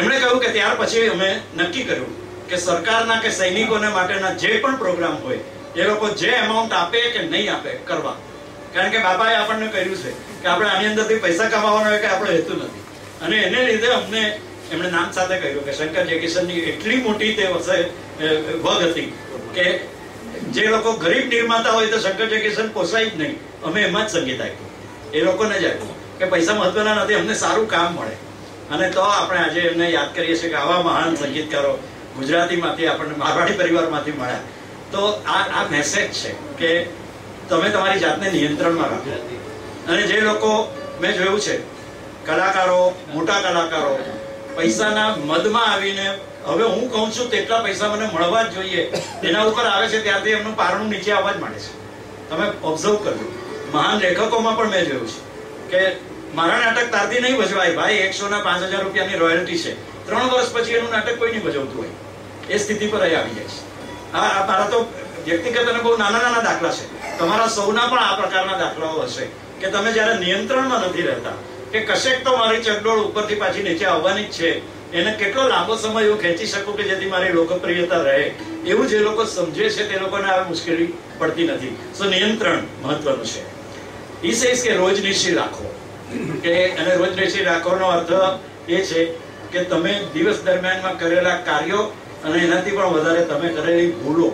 એમણે કહ્યું કે ત્યાર પછી અમે નક્કી કર્યું કે સરકારના કે સૈનિકોને માટેના જે પણ પ્રોગ્રામ હોય એ લોકો જે એમાઉન્ટ આપે કે નહીં આપે કરવા. કારણ કે બાપાએ આપણને કહ્યું છે કે આપણે આની અંદરથી પૈસા કમાવાનો કે આપણો હેતુ નથી. અને એને લીધે અમને એમણે નામ સાથે કહ્યું કે શંકર જયકિશનની એટલી મોટી તે વગ હતી કે જે લોકો ગરીબ નિર્માતા હોય તો શંકર જયકિશન પોસાય જ નહીં, અમે એમાં જ સંગીત આપ્યું, એ લોકોને જ આપ્યું કે પૈસા મહત્વના નથી, અમને સારું કામ મળે. અને તો આપણે આજે એમને યાદ કરીએ છીએ કે આવા મહાન સંગીતકારો ગુજરાતીમાંથી આપણને મારવાડી પરિવારમાંથી મળ્યા. તો આ મેસેજ છે કે તમે તમારી જાતને નિયંત્રણમાં રાખો. અને જે લોકો મેં જોયું છે કલાકારો, મોટા કલાકારો પૈસાના મદમાં આવીને હવે હું કહું છું તેટલા પૈસા મને મળવા જ જોઈએ એના ઉપર આવે છે ત્યારથી એમનું પારણું નીચે આવવા જ માંડે છે. તમે ઓબ્ઝર્વ કરજો, મહાન લેખકોમાં પણ મેં જોયું છે કે મારા નાટક તારથી નહીં ભજવાય ભાઈ, 100 ના 5000 રૂપિયાની રોયલ્ટી છે, 3 વર્ષ પછી એનું નાટક કોઈ નહીં ભજવતું હોય, એ સ્થિતિ પર આવી જાય છે. આ મારા તો વ્યક્તિગત અને બહુ નાના દાખલા છે. તમારા સૌના પણ આ પ્રકારના દાખલાઓ હશે કે તમે જયારે નિયંત્રણમાં નથી રહેતા કે કશેક તો મારી ચકડોળ ઉપરથી પાછી નીચે આવવાની જ છે, એને કેટલો લાંબો સમય હું ખેંચી શકું કે જેથી મારી લોકપ્રિયતા રહે, એવું જે લોકો સમજે છે તે લોકોને આ મુશ્કેલી પડતી નથી. સો નિયંત્રણ મહત્વનું છે. ઈ સેઝ કે રોજનીશી રાખો, કે અને રોજનીશી રાખવાનો અર્થ એ છે કે તમે દિવસ દરમિયાનમાં કરેલા કાર્યો અને એનાથી પણ વધારે તમે કરેલી ભૂલો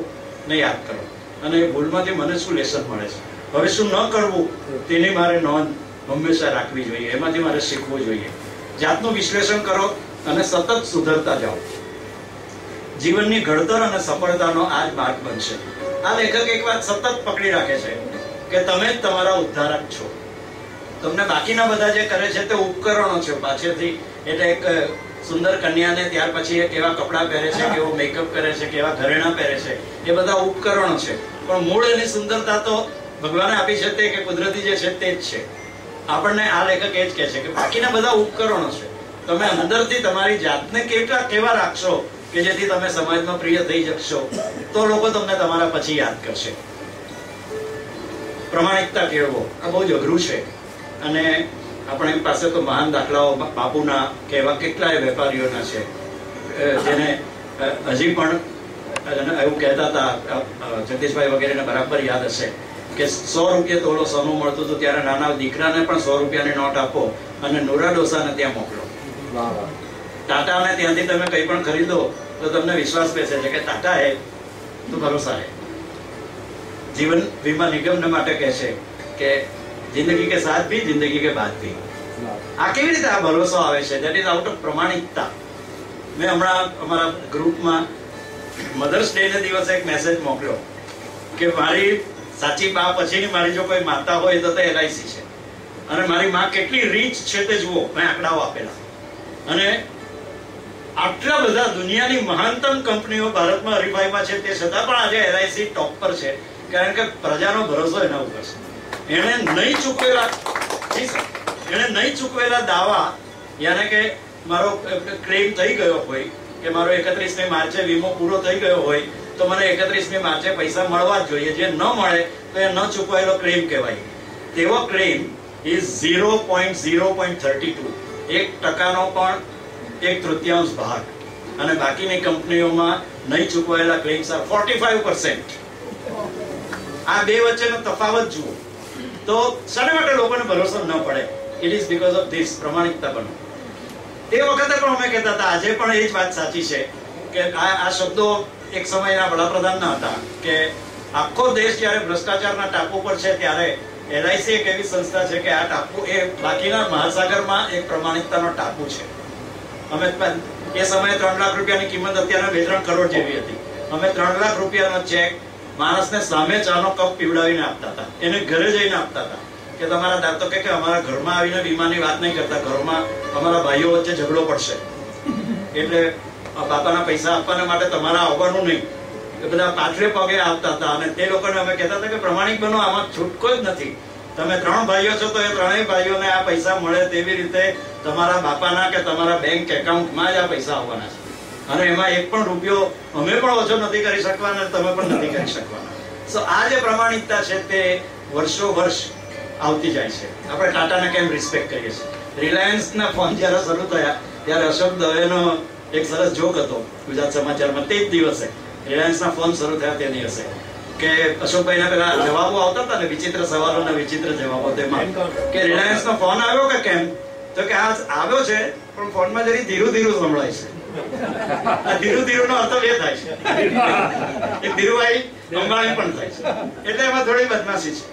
ને યાદ કરો અને એ ભૂલમાંથી મને શું લેસન મળે છે, હવે શું ન કરવું તેની મારે નોંધ હંમેશા રાખવી જોઈએ, એમાંથી મારે શીખવું જોઈએ. જાતનું વિશ્લેષણ કરો અને સતત સુધરતા જાઓ. જીવનની ઘડતર અને સફળતાનો આ જ માર્ગ બનશે. આ લેખક એક વાત સતત પકડી રાખે છે કે તમે જ તમારા ઉદ્ધારક છો. તમને બાકીના બધા જે કરે છે તે ઉપકરણો છે પાછળથી. એટલે એક સુંદર કન્યાને ત્યાર પછી કેવા કપડાં પહેરે છે, કેવો મેકઅપ કરે છે, કેવા ઘરેણાં પહેરે છે, એ બધા ઉપકરણો છે. પણ મૂળ એની સુંદરતા તો ભગવાને આપી છે તે કે કુદરતી જે છે તે જ છે. આપણને આ લેખક એ જ કહે છે કે બાકીના બધા ઉપકરણો છે, તમે અંદરથી તમારી જાતને કેવા રાખશો કે જેથી તમે સમાજમાં પ્રિય થઈ શકશો, તો લોકો તમને તમારા પછી યાદ કરશે. પ્રમાણિકતા કેળવો આ બહુ જ અઘરું છે. અને આપણી પાસે તો મહાન દાખલાઓ બાપુના કે એવા કેટલાય વેપારીઓના છે જેને હજી પણ એવું કહેતા હતા, જગદીશભાઈ વગેરેને બરાબર યાદ હશે કે 100 રૂપિયા તોલો સોનું મળતું હતું ત્યારે નાના દીકરાને પણ 100 રૂપિયાની નોટ આપો અને નુરા ડોસાને ત્યાં મોકલો. ટાટાને ત્યાંથી તમે કંઈ પણ ખરીદો તો તમને વિશ્વાસ બેસે છે કે ટાટા હે તો ભરોસા હે. જીવન વીમા નિગમને માટે કહે છે કે જિંદગી કે સાથ ભી, જિંદગી કે બાદ ભી. આ કેવી રીતે આ ભરોસો આવે છે? દેટ ઇઝ આઉટ ઓફ પ્રમાણિકતા. મેં હમણાં અમારા ગ્રુપમાં મધર્સ ડે ના દિવસે એક મેસેજ મોકલ્યો કે મારી સાચી બા પછીની મારી જો કોઈ માતા હોય તો તે LIC છે અને મારી માં કેટલી રીચ છે તે જુઓ. મેં આંકડાઓ આપેલા અને આટલા બધા દુનિયાની મહાનતમ કંપનીઓ ભારતમાં હરીફાઈમાં છે તે છતાં પણ આજે LIC ટોપ પર છે, કારણ કે પ્રજાનો ભરોસો એના ઉપર છે. એને નહીં ચૂકવેલા દાવા, યાને કે મારો ક્લેમ થઈ ગયો હોય કે મારો 31મી માર્ચે વીમો પૂરો થઈ ગયો હોય તો મને 31મી માર્ચે પૈસા મળવા જ જોઈએ. જે ન મળે તો એ ન ચૂકવાયેલો ક્લેમ કહેવાય. તેવો ક્લેમ ઇઝ 0.32, 1%નો પણ 1/3 ભાગ. અને બાકીની કંપનીઓમાં નહીં ચૂકવાયેલા ક્લેમ્સ આર 45%. આ બે વચ્ચેનો તફાવત જુઓ તો શાના માટે લોકોને ભરોસો ન પડે? It is because of this પ્રમાણિકતા બનો. તે વખતે પણ અમે કહેતા હતા, આજે પણ એ જ વાત સાચી છે કે આ શબ્દો એક સમયના વડાપ્રધાનના હતા કે આખો દેશ જયારે ભ્રષ્ટાચારના ટાપુ પર છે ત્યારે LIC એક એવી સંસ્થા છે કે આ ટાપુ એ બાકીના મહાસાગરમાં એક પ્રમાણિકતાનો ટાપુ છે. અમે એ સમયે 3 લાખ રૂપિયાની કિંમત અત્યારે 2-3 કરોડ જેવી હતી. અમે 3 લાખ રૂપિયાનો ચેક માણસને સામે ચાનો કપ પીવડાવીને આપતા હતા, એને ઘરે જઈને આપતા હતા કે તમારા દાંતો કે અમારા ઘરમાં આવીને વીમાની વાત નહીં કરતા, ઘરમાં અમારા ભાઈઓ વચ્ચે ઝઘડો પડશે એટલે બાપાના પૈસા આપવાના માટે તમારે આવવાનું નહીં. એ બધા પાછલે પગે આવતા હતા અને તે લોકોને અમે કહેતા હતા કે પ્રમાણિક બનો, આમાં છૂટકો જ નથી. તમે 3 ભાઈઓ છો તો એ 3 ભાઈઓને આ પૈસા મળે તેવી રીતે તમારા બાપાના કે તમારા બેંક એકાઉન્ટમાં જ આ પૈસા આવવાના છે. અને એમાં એક પણ રૂપિયો અમે પણ ઓછો નથી કરી શકવાના, તમે પણ નથી કરી શકવાના. સો આ જે પ્રમાણિકતા છે તે વર્ષો વર્ષ આવતી જાય છે. આપણે ટાટાને કેમ રિસ્પેક્ટ કરીએ છીએ. રિલાયન્સના ફોન જ્યારે શરૂ થયા ત્યારે અશોક દવેનો એક સરસ જોક હતો ગુજરાત સમાચારમાં તે જ દિવસે, રિલાયન્સના ફોન શરૂ થયા તે દિવસે, કે અશોકભાઈના પેલા જવાબો આવતા હતા ને, વિચિત્ર સવાલો ને વિચિત્ર જવાબો, તેમાં કે રિલાયન્સનો ફોન આવ્યો કે કેમ, તો કે આ આવ્યો છે પણ ફોનમાં જરી ધીરું ધીરું સંભળાય છે. આ ધીરું ધીરું નો અર્થ એ થાય છે એક ધીરુભાઈ અંબાણી પણ થાય છે, એટલે એમાં થોડી બદમાશી છે.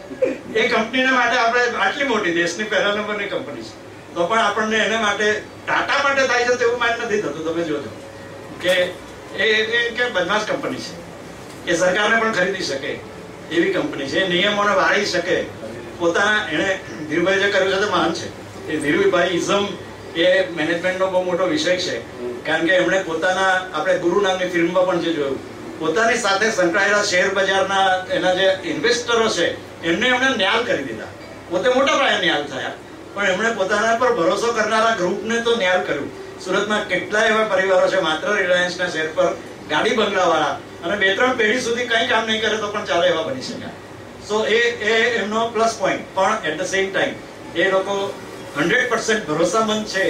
એ કંપનીને માટે આપણે આટલી મોટી દેશની પહેલા નંબરની કંપની છે તો પણ આપણને એને માટે ટાટા માટે થાય છે તેવું માન નથી થતું. તમે જોજો કે એ બદમાશ કંપની છે, એ સરકારને પણ ખરીદી શકે એવી કંપની છે, નિયમોને વાળી શકે. પોતાના એને ધીરુભાઈ જે કર્યું છે તે મહાન છે. એ ધીરુભાઈ ઇઝમ એ મેનેજમેન્ટનો બહુ મોટો વિષય છે, કારણ કે એમણે પોતાના, આપણે ગુરુ નામની ફિલ્મમાં પણ જે જોયું, પોતાની સાથે સંકળાયેલા શેર બજારના એના જે ઇન્વેસ્ટરો છે એમને ન્યાલ કરી દીધા. પોતે મોટા પાયે ન્યાલ થયા પણ એમણે પોતાના પર ભરોસો કરનારા ગ્રુપને તો ન્યાલ કર્યું. સુરતમાં કેટલા એવા પરિવારો છે માત્ર રિલાયન્સના શેર પર ગાડી બંગલા વાળા, અને 2-3 પેઢી સુધી કઈ કામ નહીં કરે તો પણ ચાલે એવા બની શક્યા. સો એ એમનો પ્લસ પોઈન્ટ. પણ એટ ધ સેમ ટાઈમ એ લોકો 100% ભરોસામંદ છે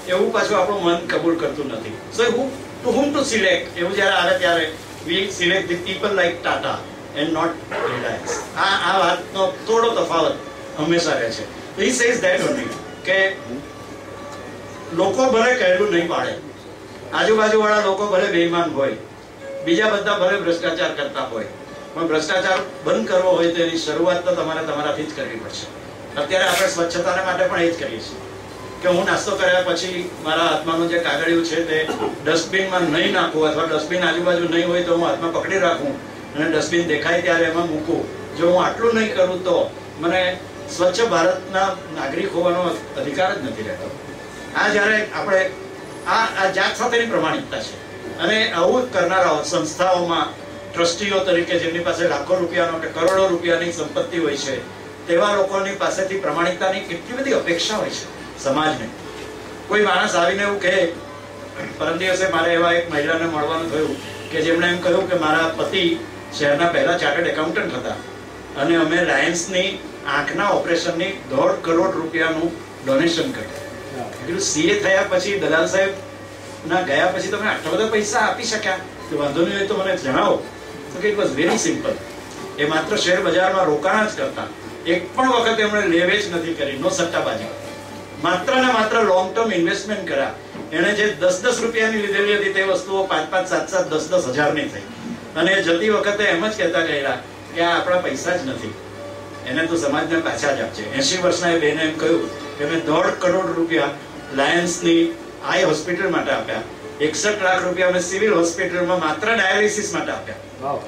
એવું પાછું આપણું મન કબૂલ કરતું નથી. સો ટુ whom to select એવું જ્યારે આવે ત્યારે we select the people like Tata and not Reliance. આ વાતનો થોડો તફાવત હંમેશા રહે છે. He says that only કે લોકો ભલે કહેલું નહીં પાડે, આજુબાજુ વાળા લોકો ભલે બેઈમાન હોય, બીજા બધા ભલે ભ્રષ્ટાચાર કરતા હોય, પણ ભ્રષ્ટાચાર બંધ કરવો હોય તો એની શરૂઆત તો તમારે તમારાથી જ કરવી પડશે. અત્યારે આપણે સ્વચ્છતાને માટે પણ એ જ કરીએ છીએ કે હું નાસ્તો કર્યા પછી મારા હાથમાંનું જે કાગળિયું છે તે ડસ્ટબિનમાં નહીં નાખવું, અથવા ડસ્ટબિન આજુબાજુ નહીં હોય તો હું હાથમાં પકડી રાખું અને ડસ્ટબિન દેખાય ત્યારે એમાં મૂકું. જો હું આટલું નહીં કરું તો મને સ્વચ્છ ભારતના નાગરિક હોવાનો અધિકાર જ નથી રહેતો. આ જ્યારે આપણે આ જાત સાથેની પ્રમાણિકતા છે. અને આવું કરનારાઓ સંસ્થાઓમાં ટ્રસ્ટીઓ તરીકે જેમની પાસે લાખો રૂપિયાનો કે કરોડો રૂપિયાની સંપત્તિ હોય છે તેવા લોકોની પાસેથી પ્રમાણિકતાની કેટલી બધી અપેક્ષા હોય છે સમાજને. કોઈ માણસ આવીને એવું કહે, પરમ દિવસે મારે એવા એક મહિલાને મળવાનું થયું કે જેમણે એમ કહ્યું કે મારા પતિ શહેરના પહેલા ચાર્ટર્ડ એકાઉન્ટન્ટ હતા અને અમે લાયન્સની આંખના ઓપરેશનની 1.5 કરોડ રૂપિયાનું ડોનેશન કર્યું. સીએ થયા પછી દલાલ સાહેબ ના ગયા પછી તમે આટલા બધા પૈસા આપી શક્યા? તો વાંધો નહીં હોય તો મને જણાવો. તો કે ઇટ વોઝ વેરી સિમ્પલ. એ માત્ર શેર બજારમાં રોકાણ જ કરતા, એક પણ વખત એમણે લેવેચ નથી કરી, નો સટ્ટાબાજી, માત્ર ને માત્ર લોંગ ટર્મ ઇન્વેસ્ટમેન્ટ કર્યા. એને જે 10-10 રૂપિયાની લીધેલી હતી તે વસ્તુઓ 5-5, 7-7, 10-10 હજારની થઈ. અને જતી વખતે એમ જ કહેતા ગયેલા કે આ આપણા પૈસા જ નથી, એને તો સમાજને પાછા જ આપશે. 80 વર્ષના એ બેને એમ કહ્યું કે મેં 1.5 કરોડ રૂપિયા લાયન્સની આઈ હોસ્પિટલ માટે આપ્યા, 61 લાખ રૂપિયા મેં સિવિલ હોસ્પિટલમાં માત્ર ડાયાલિસિસ માટે આપ્યા.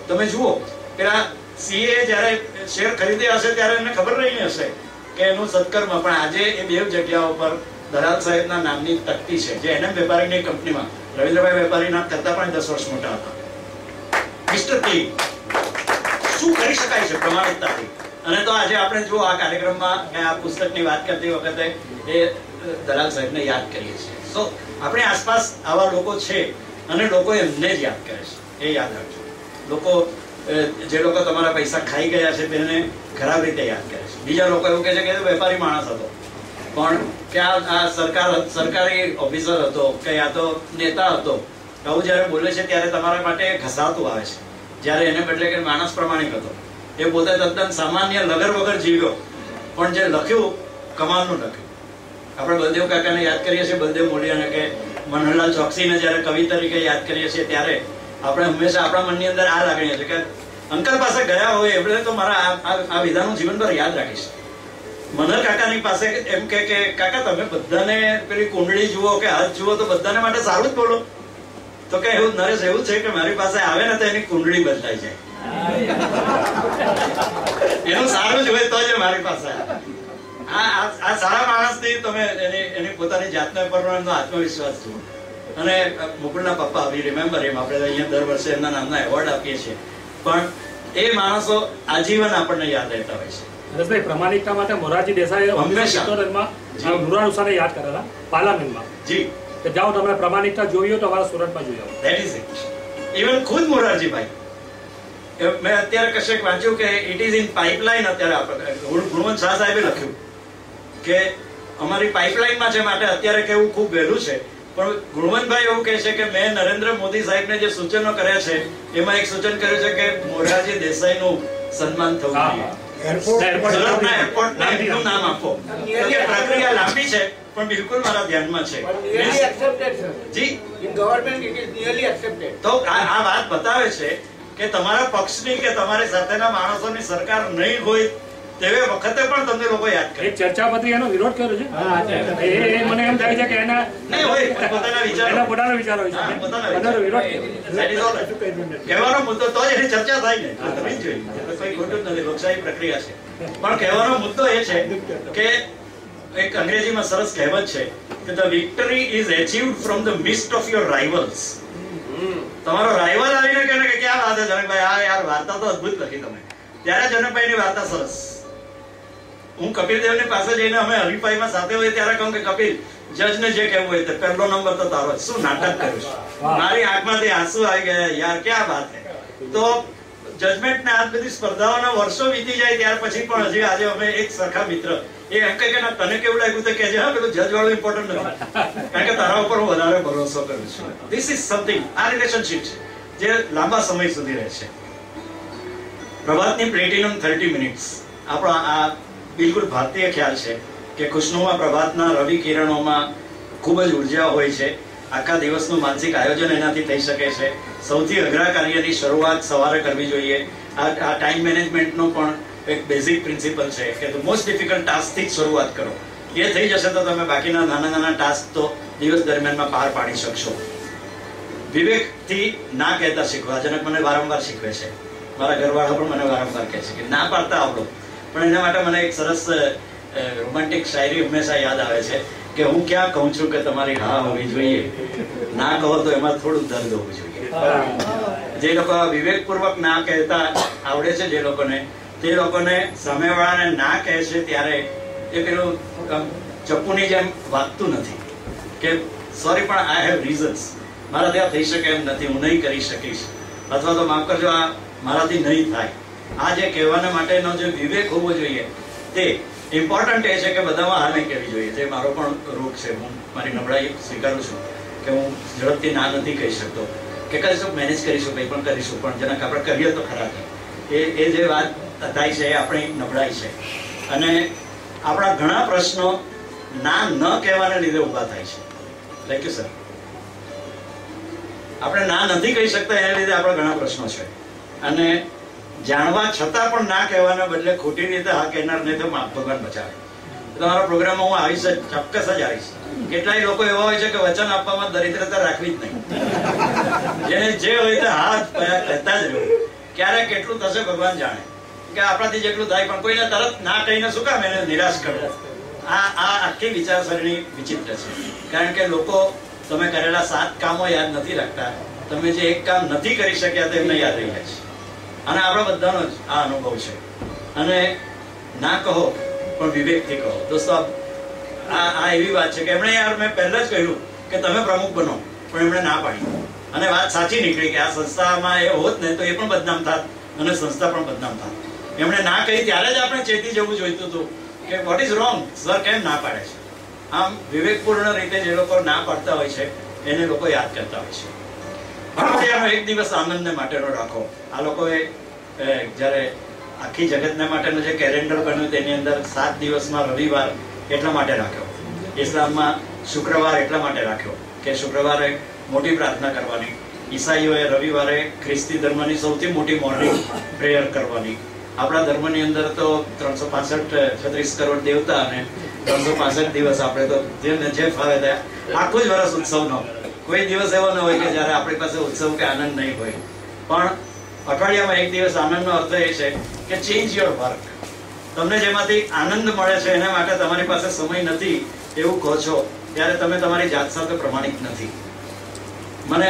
તમે જુઓ, પેલા સીએ જ્યારે શેર ખરીદ્યા હશે ત્યારે એને ખબર રહી હશે કે એનું સત્કર્મ, પણ આજે એ બે જગ્યાઓ પર દલાલ સાહેબના નામની તકતી છે, જે એનએમ વેપારીની કંપનીમાં રવિન્દ્રભાઈ વેપારીના કરતા પણ 10 વર્ષ મોટા હતા. મિસ્ટર ટી શું કરી શકાય છે પ્રમાણિકતાથી? અને તો આજે આપણે જો આ કાર્યક્રમમાં આ પુસ્તકની વાત કરતી વખતે એ દલાલ સાહેબને યાદ કરીએ છીએ. સો આપણી આસપાસ આવા લોકો છે અને લોકો એમને જ યાદ કરે છે. એ યાદ રાખજો. લોકો જે લોકો તમારા પૈસા ખાઈ ગયા છે તેને ખરાબ રીતે યાદ કરે છે. બીજા લોકો એવું કહે છે કે વેપારી માણસ હતો, પણ કે આ સરકારી ઓફિસર હતો કે આ તો નેતા હતો. આવું જયારે બોલે છે ત્યારે તમારા માટે ઘસાતું આવે છે, જ્યારે એને બદલે કે માણસ પ્રમાણિક હતો. એ પોતે તદ્દન સામાન્ય લગર વગર જીવ્યો, પણ જે લખ્યું કમાલનું લખ્યું. આપણે બલદેવ કાકાને યાદ કરીએ છીએ, બલદેવ મોડિયાને કે મનોહરલાલ ચોકસીને જ્યારે કવિ તરીકે યાદ કરીએ છીએ ત્યારે આપણે હંમેશા આપણા મનની અંદર આ લાગણી છે કે અંકલ પાસે ગયા હોય એટલે તો મારા આ વિધાનું જીવનભર યાદ રાખીશ. મનોહર કાકાની પાસે એમ કે કાકા તમે બધાને પેલી કુંડળી જુઓ કે હાથ જુઓ તો બધાને માટે સારું જ બોલો. તો કે એવું નરેશ એવું છે કે મારી પાસે આવે ને તો એની કુંડળી બદલાઈ જાય. એનું સારું જ હોય તો જ મારી પાસે આ સારા માણસની તમે એની પોતાની જાતને પરનો આત્મવિશ્વાસ જુઓ. અને મુકુલના પપ્પા વી રિમેમ્બર એમ, આપણે અહીંયા દર વર્ષે એમના નામના એવોર્ડ આપીએ છીએ, પણ એ માણસો આજીવન આપણને યાદ રહેતા હોય છે. હરેશભાઈ, પ્રમાણિકતા માટે મોરારજી દેસાઈ હંમેશા નૂરાનુસાને યાદ કરેલા પાર્લામેન્ટમાં જી કે જાઓ તમે પ્રમાણિકતા જોઈ હોય તો અમારા સુરતમાં જોઈ આવો. That is it. ઇવન ખુદ મોરારજીભાઈ, મેં અત્યારે કશેક વાંચ્યું કે ઇટ ઇઝ ઇન પાઇપલાઇન. અત્યારે ગુણવંત શાહ સાહેબે લખ્યું કે અમારી પાઇપલાઇનમાં છે, માટે અત્યારે કેવું ખૂબ વહેલું છે. પણ ગુણવંતભાઈ એવું કહે છે કે મેં નરેન્દ્ર મોદી સાહેબને જે સૂચનો કર્યા છે એમાં એક સૂચન કર્યું છે કે મોરારજી દેસાઈનું સન્માન થવું જોઈએ. સુરતના એરપોર્ટને એમનું નામ આપો. પ્રક્રિયા લાંબી છે પણ બિલકુલ મારા ધ્યાનમાં છે. જી, તો આ વાત બતાવે છે કે તમારા પક્ષની કે તમારી સાથેના માણસોની સરકાર નહીં હોય તેવે વખતે પણ તમને લોકો યાદ કરે. એક ચર્ચાપત્રી એનો વિરોધ કર્યો છે. એ મને એમ થાય છે કે એના નહીં હોય, પોતાના વિચારો, એના પોતાનો વિચારો હોય છે. પોતાનો વિરોધ કહેવાનો મુદ્દો તો જ એની ચર્ચા થાય ને. તમે જોઈ કોઈ ખોટું જ નથી, લોકશાહી પ્રક્રિયા છે. પણ કહેવાનો મુદ્દો એ છે કે એક અંગ્રેજીમાં સરસ કહેવત છે કે the victory is achieved from the midst of your rivals. તમારો રાઇવલ આવીને કહે કે ક્યાં વાત છે જનકભાઈ, આ યાર વાર્તા તો અદ્ભુત લખી તમે, ત્યારે જનકભાઈની વાર્તા સરસ. હું કપિલ દેવની પાસે જઈને અમે હરીફાઈમાં સાથે હોય ત્યારે કહું કે કપિલ, જજને જે કહેવું હોય તે પહેલો નંબર તો તારો. શું નાટક કર્યું છે, મારી આંખમાંથી આંસુ આવી ગયા, યાર ક્યાં વાત છે. તો જજમેન્ટને આ બધી સ્પર્ધાઓના વર્ષો વીતી જાય ત્યાર પછી પણ હજી આજે અમે એક સરખા મિત્ર. એ એમ કહે કે ના તને કેવું લાગ્યું તો કહેજે, હા પેલું જજ વાળું ઇમ્પોર્ટન્ટ નથી, કારણ કે તારા ઉપર હું વધારે ભરોસો કરું છું. ધીસ ઇઝ સમથિંગ, આ રિલેશનશિપ છે જે લાંબા સમય સુધી રહે છે. પ્રભાતની પ્લેટિનમ 30 મિનિટ્સ આપણો આ બિલકુલ ભારતીય ખ્યાલ છે કે ખુશનુમા પ્રભાતના રવિ કિરણોમાં ખૂબ જ ઉર્જા હોય છે. આખા દિવસનું માનસિક આયોજન એનાથી થઈ શકે છે. સૌથી અઘરા કાર્યની શરૂઆત સવારે કરવી જોઈએ. આ ટાઈમ મેનેજમેન્ટનો પણ એક બેઝિક પ્રિન્સિપલ છે કે મોસ્ટ ડિફિકલ્ટ ટાસ્કથી જ શરૂઆત કરો. એ થઈ જશે તો તમે બાકીના નાના નાના ટાસ્ક તો દિવસ દરમિયાનમાં પાર પાડી શકશો. વિવેકથી ના કહેતા શીખવા. જનક મને વારંવાર શીખવે છે, મારા ઘરવાળા પણ મને વારંવાર કહે છે કે ના પાડતા આવડો. પણ એના માટે મને એક સરસ રોમેન્ટિક શાયરી હંમેશા યાદ આવે છે કે હું ક્યાં કહું છું કે તમારી હા હોવી જોઈએ, ના કહો તો એમાં થોડું દર્દ હોવું જોઈએ. જે લોકો વિવેકપૂર્વક ના કહેતા આવડે છે, જે લોકોને, તે લોકોને સામેવાળાને ના કહે છે ત્યારે એ પેલું ચપ્પુની જેમ વાગતું નથી કે સોરી પણ આઈ હેવ રીઝન્સ, મારા ત્યાં થઈ શકે એમ નથી, હું નહીં કરી શકીશ, અથવા તો માફ કરજો આ મારાથી નહીં થાય. આ જે કહેવાના માટેનો જે વિવેક હોવો જોઈએ તે ઇમ્પોર્ટન્ટ એ છે કે બધામાં હા નહીં કહેવી જોઈએ. જે મારો પણ રોગ છે, હું મારી નબળાઈ સ્વીકારું છું કે હું ઝડપથી ના નથી કહી શકતો, કે કરીશું મેનેજ કરીશું, કંઈ પણ કરીશું, પણ જનક આપણે કરીએ તો ખરા. એ જે વાત થાય છે એ આપણી નબળાઈ છે. અને આપણા ઘણા પ્રશ્નો ના ન કહેવાને લીધે ઊભા થાય છે. Thank you sir. આપણે ના નથી કહી શકતા એના લીધે આપણા ઘણા પ્રશ્નો છે. અને જાણવા છતાં પણ ના કહેવાના બદલે ખોટી રીતે હા કહેનારને તો ભગવાન બચાવે. તમારા પ્રોગ્રામમાં હું આવીશ, ચોક્કસ જ આવીશ. કેટલાય લોકો એવા હોય છે કે વચન આપવામાં દરિદ્રતા રાખવી જ નહીં, જેને જે હોય તે હા કહેતા જ રહ્યું. ક્યારે કેટલું થશે ભગવાન જાણે, કે આપણાથી જેટલું થાય, પણ કોઈને તરત ના કહીને શું કામ એને નિરાશ કરવો. આ આખી વિચારસરણી વિચિત્ર છે. કારણ કે લોકો તમે કરેલા 7 કામો યાદ નથી રાખતા, તમે જે એક કામ નથી કરી શક્યા તેમને યાદ રહી જાય છે. અને આપણા બધાનો જ આ અનુભવ છે. અને ના કહો પણ વિવેકથી કહો. દોસ્તો આ એવી વાત છે કે એમણે યાર મેં પહેલા જ કહ્યું કે તમે પ્રમુખ બનો, પણ એમણે ના પાડી. અને વાત સાચી નીકળી કે આ સંસ્થામાં એ હોત ને તો એ પણ બદનામ થાત અને સંસ્થા પણ બદનામ થાત. એમણે ના કહી ત્યારે જ આપણે ચેતી જવું જોઈતું હતું કે વોટ ઇઝ રોંગ, સર કેમ ના પાડે છે. આમ વિવેકપૂર્ણ રીતે જે લોકો ના પાડતા હોય છે એને લોકો યાદ કરતા હોય છે. એક દિવસ આનંદને માટેનો રાખો. આ લોકોએ જ્યારે આખી જગતને માટેનો જે કેલેન્ડર બન્યું તેની અંદર 7 દિવસમાં રવિવાર એટલા માટે રાખ્યો. ઇસ્લામમાં શુક્રવાર એટલા માટે રાખ્યો કે શુક્રવારે મોટી પ્રાર્થના કરવાની. ઈસાઈઓએ રવિવારે ખ્રિસ્તી ધર્મની સૌથી મોટી મોર્નિંગ પ્રેયર કરવાની. આપણા ધર્મની અંદર તો 365 કરોડ દેવતા અને 365 દિવસ આપણે તો જે ફાવે ત્યાં આખું જ વર્ષ ઉત્સવનો. કોઈ દિવસ એવો ન હોય કે જયારે આપણી પાસે ઉત્સવ કે આનંદ નહીં હોય. પણ અઠવાડિયામાં એક દિવસ આનંદનો અર્થ એ છે કે ચેન્જ યોર વર્ક. તમને જેમાંથી આનંદ મળે છે એના માટે તમારી પાસે સમય નથી એવું કહો છો ત્યારે તમે તમારી જાત સાથે પ્રમાણિત નથી. મને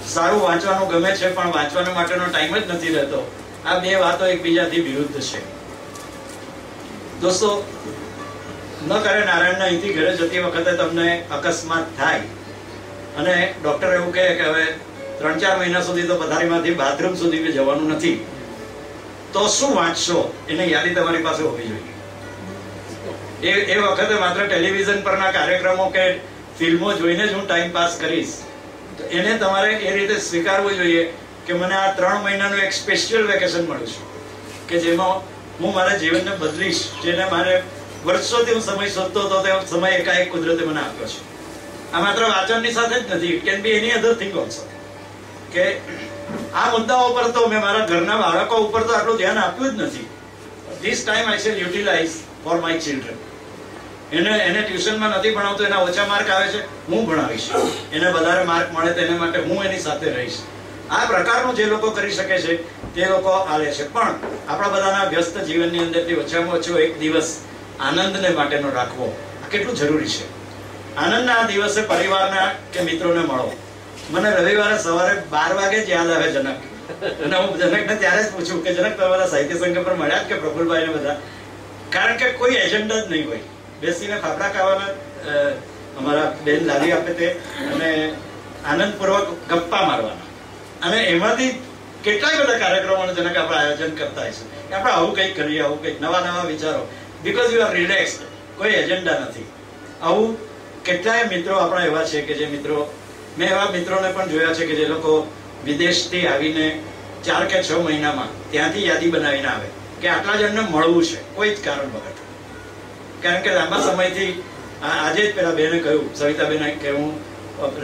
સારું વાંચવાનું ગમે છે પણ વાંચવા માટેનો ટાઈમ જ નથી રહેતો. આ બે વાતો એકબીજાથી વિરુદ્ધ છે. દોસ્તો, ન કરે નારાયણના અહીંથી ઘરે જતી વખતે તમને અકસ્માત થાય અને ડોક્ટર એવું કહે કે હવે 3-4 મહિના સુધી તો પથારીમાંથી બાથરૂમ સુધી કે જવાનું નથી, તો શું વાંચશો એની યાદી તમારી પાસે હોવી જોઈએ. એ વખતે માત્ર ટેલિવિઝન પરના કાર્યક્રમો કે ફિલ્મો જોઈને જ હું ટાઈમ પાસ કરીશ, તો એને તમારે એ રીતે સ્વીકારવું જોઈએ કે મને આ 3 મહિનાનું એક સ્પેશિયલ વેકેશન મળ્યું છે કે જેમાં હું મારા જીવનને બદલીશ. જેને મારે વર્ષોથી હું સમય શોધતો હતો તે સમય એકાએક કુદરતે મને આપ્યો છે. આ માત્ર વાંચનની સાથે જ નથી, it can be any other thing also. કે આ મુદ્દાઓ પર તો મેં મારા ઘરના બાળકો ઉપર તો આટલું ધ્યાન આપ્યું જ નથી. This time I shell utilise for my children. એને ટ્યુશનમાં નથી ભણાવતો, એના ઓછા માર્ક આવે છે, હું ભણાવીશ. એને વધારે માર્ક મળે તેને માટે હું એની સાથે રહીશ. આ પ્રકારનું જે લોકો કરી શકે છે તે લોકો આલે છે. પણ આપણા બધાના વ્યસ્ત જીવનની અંદરથી ઓછામાં ઓછો એક દિવસ આનંદને માટેનો રાખવો આ કેટલું જરૂરી છે. આનંદના આ દિવસે પરિવારના કે મિત્રોને મળો. મને રવિવારે સવારે 12 વાગે જ યાદ આવે જનક, અને હું જનકને ત્યારે જ પૂછું કે જનક તમે બધા સાહિત્ય સંઘ પર મળ્યા કે પ્રફુલભાઈ ને બધા? કારણ કે કોઈ એજન્ડા જ નહીં હોય. બેસીને ફાફડા ખાવાના અમારા બેન લાવી આપે તે, અને આનંદપૂર્વક ગપ્પા મારવાના. અને એમાંથી કેટલાય બધા કાર્યક્રમોનું જનક આપણે આયોજન કરતા હોય છે કે આપણે આવું કંઈક કરીએ, આવું કંઈક નવા વિચારો, બીકોઝ યુ આર રિલેક્સ્ડ. કોઈ એજન્ડા નથી. આવું કેટલાય મિત્રો આપણા એવા છે કે જે મિત્રો, મેં એવા મિત્રોને પણ જોયા છે કે જે લોકો વિદેશથી આવીને 4 કે 6 મહિનામાં ત્યાંથી યાદી બનાવીને આવે કે આટલા જણને મળવું છે કોઈ જ કારણ વગર. કારણ કે લાંબા સમયથી, આજે જ પેલા બેને કહ્યું, સવિતાબેને કે હું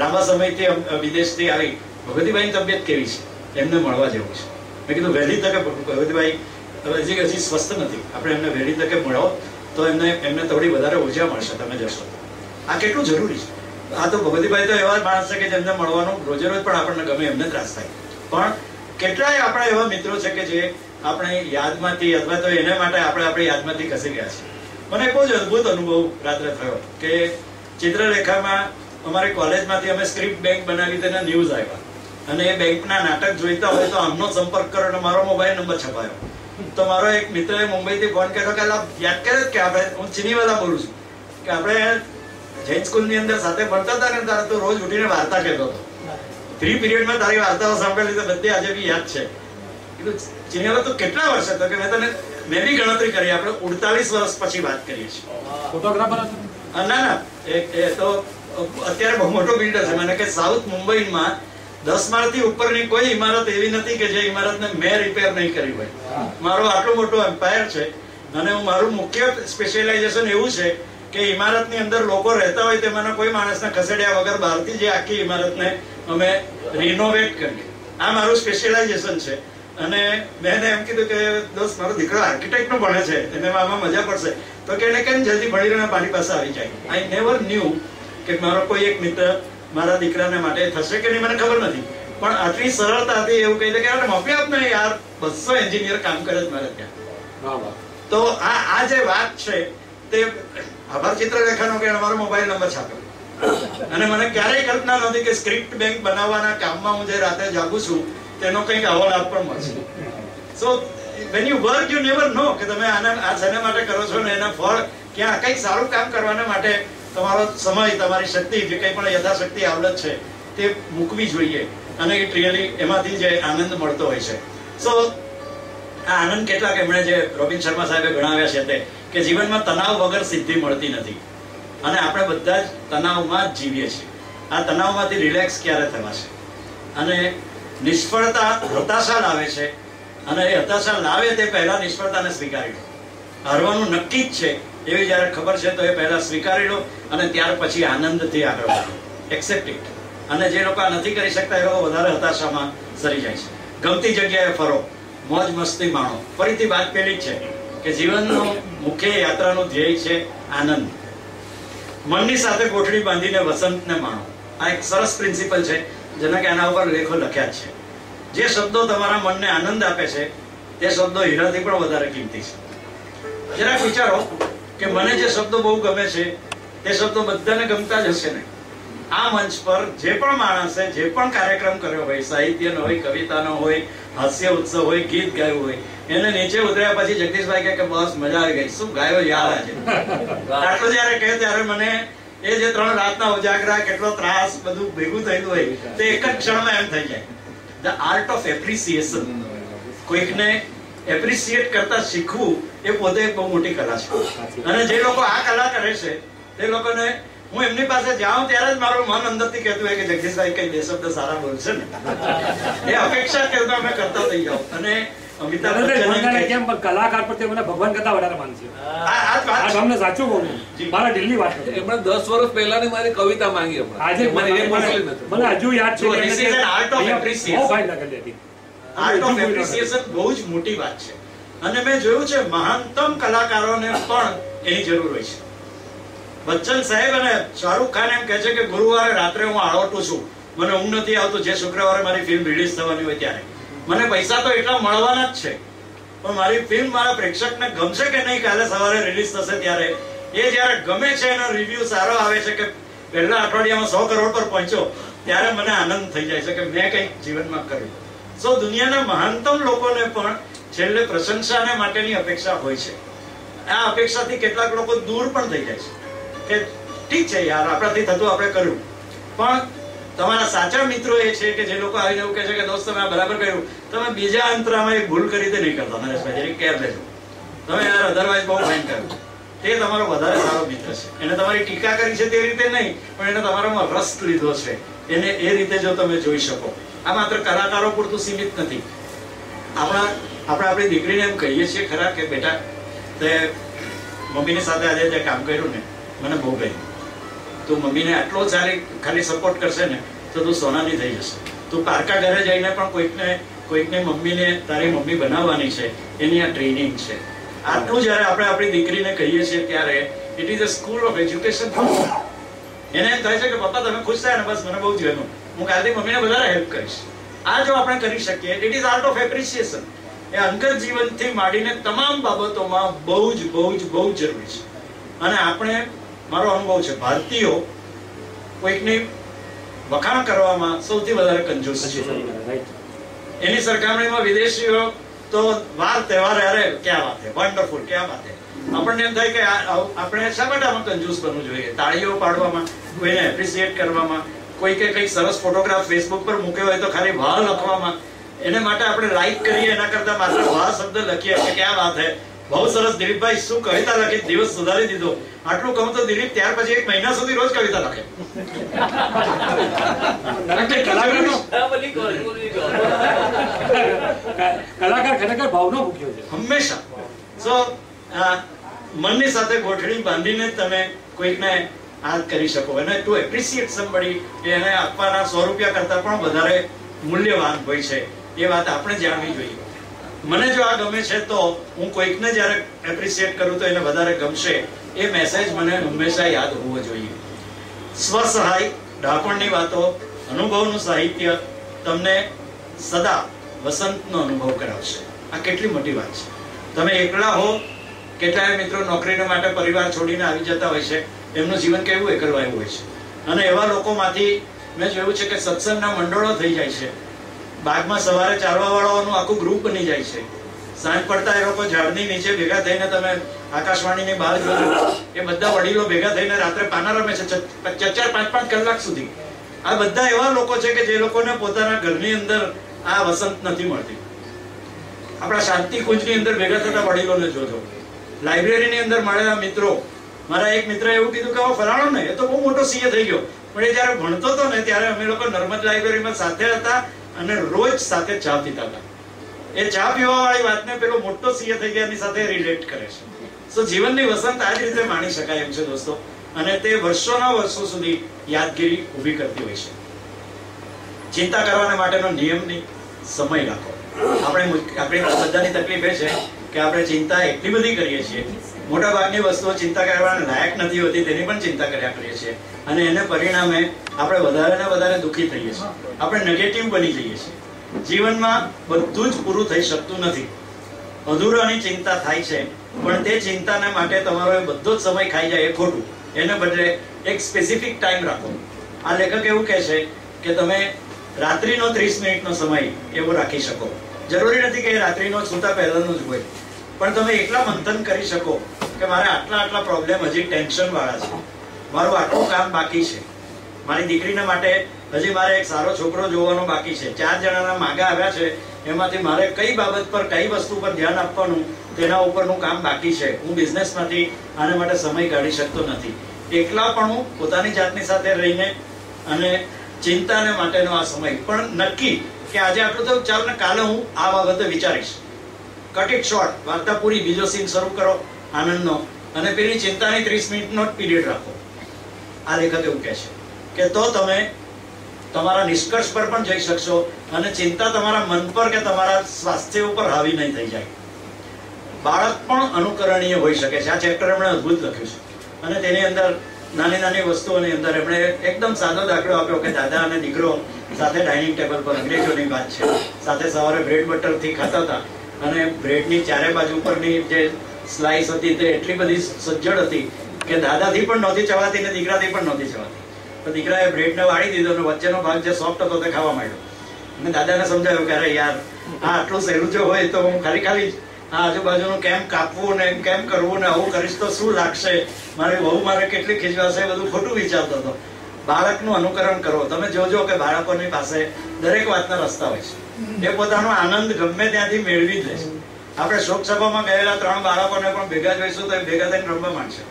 લાંબા સમયથી વિદેશથી આવી, ભગવતીભાઈની તબિયત કેવી છે, એમને મળવા જેવું છે. મેં કીધું વહેલી તકે ભગવતીભાઈ હજી સ્વસ્થ નથી, આપણે એમને વહેલી તકે મળો તો એમને થોડી વધારે ઉર્જા મળશે, તમે જશો. આ કેટલું જરૂરી છે. આ તો ભગવતીભાઈ તો એવા માણસ છે કે જેમને મળવાનું રોજે રોજ પણ આપણને ગમે, એમને ત્રાસ થાય. પણ કેટલાય આપણા એવા મિત્રો છે કે જે આપણે યાદમાંથી, અથવા તો એને માટે આપણે આપણી યાદમાંથી ખસી ગયા છે. મને બહુ જ અદભુત અનુભવ રાત્રે થયો કે ચિત્રલેખામાં અમારી કોલેજમાંથી અમે સ્ક્રિપ્ટ બેંક બનાવી, તેના ન્યૂઝ આવ્યા, અને એ બેંકના નાટક જોઈતા હોય તો આમનો સંપર્ક કરો, અને મારો મોબાઈલ નંબર છપાયો. તો મારો એક મિત્રએ મુંબઈથી ફોન કર્યો કે યાદ કરે કે આપણે, હું ચીનીવાલા બોલું છું, કે આપણે જૈન સ્કૂલની અંદર સાથે ભણતા હતા ને, તારે તો રોજ ઉઠીને વાર્તા કહેતો હતો. 3 પીરિયડમાં તારી વાર્તાઓ સાંભળેલી તો બધી આજે બી યાદ છે. કીધું ચીનીવાલા તો કેટલા વર્ષ હતો? કે મેં બી ગણતરી કરી, આપણે 48 વર્ષ પછી વાત કરીએ છીએ. ફોટોગ્રાફર? ના, એ તો અત્યારે બહુ મોટો બિલ્ડર છે. મને કે સાઉથ મુંબઈમાં 10 માળથી ઉપરની કોઈ ઇમારત એવી નથી કે જે ઇમારતને મેં રિપેર નહીં કરી હોય. મારો આટલું મોટું એમ્પાયર છે, અને મારું મુખ્ય સ્પેશિયલાઇઝેશન એવું છે કે ઇમારતની અંદર લોકો રહેતા હોય તેમાંના કોઈ માણસને ખસેડ્યા વગર બહારથી જે આખી ઇમારતને અમે રિનોવેટ કરીએ. આ મારું સ્પેશિયલાઇઝેશન છે. અને મેં એમ કીધું કે દોસ્ત, મારો દીકરો આર્કિટેક્ટ નો ભણે છે, એને આમાં મજા પડશે. તો કે એને કેમ જલ્દી ભણીને મારી પાસે આવી જાય. આઈ નેવર ન્યુ કે મારો કોઈ એક મિત્ર મારા દીકરાને માટે થશે કે નહીં મને ખબર નથી, પણ આટલી સરળતાથી એવું કહી દે કે મમ્મી આપને યાર 200 એન્જિનિયર કામ કરે છે મારે ત્યાં. તો આ જે વાત છે તે આભાર ચિત્રલેખાનો કે અમારો મોબાઈલ નંબર છાપ્યો. અને મને ક્યારેય કલ્પના નહોતી કે સ્ક્રિપ્ટ બેંક બનાવવાના કામમાં હું જે રાતે જાગું છું તેનો કંઈક આવો લાભ પણ મળશે. સો when you work you never know કે તમે આ શેના માટે કરો છો, ને એના ફળ ક્યાં, કંઈક સારું કામ કરવાના માટે તમારો સમય, તમારી શક્તિ, જે કંઈ પણ યથાશક્તિ આવડત છે તે મૂકવી જોઈએ. અને ઇટ રિયલી એમાંથી જે આનંદ મળતો હોય છે. સો આ આનંદ કેટલાક એમણે જે રોબિન શર્મા સાહેબે ગણાવ્યા છે તે કે જીવનમાં તણાવ વગર સિદ્ધિ મળતી નથી, અને આપણે બધા જ તણાવમાં જ જીવીએ છીએ. આ તણાવમાંથી રિલેક્સ ક્યારે થવાશે? અને નિષ્ફળતા હતાશા લાવે છે, અને એ હતાશા લાવે તે પહેલા નિષ્ફળતાને સ્વીકારી લો. હારવાનું નક્કી જ છે એવી જયારે ખબર છે તો એ પહેલા સ્વીકારી લો, અને ત્યાર પછી આનંદથી આગળ વધો. Accept it. અને જે લોકો આ નથી કરી શકતા એ લોકો વધારે હતાશામાં સરી જાય છે. ગમતી જગ્યાએ ફરો, મોજ મસ્તી માણો. ફરીથી વાત પેલી જ છે કે જીવનનું મુખ્ય યાત્રાનું ધ્યેય છે આનંદ. મનની સાથે કોઠડી બાંધીને વસંતને માણો. આ એક સરસ પ્રિન્સિપલ છે જેના કે આના ઉપર લેખો લખ્યા છે. જે શબ્દો તમારા મનને આનંદ આપે છે તે શબ્દો હીરાથી પણ વધારે કિંમતી છે. જરાક વિચારો કે મને જે શબ્દો બહુ ગમે છે તે શબ્દો બધાને ગમતા જ હશે ને. આ મંચ પર જે પણ માણસે જે પણ કાર્યક્રમ કર્યો હોય, સાહિત્યનો હોય, કવિતાનો હોય, હાસ્ય ઉત્સવ હોય, ગીત ગાયું હોય, એને નીચે ઉતર્યા પછી જગદીશભાઈ કહે કે બસ મજા આવી ગઈ, શું ગાયો યાદ આજે. આટલું જયારે કહે ત્યારે મને એ જે 3 રાતના ઉજાગરા, કેટલો ત્રાસ બધું ભેગું થયું હોય તે એક જ ક્ષણમાં એમ થઈ જાય. ધ આર્ટ ઓફ એપ્રિસિએશન, કોઈકને એપ્રિસિએટ કરતા શીખવું એ પોતે એક બહુ મોટી કલા છે. અને જે લોકો આ કલા કરે છે તે લોકોને હું એમની પાસે જાઉં ત્યારે જ મારું મન અંદરથી કહેતું હોય કે જગદીશભાઈ કઈ 2 શબ્દ સારા બોલશે ને. એ અપેક્ષા કરતા અમે કરતા થઈ જાવ. અને અમિતાભ બચ્ચન કેમ કલાકાર પ્રત્યે મને ભગવાન કરતા વધારે માન છે. આ તમને સાચું બોલું, મારા દિલની વાત છે. એમણે 10 વર્ષ પહેલાની મારી કવિતા માંગી હમણાં. આજે મને હજુ યાદ છે કે this is an art of appreciation. બહુ ફાઇન લાગેલી હતી. આર્ટ ઓફ એપ્રિસિએશન બહુ જ મોટી વાત છે. અને મેં જોયું છે મહાનતમ કલાકારોને પણ એની જરૂર હોય છે. બચ્ચન સાહેબ અને શાહરૂખ ખાન એમ કહે છે કે ગુરુવારે રાત્રે હું આળોટું છું, મને ઊંઘ નથી આવતું, જે શુક્રવારે મારી ફિલ્મ રિલીઝ થવાની હોય ત્યારે. મને પૈસા તો એટલા મળવાના જ છે, પણ મારી ફિલ્મ મારા પ્રેક્ષકને ગમશે કે નહીં કાલે સવારે રિલીઝ થશે ત્યારે. એ જયારે ગમે છે, એનો રિવ્યુ સારો આવે છે કે પહેલા અઠવાડિયામાં 100 કરોડ પર પહોંચ્યો, ત્યારે મને આનંદ થઈ જાય છે કે મેં કંઈક જીવનમાં કર્યું. સો દુનિયાના મહાનતમ લોકોને પણ છેલ્લે પ્રશંસાને માટેની અપેક્ષા હોય છે. આ અપેક્ષાથી કેટલાક લોકો દૂર પણ થઈ જાય છે કે ઠીક છે યાર, આપણાથી થતું આપણે કર્યું. પણ તમારા સાચા મિત્રો એ છે કે જે લોકો આવીને એવું કહે છે કે દોસ્ત તમે આ બરાબર કર્યું, તમે બીજા અંતરામાં એક ભૂલ કરી દે નહીં કરતા, નરેશભાઈ જરી કેર લેજો, તમે યાર અધરવાઇઝ બહુ ફાઇન કર્યું. તે તમારો વધારે સારો મિત્ર છે. એને તમારી ટીકા કરી છે તે રીતે નહીં, પણ એને તમારામાં રસ લીધો છે, એને એ રીતે જો તમે જોઈ શકો. આ માત્ર કલાકારો પૂરતું સીમિત નથી. આપણે આપણી દીકરીને એમ કહીએ છીએ ખરા કે બેટા તે મમ્મીની સાથે આજે જે કામ કર્યું ને મને બહુ ગમ્યું, તું મમ્મીને આટલો સારી ખાલી સપોર્ટ કરશે ને તો તું સોનાની થઈ જશે. તું પારકા ઘરે જઈને પણ કોઈકને મમ્મીને તારી મમ્મી બનાવવાની છે, એની આ ટ્રેનિંગ છે. આટલું જયારે આપણે આપણી દીકરીને કહીએ છીએ ત્યારે it is a school of education. એને એમ થાય છે કે પપ્પા તમે ખુશ થાય ને બસ મને બહુ જ ગમ્યું, હું કાલથી મમ્મીને વધારે હેલ્પ કરીશ. આ જો આપણે કરી શકીએ, it is art of appreciation. એ અંગત જીવનથી માંડીને તમામ બાબતોમાં બહુ જ જરૂરી છે. અને આપણે, મારો અનુભવ છે, ભારતીયો કોઈકની વખાણ કરવામાં સૌથી વધારે કંજૂસ છે. એની સરખામણીમાં વિદેશીઓ તો વાર તહેવાર અરે ક્યાં વાત છે, વન્ડરફુલ, ક્યાં વાત છે. આપણને એમ થાય કે આપણે શા માટે આમાં કંજૂસ બનવું જોઈએ? તાળીઓ પાડવામાં, કોઈને એપ્રિસિએટ કરવામાં, કોઈ કે કંઈક સરસ ફોટોગ્રાફ ફેસબુક પર મૂક્યો હોય તો ખાલી વાહ લખવામાં, એને માટે આપણે લાઈક કરીએ એના કરતા માત્ર વાહ શબ્દ લખીએ કે ક્યાં વાત છે, બહુ સરસ દિલીપભાઈ શું કવિતા લખી, દિવસ સુધારી દીધો. આટલું કહું તો દિલીપ ત્યાર પછી 1 મહિના સુધી રોજ કવિતા લખે. કલાકાર ખરેખર ભાવનો મૂક્યો છે હંમેશા. સો મનની સાથે ગોઠડી બાંધીને તમે કોઈકને આ કરી શકો. અને ટુ એપ્રિશિએટ સમબડી, એને આપવાના 100 રૂપિયા કરતા પણ વધારે મૂલ્યવાન હોય છે. એ વાત આપણે જાણવી જોઈએ. મને જો આ ગમે છે તો હું કોઈકને જ્યારે એપ્રિશિએટ કરું તો એને વધારે ગમશે. એ મેસેજ મને હંમેશા યાદ હોવો જોઈએ. સ્વસહાય, ડાપણની વાતો, અનુભવનું સાહિત્ય તમને સદા વસંતનો અનુભવ કરાવશે. આ કેટલી મોટી વાત છે. તમે એકલા હો, કેટલાય મિત્રો નોકરીને માટે પરિવાર છોડીને આવી જતા હોય છે, એમનું જીવન કેવું એકલવાયું હોય છે. અને એવા લોકોમાંથી મેં જોયું છે કે સત્સંગના મંડળો થઈ જાય છે. બાગમાં સવારે ચાલવા વાળાઓનું આખું ગ્રુપ બની જાય છે. સાંજ પડતા એ લોકો ઝાડની નીચે ભેગા થઈને, તમે આકાશવાણીની બહાર જોજો, એ બધા વડીલો ભેગા થઈને રાત્રે પાના રમે છે 4-5 કલાક સુધી. આ બધા એવા લોકો છે કે જે લોકોને પોતાના ઘરની અંદર આ વસંત નથી મળતી. આપણા શાંતિ કુંજની અંદર ભેગા થતા વડીલોને જોજો. લાઇબ્રેરીની અંદર મળેલા મિત્રો, મારા એક મિત્ર એવું કીધું કે ફલાણો ને એ તો બહુ મોટો સીએ થઈ ગયો, પણ એ જયારે ભણતો હતો ને ત્યારે અમે લોકો નર્મદ લાઇબ્રેરીમાં સાથે હતા અને રોજ સાથે ચા પીતા હતા. એ ચા પીવા વાળી વાતને પેલો મોટો સીએ થઈ ગયાની સાથે રિલેટ કરે છે. સો જીવનની વસંત આ જ રીતે માણી શકાય એમ છે દોસ્તો. અને તે વર્ષોના વર્ષો સુધી યાદગીરી ઊભી કરતી હોય છે. ચિંતા કરવાના માટેનો નિયમ નહીં, સમય રાખો. આપણી બધાની તકલીફ એ છે કે આપણે ચિંતા એટલી બધી કરીએ છીએ, મોટા ભાગની વસ્તુઓ ચિંતા કરવાના લાયક નથી હોતી, તેની પણ ચિંતા કર્યા કરીએ છીએ. અને એને પરિણામે આપણે વધારે ને વધારે દુઃખી થઈએ છીએ, આપણે નેગેટિવ બની જઈએ છીએ. જીવનમાં બધું જ પૂરું થઈ શકતું નથી. અધૂરાની ચિંતા થાય છે, પણ તે ચિંતાને માટે તમારો બધો જ સમય ખાઈ જાય એ ખોટું. એને બદલે એક સ્પેસિફિક ટાઈમ રાખો. આ લેખક એવું કહે છે કે તમે રાત્રિનો 30 મિનિટનો સમય એવો રાખી શકો. જરૂરી નથી કે રાત્રિનો સૂતા પહેલાનો જ હોય, પણ તમે એકલા મંથન કરી શકો કે મારે આટલા પ્રોબ્લેમ હજી ટેન્શન વાળા છે, મારું આટલું કામ બાકી છે, મારી દીકરીને માટે હજી મારે એક સારો છોકરો જોવાનો બાકી છે, 4 જણાના માગા આવ્યા છે, એમાંથી મારે કઈ બાબત પર કઈ વસ્તુ પર ધ્યાન આપવાનું તેના ઉપરનું કામ બાકી છે. હું બિઝનેસમાંથી આના માટે સમય કાઢી શકતો નથી. એકલાપણું પોતાની જાતની સાથે રહીને અને ચિંતાને માટેનો આ સમય. પણ નક્કી કે આજે આટલું તો ચાલ ને કાલે હું આ બાબતે વિચારીશ. કટ ઇટ શોર્ટ, વાર્તા પૂરી, બીજો સીન શરૂ કરો આનંદનો, અને પેલી ચિંતાની 30 મિનિટનો જ પીરિયડ રાખો. આ લેખક એવું કહે છે કે તો તમે તમારા નિષ્કર્ષ પર પણ જઈ શકશો અને ચિંતા તમારા મન પર કે તમારા સ્વાસ્થ્ય ઉપર હાવી નહીં થઈ જાય. બાળક પણ અનુકરણીય હોઈ શકે છે. આ ચેપ્ટર એમણે અદ્ભુત લખ્યું છે અને તેની અંદર નાની વસ્તુઓની અંદર એમણે એકદમ સાદો દાખલો આપ્યો કે દાદા અને દીકરો સાથે ડાઇનિંગ ટેબલ પર, અંગ્રેજોની વાત છે, સાથે સવારે બ્રેડ બટરથી ખાતા હતા અને બ્રેડની ચારે બાજુ પરની જે સ્લાઇસ હતી તે એટલી બધી સજ્જડ હતી કે દાદાથી પણ નહોતી ચવાતી ને દીકરાથી પણ નહોતી ચવાતી. તો દીકરાએ બ્રેડને વાળી દીધો અને વચ્ચેનો ભાગ જે સોફ્ટ હતો તે ખાવા માંડ્યો. અને દાદાને સમજાવ્યું કે અરે યાર, આ આટલું સહેલું જો હોય તો હું ખાલી આ આજુબાજુનું કેમ કાપવું ને કેમ કરવું ને આવું કરીશ તો શું લાગશે, મારી વહુ મારે કેટલી ખીજવાશે, બધું ખોટું વિચારતો હતો. બાળકનું અનુકરણ કરો. તમે જોજો કે બાળકોની પાસે દરેક વાતના રસ્તા હોય છે. એ પોતાનો આનંદ ગમે ત્યાંથી મેળવી જ લે છે. આપણે શોક સભામાં ગયેલા 3 બાળકોને પણ ભેગા જોઈશું તો એ ભેગા થઈને રમવા માંડશે.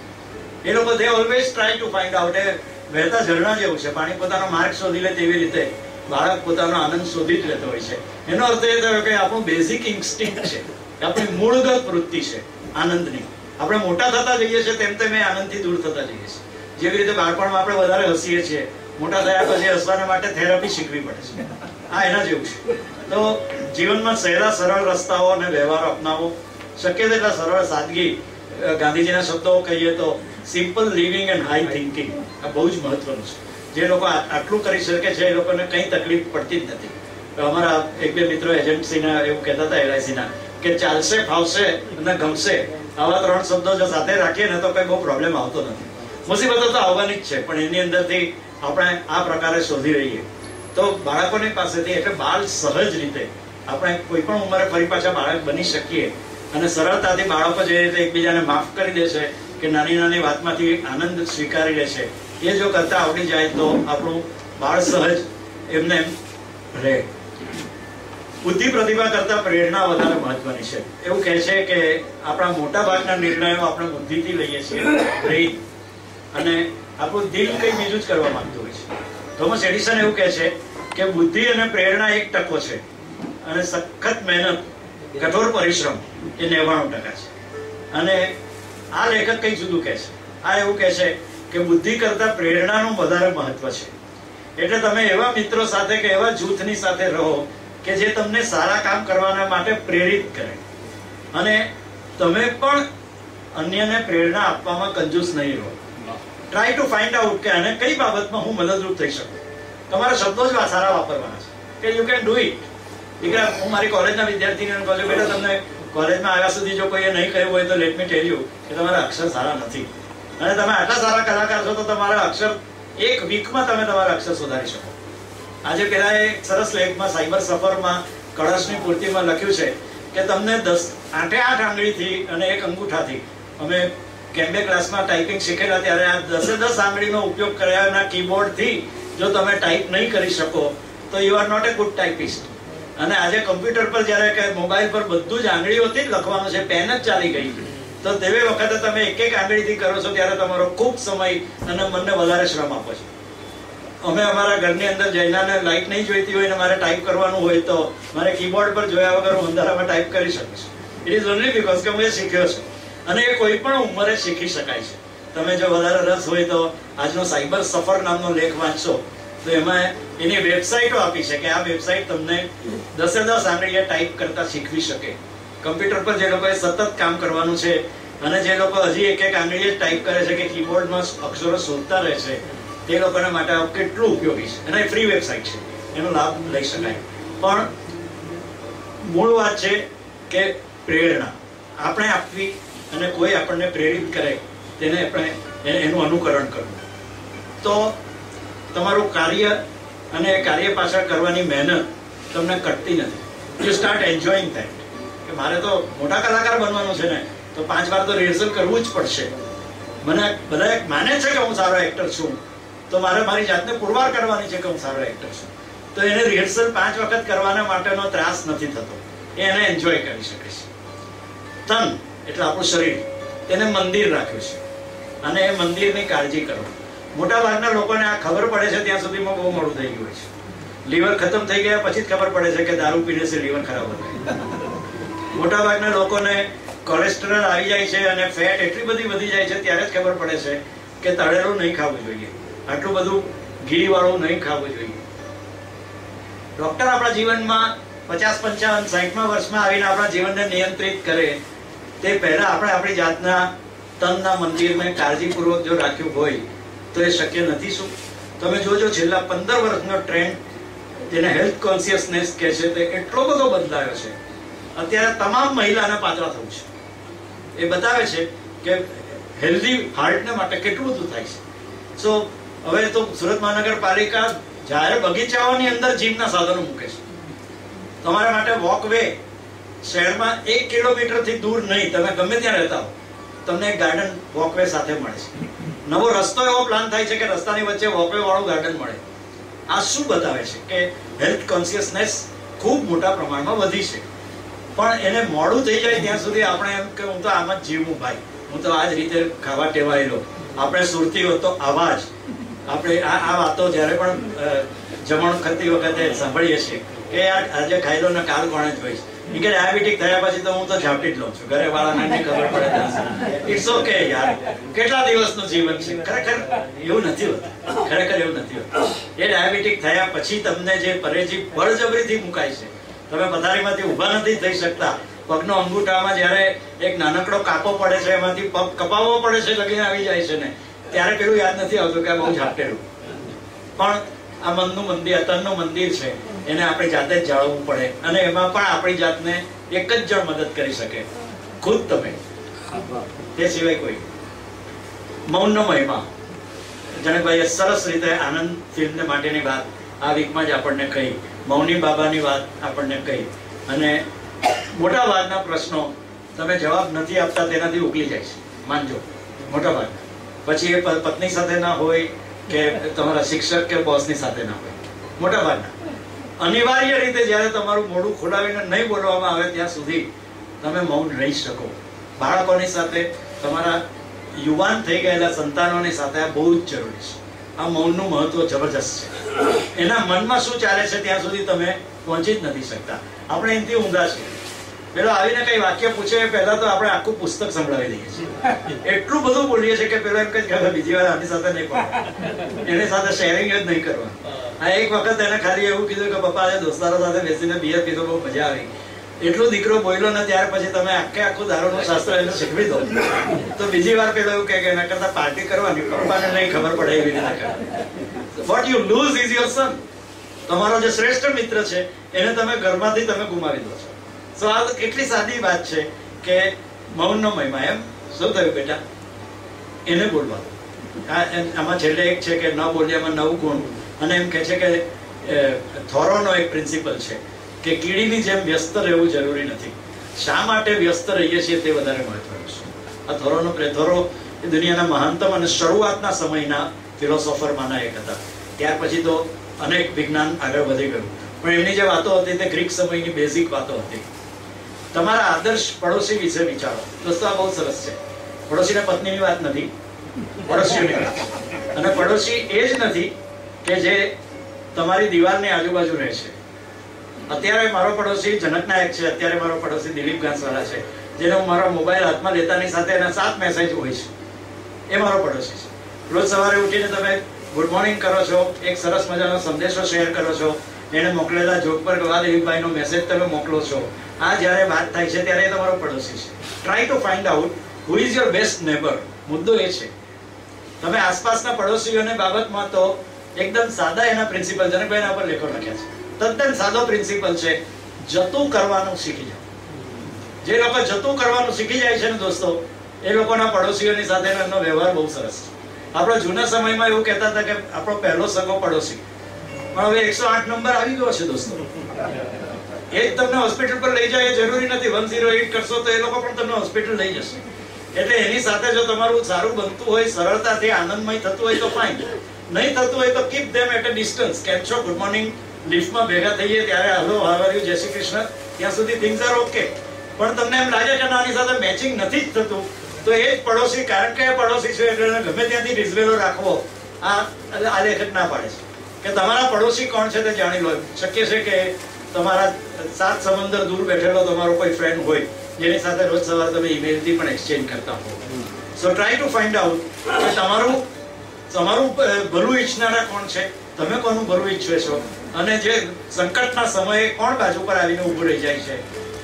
એ લોકો they always try to find out. એ વહેતા ઝરણા જેવું છે, પાણી પોતાનો માર્ગ શોધી લે તેવી રીતે બાળક પોતાનો આનંદ શોધી જ લેતો હોય છે. એનો અર્થ એ થયો કે આપણું બેઝિક ઇન્સ્ટિંક્ટ છે, આપણી મૂળગત વૃત્તિ છે આનંદની. આપણે મોટા થતા જઈએ છીએ તેમ તેમ એ આનંદથી દૂર થતા જઈએ છીએ. જેવી રીતે બાળપણમાં આપણે વધારે હસીએ છીએ, મોટા થયા પછી હસવાના માટે થેરપી શીખવી પડે છે. આ એના જેવું છે. તો જીવનમાં સહેલા સરળ રસ્તાઓ અને વ્યવહારો અપનાવો. શક્ય તેટલા સરળ સાદગી. ગાંધીજીના શબ્દો કહીએ તો simple living and high thinking. આ બહુ જ મહત્વનું છે. જે લોકો આટલું કરી શકે છે એ લોકોને કંઈ તકલીફ પડતી જ નથી. અમારા 1-2 મિત્રો એજન્સીના એવું કહેતા હતા, LICના, કે ચાલશે, ફાવશે અને ગમશે, આવા 3 શબ્દો જો સાથે રાખીએ ને તો કઈ બહુ પ્રોબ્લેમ આવતો નથી. મુસીબતો તો આવવાની જ છે, પણ એની અંદરથી આપણે આ પ્રકારે શોધી રહીએ તો બાળકોની પાસેથી, એટલે બાળ સહજ રીતે આપણે કોઈ પણ ઉંમરે ફરી પાછા બાળક બની શકીએ અને સરળતાથી બાળકો જે રીતે એકબીજાને માફ કરી દે છે કે નાની વાતમાંથી આનંદ સ્વીકારી લે છે, એ જો કરતા આવડી જાય તો આપણું બાળ સહજ એમને એમ રહે. બુદ્ધિ પ્રતિભા કરતા પ્રેરણા વધારે મહત્વની છે. એવું કહે છે કે આપણા મોટા ભાગના નિર્ણયો આપણે બુદ્ધિથી લઈએ છીએ અને આપણું દિલ કંઈ બીજું જ કરવા માંગતું હોય છે. થોમસ એડિસન એવું કહે છે કે બુદ્ધિ અને પ્રેરણા 1% છે અને સખત મહેનત, કઠોર પરિશ્રમ એ 99% છે. અને આ લેખક કંઈ જુદું કહે છે. આ એવું કહે છે કે બુદ્ધિ કરતા પ્રેરણાનું વધારે મહત્વ છે. એટલે તમે એવા મિત્રો સાથે કે એવા જૂથની સાથે રહો કે જે તમને સારા કામ કરવાના માટે પ્રેરિત કરે અને તમે પણ અન્યને પ્રેરણા આપવામાં કંજૂસ નહીં રહો. ટ્રાય ટુ ફાઇન્ડ આઉટ કે આને કઈ બાબતમાં હું મદદરૂપ થઈ શકું. તમારા શબ્દો જ સારા વાપરવાના છે કે યુ કેન ડુ ઇટ. દીકરા, હું મારી કોલેજના વિદ્યાર્થીને કહું છું, બેટા તમને કોલેજમાં આવ્યા સુધી જો કોઈએ નહીં કહ્યું હોય તો લેટ મી ટેલ યુ કે તમારા અક્ષર સારા નથી અને તમે આટલા સારા કલાકાર છો તો તમારા અક્ષર 1 વીકમાં તમે તમારા અક્ષર સુધારી શકો. આજે પેલા એક સરસ લેખમાં સાયબર સફરમાં કળશની પૂર્તિમાં લખ્યું છે કે તમને 8 આંગળીથી અને 1 અંગૂઠાથી, અમે કેમ્બે ક્લાસમાં ટાઈપિંગ શીખેલા ત્યારે આ 10 આંગળીનો ઉપયોગ કર્યાના કીબોર્ડથી જો તમે ટાઈપ નહીં કરી શકો તો you are not a good typist. અને આજે કમ્પ્યુટર પર જ્યારે કે મોબાઈલ પર બધું જ આંગળીઓથી જ લખવાનું છે, પેન જ ચાલી ગઈ, તો તેવી વખતે તમે 1 આંગળીથી કરો છો ત્યારે તમારો ખૂબ સમય અને મનને વધારે શ્રમ આપો છો. અમે અમારા ઘરની અંદર જઈનાને લાઈટ નહીં જોઈતી હોય ને મારે ટાઈપ કરવાનું હોય તો મારે કીબોર્ડ પર જોયા વગર હું અંધારામાં ટાઈપ કરી શકું છું. ઇટ ઇઝ ઓનલી બીકોઝ કે હું એ શીખ્યો છું અને એ કોઈ પણ ઉંમરે શીખી શકાય છે. તમે જો વધારે રસ હોય તો આજનો સાયબર સફર નામનો લેખ વાંચશો તો એમાં એની વેબસાઇટો આપી છે કે આ વેબસાઇટ તમને 10 આંગળીએ ટાઈપ કરતા શીખવી શકે. કમ્પ્યુટર પર જે લોકોએ સતત કામ કરવાનું છે અને જે લોકો હજી 1 આંગળીએ ટાઈપ કરે છે કે કીબોર્ડમાં અક્ષરો શોધતા રહે છે તે લોકોના માટે કેટલું ઉપયોગી છે. અને ફ્રી વેબસાઇટ છે, એનો લાભ લઈ શકાય. પણ મૂળ વાત છે કે પ્રેરણા આપણે આપવી અને કોઈ આપણને પ્રેરિત કરે તેને આપણે એનું અનુકરણ કરવું. તો તમારું કાર્ય અને કાર્ય પાછળ કરવાની મહેનત તમને કટતી નથી. યુ સ્ટાર્ટ એન્જોયિંગ ધેટ કે મારે તો મોટા કલાકાર બનવાનું છે ને, તો 5 વાર તો રિહર્સલ કરવું જ પડશે. મને બધા માને છે કે હું સારો એક્ટર છું, તો મારે મારી જાતને પુરવાર કરવાની છે કે હું સારો એક્ટર છું. તો એને રિહર્સલ 5 વખત કરવાના માટેનો ત્રાસ નથી થતો, એને એન્જોય કરી શકે છે. તન એટલે આપણું શરીર, તેને મંદિર રાખ્યું છે અને એ મંદિરની કાળજી કરો. મોટા ભાગના લોકોને આ ખબર પડે છે ત્યાં સુધીમાં બહુ મોડું થઈ ગયું છે. લીવર ખતમ થઈ ગયા પછી જ ખબર પડે છે કે દારૂ પીને છે લીવર ખરાબ થાય. મોટા ભાગના લોકોને કોલેસ્ટ્રોલ આવી જાય છે અને ફેટ એટલી બધી વધી જાય છે ત્યારે જ ખબર પડે છે કે તળેલું નહીં ખાવું જોઈએ, આટલું બધું ઘી વાળું નહીં ખાવું જોઈએ. ડોક્ટર આપણા જીવનમાં 50, 55, 60મા વર્ષમાં આવીને આપણા જીવનને નિયંત્રિત કરે તે પહેલા આપણે આપણી જાતના તનના મંદિરને કાળજીપૂર્વક જો રાખ્યું હોય તો એ શક્ય નથી. શું તમે જોજો છેલ્લા 15 વર્ષનો ટ્રેન્ડ જેને હેલ્થ કોન્શિયસનેસ કહે છે તે એટલો બધો બદલાયો છે. અત્યારે તમામ મહિલાને પાતળા થવું છે. એ બતાવે છે કે હેલ્ધી હાર્ટને માટે કેટલું બધું થાય છે. સો હવે તો સુરત મહાનગરપાલિકા જાહેર બગીચાઓની અંદર જીમના સાધનો મૂકે છે. તમારા માટે વોક વે શહેરમાં 1 કિલોમીટરથી દૂર નહીં, તમે ગમે ત્યાં રહેતા હો તમને એક ગાર્ડન વોકવે સાથે મળે છે. નવો રસ્તો એવો પ્લાન થાય છે કે રસ્તાની વચ્ચે વોકવે વાળું ગાર્ડન મળે. આ શું બતાવે છે કે હેલ્થ કોન્શિયસનેસ ખૂબ મોટા પ્રમાણમાં વધી છે. પણ એને મોડું થઈ જાય ત્યાં સુધી આપણે એમ કે હું તો આમ જ જીવું ભાઈ, હું તો આ જ રીતે ખાવા ટેવાયેલો. આપણે સુરતીઓ તો આવા જ આપણે આ વાતો જ્યારે પણ જમણ કરતી વખતે સાંભળીએ છીએ કે આજે ખાઈ લો ને કાલ કોણે જ હોય છે કે ડાયાબિટીક થયા પછી તો હું તો ઝાપટી જ લઉં છું, ઘરે વાળાને ખબર પડે ત્યાં. ઇટ્સ ઓકે યાર, કેટલા દિવસનું જીવન છે. ખરેખર એવું નથી હોતું, ખરેખર એવું નથી હોતું. એ ડાયાબિટીક થયા પછી તમને જે પરેજી બળજબરીથી મુકાય છે, તમે પથારીમાંથી ઊભા નથી થઈ શકતા, પગનો અંગૂઠામાં જ્યારે એક નાનકડો કાપો પડે છે એમાંથી પગ કપાવવો પડે છે, લગીને આવી જાય છે ને, ત્યારે પેલું યાદ નથી આવતું કે આ બહુ ઝાપટેલું. પણ આ મનનું મંદિર, તનનું મંદિર છે, એને આપણે જાતે જ જાળવવું પડે અને એમાં પણ આપણી જાતને એક જ જણ મદદ કરી શકે, ખુદ તમે, તે સિવાય કોઈ. મૌનનો મહિમા જનકભાઈએ સરસ રીતે આનંદ ફિલ્મને માટેની વાત આ વીકમાં જ આપણને કહી, મૌની બાબાની વાત આપણને કહી. અને મોટા ભાગના પ્રશ્નો તમે જવાબ નથી આપતા તેનાથી ઉકલી જાય છે, માનજો, મોટા ભાગના. પછી એ પત્ની સાથે ના હોય કે તમારા શિક્ષક કે બોસની સાથે ના હોય, મોટા ભાગના. અનિવાર્ય રીતે જ્યારે તમારું મોઢું ખોલાવીને નહીં બોલવામાં આવે ત્યાં સુધી તમે મૌન રહી શકો. બાળકોની સાથે, તમારા યુવાન થઈ ગયેલા સંતાનોની સાથે આ બહુ જ જરૂરી છે. આ મૌનનું મહત્વ જબરજસ્ત છે. એના મનમાં શું ચાલે છે ત્યાં સુધી તમે પહોંચી જ નથી શકતા. આપણે એનાથી ઊંધા છીએ. પેલો આવીને કઈ વાક્ય પૂછે પહેલા તો આપણે આખું પુસ્તક સંભળાવી દઈએ છીએ. એટલું બધું બોલીએ છીએ કે પેલો એમ કે બીજી વાર આની સાથે નહીં પડે, એની સાથે શેરિંગ જ નહીં કરવા. આ એક વખત એને ખાલી એવું કીધું કે પપ્પા આજે દોસ્તારો સાથે બેસીને બિયર પીધો, બહુ મજા આવી. એટલું દીકરો બોલ્યો ને ત્યાર પછી તમે આખું દારૂનું શાસ્ત્ર એને શીખવી દો તો બીજી વાર પેલો એવું કે એના કરતા પાર્ટી કરવાની, પપ્પાને નહીં ખબર પડે એવી રીતે કરે. What you lose is your son. તમારો જે શ્રેષ્ઠ મિત્ર છે એને તમે ઘરમાંથી તમે ગુમાવી દો છો. સો આ કેટલી સાદી વાત છે કે મૌનનો મહિમા. એમ શું થયું બેટા, એને બોલવા. આમાં છેલ્લે એક છે કે ન બોલ્યામાં 9 ગુણ. અને એમ કે છે કે થોરોનો એક પ્રિન્સિપલ છે કે કીડીની જેમ વ્યસ્ત રહેવું જરૂરી નથી, શા માટે વ્યસ્ત રહીએ છીએ તે વધારે મહત્વનું છે. આ થોરો એ દુનિયાના મહાનતમ અને શરૂઆતના સમયના ફિલોસોફરમાંના એક હતા. ત્યાર પછી તો અનેક વિજ્ઞાન આગળ વધી ગયું, પણ એમની જે વાતો હતી તે ગ્રીક સમયની બેઝિક વાતો હતી. તમારા આદર્શ પડોશી વિશે વિચારો. દોસ્તો આ બહુ સરસ છે. પડોશીને પત્નીની વાત નથી, પડોશીઓની વાત. અને પડોશી એ જ નથી કે જે તમારી દિવાલની આજુબાજુ રહે છે. અત્યારે મારો પડોશી જનક નાયક છે, અત્યારે મારો પડોશી દિલીપ ઘાસવાલા છે, જેને હું મારો મોબાઈલ હાથમાં લેતાની સાથે એના 7 મેસેજ હોય છે. એ મારો પડોશી છે. રોજ સવારે ઉઠીને તમે ગુડ મોર્નિંગ કરો છો, એક સરસ મજાનો સંદેશો શેર કરો છો, એને મોકલેલા જોક પર ગવા દિલીપભાઈનો મેસેજ તમે મોકલો છો. આ જ્યારે વાત થાય છે ત્યારે એ તમારો પડોશી છે. Try to find out who is your best neighbour. મુદ્દો એ છે તમે આસપાસના પડોશીઓને બાબતમાં તો એકદમ સાદા એના પ્રિન્સિપલ, જનકભાઈ એના પર લેખો લખ્યા છે, તદ્દન સાદો પ્રિન્સિપલ છે. જતું કરવાનું શીખી જાઓ. જે લોકો જતું કરવાનું શીખી જાય છે ને દોસ્તો, એ લોકોના પડોશીઓની સાથેનો એમનો વ્યવહાર બહુ સરસ છે. આપણા જૂના સમયમાં એવું કહેતા હતા કે આપણો પહેલો સગો પડોશી, પણ હવે 108 નંબર આવી ગયો છે દોસ્તો. એ જ તમને હોસ્પિટલ પર લઈ જાય એ જરૂરી નથી. 108 કરશો તો એ લોકો પણ તમને હોસ્પિટલ લઈ જશે. એટલે એની સાથે જો તમારું સારું બનતું હોય, સરળતાથી આનંદમય થતું હોય તો ફાઇન, નહીં થતું હોય તો keep them at a distance. કેમ છો, ગુડ મોર્નિંગ, લિફ્ટમાં ભેગા થઈએ ત્યારે હલો, હાવ આર યુ, જય શ્રી કૃષ્ણ, ત્યાં સુધી થિંગ્સ આર ઓકે. પણ તમને એમ લાગે કે આની સાથે મેચિંગ નથી જ થતું, તો એ જ પડોશી, કારણ કે પડોશી છે એટલે ગમે ત્યાંથી રિઝવેલો રાખવો, આ લેખક ના પાડે છે કે તમારા પડોશી કોણ છે તે જાણી લો. શક્ય છે કે તમારા 7 સમંદર દૂર બેઠેલો તમારો કોઈ ફ્રેન્ડ હોય જેની સાથે રોજ સવારે તમે ઈમેલથી પણ એક્સચેન્જ કરતા હો. સો ટ્રાય ટુ ફાઇન્ડ આઉટ કે તમારું ભલું ઈચ્છનારા કોણ છે, તમે કોનું ભલું ઈચ્છો છો, અને જે સંકટના સમયે કોણ બાજુ પર આવીને ઊભું રહી જાય છે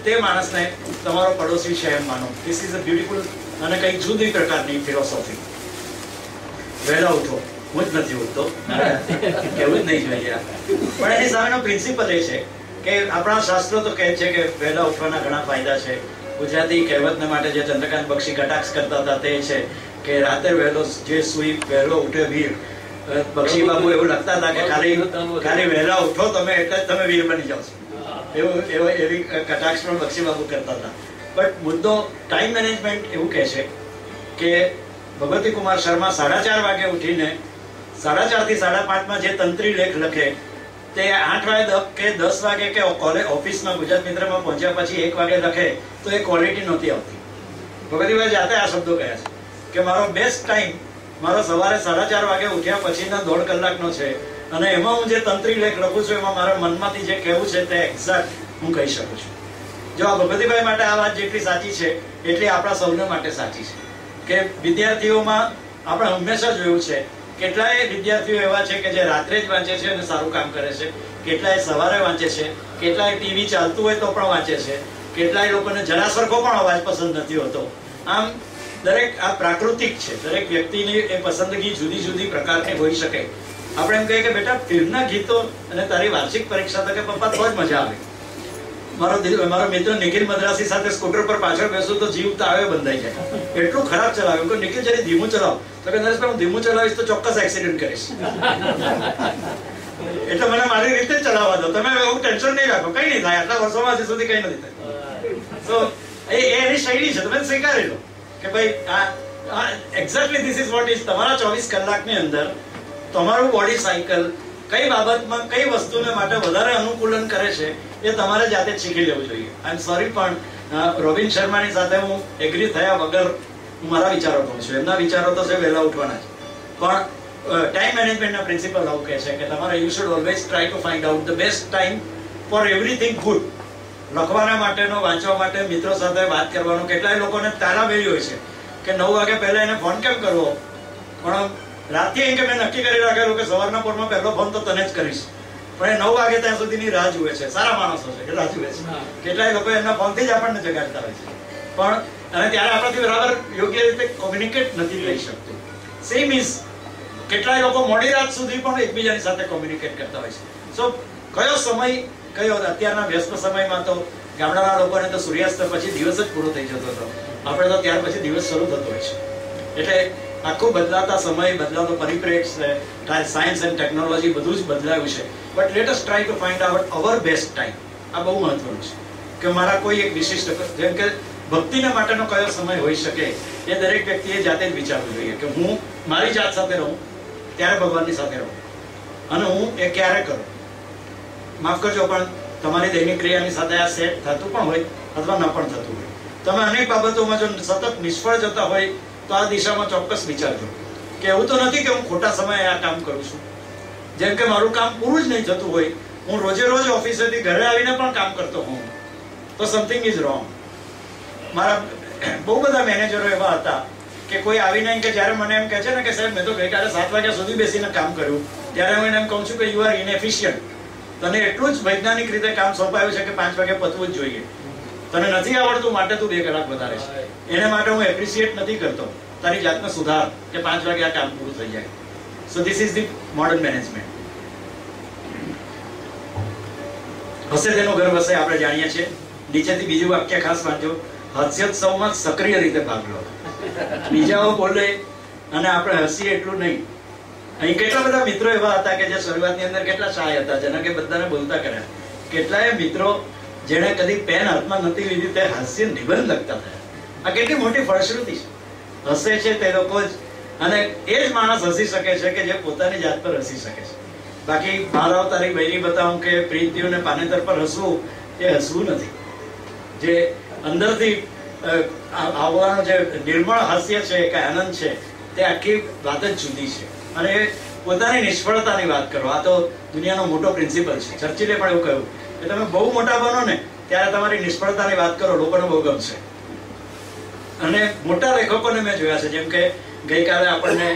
તે માણસને તમારો પડોશી છે એમ માનો. ધીસ ઇઝ અ બ્યુટીફુલ અને કંઈક જુદી પ્રકારની ફિલોસોફી. વહેલા ઉઠો, હું જ નથી ઉઠતો, કેવું જ નહીં જોઈએ, પણ એની સામેનો પ્રિન્સિપલ એ છે કે આપણા શાસ્ત્રો તો કહે છે કે વહેલા ઉઠવાના ઘણા ફાયદા છે. ગુજરાતી કહેવતને માટે જે ચંદ્રકાંત બક્ષી કટાક્ષ કરતા હતા તે છે કે રાતે વહેલો જે સુઈ વહેલો ઉઠે વીર. બક્ષી બાબુ એવું લખતા હતા કે ખાલી વહેલા ઉઠો તમે એટલે જ તમે વીર બની જાઓ છો. એવી કટાક્ષ પણ બક્ષી બાબુ કરતા હતા. બટ મુદ્દો ટાઈમ મેનેજમેન્ટ એવું કહે છે કે ભગવતી કુમાર શર્મા 4:30 વાગે ઉઠીને 4:30 થી 5:30 જે તંત્રી લેખ લખે તે 8 વાગે કે 10 વાગે કે કોલેજ ઓફિસમાં ગુજરાત મિત્રમાં પહોંચ્યા પછી 1 વાગે લખે તો એ ક્વોલિટી નહોતી આવતી. ભગવતીભાઈ જાતે આ શબ્દો કહ્યા છે કે મારો બેસ્ટ ટાઈમ મારો સવારે 4:30 વાગે ઉઠ્યા પછીના 1.5 કલાકનો છે, અને એમાં હું જે તંત્રી લેખ લખું છું એમાં મારા મનમાંથી જે કહેવું છે તે એક્ઝેક્ટ હું કહી શકું છું. જો આ ભગવતીભાઈ માટે આ વાત જેટલી સાચી છે એટલી આપણા સૌને માટે સાચી છે કે વિદ્યાર્થીઓમાં આપણે હંમેશા જોયું છે કેટલાય વિદ્યાર્થીઓ એવા છે કે જે રાત્રે જ વાંચે છે અને સારું કામ કરે છે, કેટલાય સવારે વાંચે છે, કેટલાય ટીવી ચાલતું હોય તો પણ વાંચે છે, કેટલાય લોકોને જરા સરખો પણ અવાજ પસંદ નથી હોતો. આમ દરેક આ પ્રાકૃતિક છે. દરેક વ્યક્તિની એ પસંદગી જુદી જુદી પ્રકારની હોઈ શકે. આપણે એમ કહીએ કે બેટા ફિલ્મના ગીતો અને તારી વાર્ષિક પરીક્ષા તો કે પપ્પા તો જ મજા આવે. મારો મિત્ર નિખિલ મદ્રાસી સાથે સ્કૂટર પર પાછળ બેસું તો જીવ તાવે બંધાઈ જાય, એટલું ખરાબ ચલાવ્યું કે નિખિલ જરી ધીમું ચલાવ તો કે નરેશભાઈ હું ધીમું ચલાવીશ તો ચોક્કસ એક્સિડન્ટ કરીશ, એટલે મને મારી રીતે જ ચલાવવા દો, તમે એવું ટેન્શન નહીં રાખો, કઈ નહીં થાય, આટલા વર્ષોમાં હજી સુધી કઈ નથી થાય. સો એની શૈલી છે, તમે સ્વીકારી લો કે ભાઈ આ exactly this is what is. તમારા 24 કલાકની અંદર તમારું બોડી સાયકલ કઈ બાબતમાં કઈ વસ્તુને માટે વધારે અનુકૂલન કરે છે એ તમારે જાતે જ શીખી લેવું જોઈએ. આઈ એમ સોરી પણ રોબિન શર્માની સાથે હું એગ્રી થયા વગર હું મારા વિચારો કહું છું. એમના વિચારો તો છે વહેલા ઉઠવાના છે, પણ ટાઈમ મેનેજમેન્ટના પ્રિન્સિપલ આવું કહે છે કે તમારે you should always try to find out the best time for everything good. લખવાના માટેનો, વાંચવા માટે, મિત્રો સાથે વાત કરવાનો. કેટલાય લોકોને તારાવેલી હોય છે કે 9 વાગે પહેલા એને ફોન કેમ કરવો, પણ રાતે એમ કે મેં નક્કી કરી રાખેલું કે સવારના પોરમાં પહેલો ફોન તો તને જ કરીશ, પણ એ 9 વાગે ત્યાં સુધીની રાહ જુએ છે. સારા માણસો છે કે રાહ જુએ છે, કેટલાય લોકો એમના ફોનથી જ આપણને જગાડતા હોય છે, પણ અને ત્યારે આપણાથી બરાબર યોગ્ય રીતે કોમ્યુનિકેટ નથી થઈ શકતું. સેમ ઇઝ કેટલાય લોકો મોડી રાત સુધી પણ એકબીજાની સાથે કોમ્યુનિકેટ કરતા હોય છે. સો કયો સમય કયો? અત્યારના વ્યસ્ત સમયમાં તો ગામડાના લોકોને તો સૂર્યાસ્ત પછી દિવસ જ પૂરો થઈ જતો હતો, આપણે તો ત્યાર પછી દિવસ શરૂ થતો હોય છે. એટલે આખું બદલાતા સમય, બદલાતો પરિપ્રેક્ષ્ય, સાયન્સ એન્ડ ટેકનોલોજી બધું જ બદલાયું છે. But let us try to find out our best time. આ બહુ મહત્વનું છે કે મારા કોઈ એક વિશિષ્ટ, જેમ કે ભક્તિને માટેનો કયો સમય હોઈ શકે એ દરેક વ્યક્તિએ જાતે જ વિચારવું જોઈએ કે હું મારી જાત સાથે રહું ત્યારે ભગવાનની સાથે રહું, અને હું એ ક્યારે કરું. માફ કરજો પણ તમારી દૈનિક ક્રિયાની સાથે આ સેટ થતું પણ હોય અથવા ન પણ થતું હોય. તમે અનેક બાબતોમાં જો સતત નિષ્ફળ જતા હોય તો આ દિશામાં ચોક્કસ વિચારજો કે એવું તો નથી કે હું ખોટા સમયે આ કામ કરું છું. જેમ કે મારું કામ પૂરું જ નહીં થતું હોય, હું રોજે રોજ ઓફિસેથી ઘરે આવીને પણ કામ કરતો હોઉં તો સમથિંગ ઇઝ રોંગ. મારા બહુ બધા મેનેજરો એવા હતા કે કોઈ આવીને કે જ્યારે મને એમ કહે છે ને કે સાહેબ મેં તો ગઈકાલે 7 વાગ્યા સુધી બેસીને કામ કર્યું, ત્યારે હું એને એમ કહું છું કે યુ આર ઇનએફિશિયન્ટ. તને એટલું જ વૈજ્ઞાનિક રીતે કામ સોંપાયું છે કે 5 વાગે પતવું જ જોઈએ, તને નથી આવડતું માટે તું 2 કલાક વધારે છે. એને માટે હું એપ્રિશિએટ નથી કરતો, તારી જાતને સુધાર કે 5 વાગે આ કામ પૂરું થઈ જાય. So this is the modern management. હસે તેનું ઘર વસે આપણે જાણીએ છીએ. નીચેથી બીજું વાક્ય ખાસ વાંચો, હાસ્યોત્સવમાં સક્રિય રીતે ભાગ લો. બીજાઓ બોલે અને આપણે હસીએ એટલું નહીં. અહીં કેટલા બધા મિત્રો એવા હતા કે જે શરૂઆતની અંદર કેટલા શાય હતા, જેના કે બધાને બોલતા કર્યા. કેટલાય મિત્રો જેને કદી પેન હાથમાં નથી લીધી તે હાસ્ય નિબંધ લખતા થયા. આ કેટલી મોટી ફળશ્રુતિ છે. હસે છે તે લોકો જ, અને એ જ માણસ હસી શકે છે કે જે પોતાની જાત પર હસી શકે છે. બાકી મારા તારી બૈરી બતાવું કે પ્રીતિઓને પાનેતર પર હસવું એ હસવું નથી. જે અંદરથી આવવાનું જે નિર્મળ હાસ્ય છે કે આનંદ છે તે આખી વાત જ જુદી છે. અને એ પોતાની નિષ્ફળતાની વાત કરો. આ તો દુનિયાનો મોટો પ્રિન્સિપલ છે. ચર્ચિલે પણ એવું કહ્યું કે તમે બહુ મોટા બનો ને ત્યારે તમારી નિષ્ફળતાની વાત કરો, લોકોને બહુ ગમશે. અને મોટા લેખકોને મેં જોયા છે, જેમ કે ગઈકાલે આપણને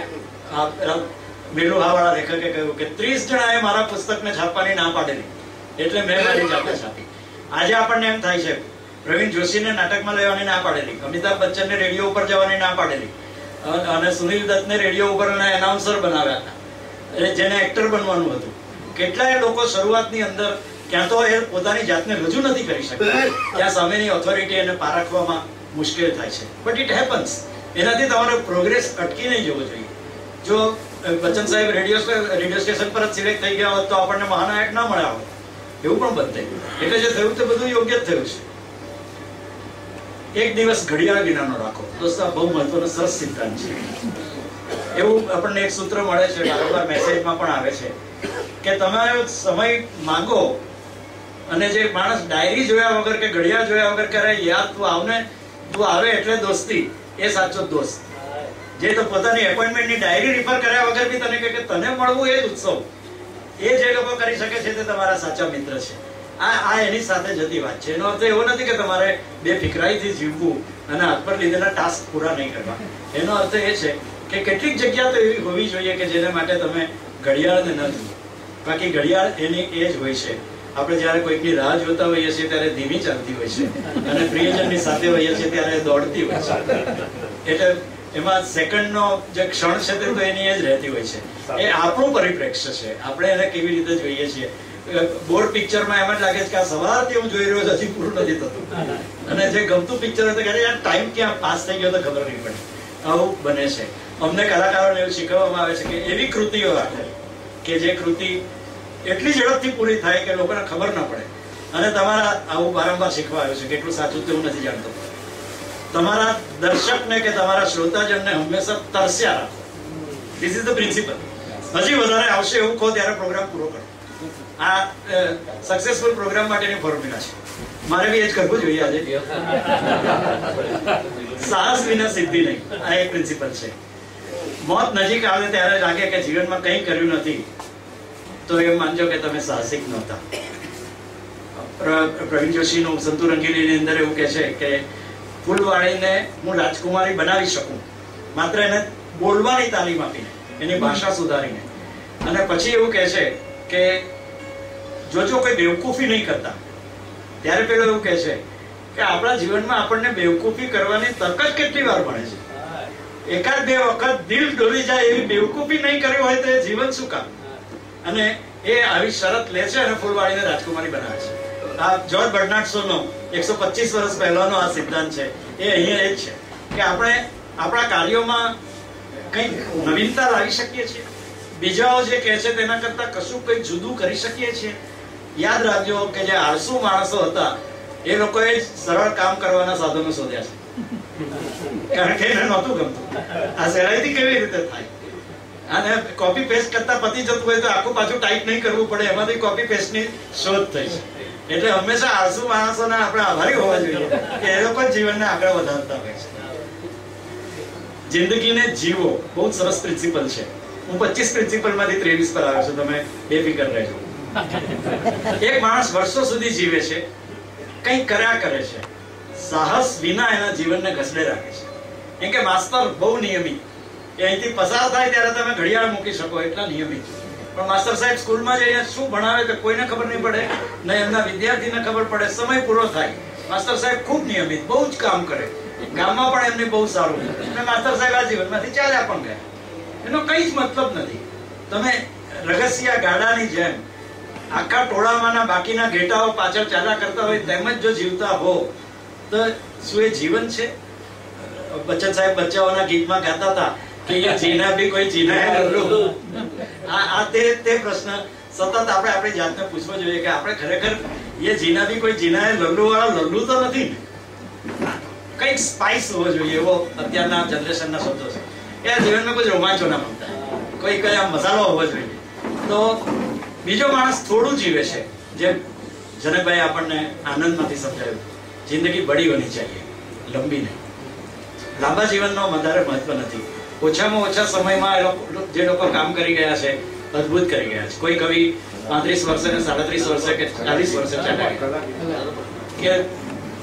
મેલુહા વાળા લેખકે કહ્યું કે 30 જણાએ મારા પુસ્તકને છાપવાની ના પાડેલી, એટલે મેં મારી જાતે છાપી. આજે આપણને એમ થાય છે પ્રવીણ જોશીને નાટકમાં લેવાની ના પાડેલી, અમિતાભ બચ્ચનને રેડિયો ઉપર જવાની ના પાડેલી, અને સુનિલ દત્તને રેડિયો ઉપર એનાઉન્સર બનાવ્યા હતા, જેને એક્ટર બનવાનું હતું. કેટલાય લોકો શરૂઆતની અંદર ક્યાં તો એ પોતાની જાતને રજૂ નથી કરી શકતા, ત્યાં સામેની ઓથોરિટી એને પારખવામાં મુશ્કેલ થાય છે. But it happens. એનાથી તમારો પ્રોગ્રેસ અટકી નહીં જવો જોઈએ. જો બચ્ચન સાહેબ રેડિયો સ્ટેશન પર જ સિલેક્ટ થઈ ગયા હોત તો આપણને મહાનાયક ના મળ્યા હોત. એવું પણ બંધ થઈ ગયું. એટલે જે થયું તે બધું યોગ્ય જ થયું છે. એક દિવસ ઘડિયાળ વિનાનો રાખો. દોસ્તો આ બહુ મહત્વનો સરસ સિદ્ધાંત છે. એવું આપણને એક સૂત્ર મળે છે, વારંવાર મેસેજમાં પણ આવે છે કે તમે સમય માંગો અને જે માણસ ડાયરી જોયા વગર કે ઘડિયાળ જોયા વગર કરે યાર તું આવે એટલે દોસ્તી, એ સાચો દોસ્ત. જે તો પોતાની એપોઇન્ટમેન્ટની ડાયરી રિફર કર્યા વગર બી તને કહે કે તને મળવું એ જ ઉત્સવ, એ જે લોકો કરી શકે છે તે તમારા સાચા મિત્ર છે. આ એની સાથે જતી વાત છે. એનો અર્થ એવો નથી કે તમારે બેફિકરાઈથી જીવવું અને હાથ પર લીધેલા ટાસ્ક પૂરા નહીં કરવા. એનો અર્થ એ છે કે કેટલીક જગ્યા તો એવી હોવી જોઈએ કે જેને માટે તમે ઘડિયાળને ન જુઓ. બાકી ઘડિયાળ એની એ જ હોય છે. આપણે જયારે કોઈકની રાહ જોતા હોઈએ છીએ ત્યારે ધીમી ચાલતી હોય છે, અને પ્રિયજનની સાથે હોઈએ છીએ ત્યારે દોડતી હોય છે. એટલે એમાં સેકન્ડનો જે ક્ષણ છે તે તો એની એ જ રહેતી હોય છે. એ આપણું પરિપ્રેક્ષ્ય છે, આપણે એને કેવી રીતે જોઈએ છીએ. બોર્ડ પિક્ચરમાં એમ જ લાગે છે કે આ સવારથી હું જોઈ રહ્યો હજી પૂરું નથી થતું, અને જે ગમતું પિક્ચર હતું કે યાર ટાઈમ ક્યાં પાસ થઈ ગયો તો ખબર નહીં પડે. આવું બને છે. અમને કલાકારોને એવું શીખવવામાં આવે છે કે એવી કૃતિઓ રાખો કે જે કૃતિ એટલી ઝડપથી પૂરી થાય કે લોકોને ખબર ના પડે. અને તમારા આવું વારંવાર શીખવા આવ્યું છે, કેટલું સાચું તે હું નથી જાણતો. તમારા દર્શકને કે તમારા શ્રોતાજનને હંમેશા તરસ્યા રાખો. This is the principal. હજી વધારે આવશે એવું કહો ત્યારે પ્રોગ્રામ પૂરો કરો. આ સક્સેસફુલ પ્રોગ્રામ માટેની ફોર્મ્યુલા છે. મારે બી એ જ કરવું જોઈએ આજે. સાહસ વિના સિદ્ધિ નહીં, આ એક પ્રિન્સિપલ છે. મોત નજીક આવે ત્યારે લાગે કે જીવનમાં કંઈ કર્યું નથી તો એમ માનજો કે તમે સાહસિક નહોતા. પ્રવીણ જોશીનું સંતુ રંગીલીની અંદર એવું કહે છે કે ફૂલવાળીને હું રાજકુમારી બનાવી શકું માત્ર એને બોલવાની તાલીમ આપીને, એની ભાષા સુધારીને. અને પછી એવું કહે છે કે જો કોઈ બેવકૂફી નહીં કરતા, ત્યારે પેલો એવું કહે છે કે આપણા જીવનમાં આપણને બેવકૂફી કરવાની તક જ કેટલી વાર મળે છે. એકાદ બે વખત દિલ ડોલી જાય એવી બેવકૂફી નહીં કરી હોય તો એ જીવન શું કામ. અને એ આવી શરત લે છે અને ફૂલવાળીને રાજકુમારી બનાવે છે. આ જ્યોર્જ બર્નાર્ડ શોનો 125 વર્ષ પહેલાનો આ સિદ્ધાંત છે. એ અહીંયા એ જ છે કે આપણે આપણા કાર્યોમાં કંઈક નવીનતા લાવી શકીએ છીએ. બીજાઓ જે કહે છે તેના કરતા કશું કંઈક જુદું કરી શકીએ છીએ. યાદ રાખજો કે જે આળસુ માણસો હતા એ લોકોએ સરળ કામ કરવાના સાધનો શોધ્યા છે, કારણ કે એને નહોતું ગમતું આ સહેલાઈથી કેવી રીતે થાય. અને કોપી પેસ્ટ કરતા પતી જતું હોય તો આખું પાછું ટાઈપ નહીં કરવું પડે, એમાંથી કોપી પેસ્ટની શોધ થઈ છે. એટલે હંમેશા આળસુ માણસોના આપણે આભારી હોવા જોઈએ કે એ લોકો જીવનને આગળ વધારતા હોય છે. જિંદગીને જીવો બહુ સરસ પ્રિન્સિપલ છે. હું 25 પ્રિન્સિપલમાંથી 23 પર આવ્યો છું, તમે બેફિકર રહેજો. એક માણસ વર્ષો સુધી જીવે છે, કંઈક કર્યા કરે છે, સાહસ વિના એના જીવનને ઘસડે રાખે છે. કેમ કે માસ્તર બહુ નિયમિત, એ અહીંથી પસાર થાય ત્યારે તમે ઘડિયાળ મૂકી શકો એટલા નિયમિત. પણ માસ્તર સાહેબ સ્કૂલમાં જઈને શું ભણાવે તો કોઈને ખબર નહીં પડે, ને એમના વિદ્યાર્થીને ખબર પડે. સમય પૂરો થાય, માસ્તર સાહેબ ખૂબ નિયમિત, બહુ જ કામ કરે, ગામમાં પણ એમને બહુ સારું. અને માસ્તર સાહેબ આ જીવનમાંથી ચાલ્યા પણ ગયા. એનો કઈ જ મતલબ નથી. તમે રગસિયા ગાડાની જેમ આખા ટોળામાંના બાકીના ઘેટાઓ પાછળ ચાલ્યા કરતા હોય તેમ જ જો જીવતા હો તો શું એ જીવન છે? બચ્ચન સાહેબ બચ્ચાઓના ગીતમાં ગાતા હતા કે એ જીના ભી કોઈ જીના લલ્લુ. આ તે પ્રશ્ન સતત આપણે આપણી જાતને પૂછવો જોઈએ કે આપણે ખરેખર એ જીના ભી કોઈ જીના લલ્લુ વાળા લલ્લુ તો નથી ને. કઈક સ્પાઇસ હોવો જોઈએ, એવો અત્યારના જનરેશનના શબ્દો છે. એ જીવનમાં કોઈ રોમાંચો ના મળતા, કોઈ કઈ આમ મસાલો હોવો જોઈએ. તો બીજો માણસ થોડું જીવે છે, જેમ જનકભાઈ આપણને આનંદમાંથી સમજાવ્યું, જિંદગી બડી હોની ચાહીએ, લંબી નહીં. લાંબા જીવનનો વધારે મહત્વ નથી. ઓછામાં ઓછા સમયમાં જે લોકો કામ કરી ગયા છે, અદભુત કરી ગયા છે. કોઈ કવિ 35 વર્ષે ને 37 વર્ષે કે 40 વર્ષે ચાલ્યા કે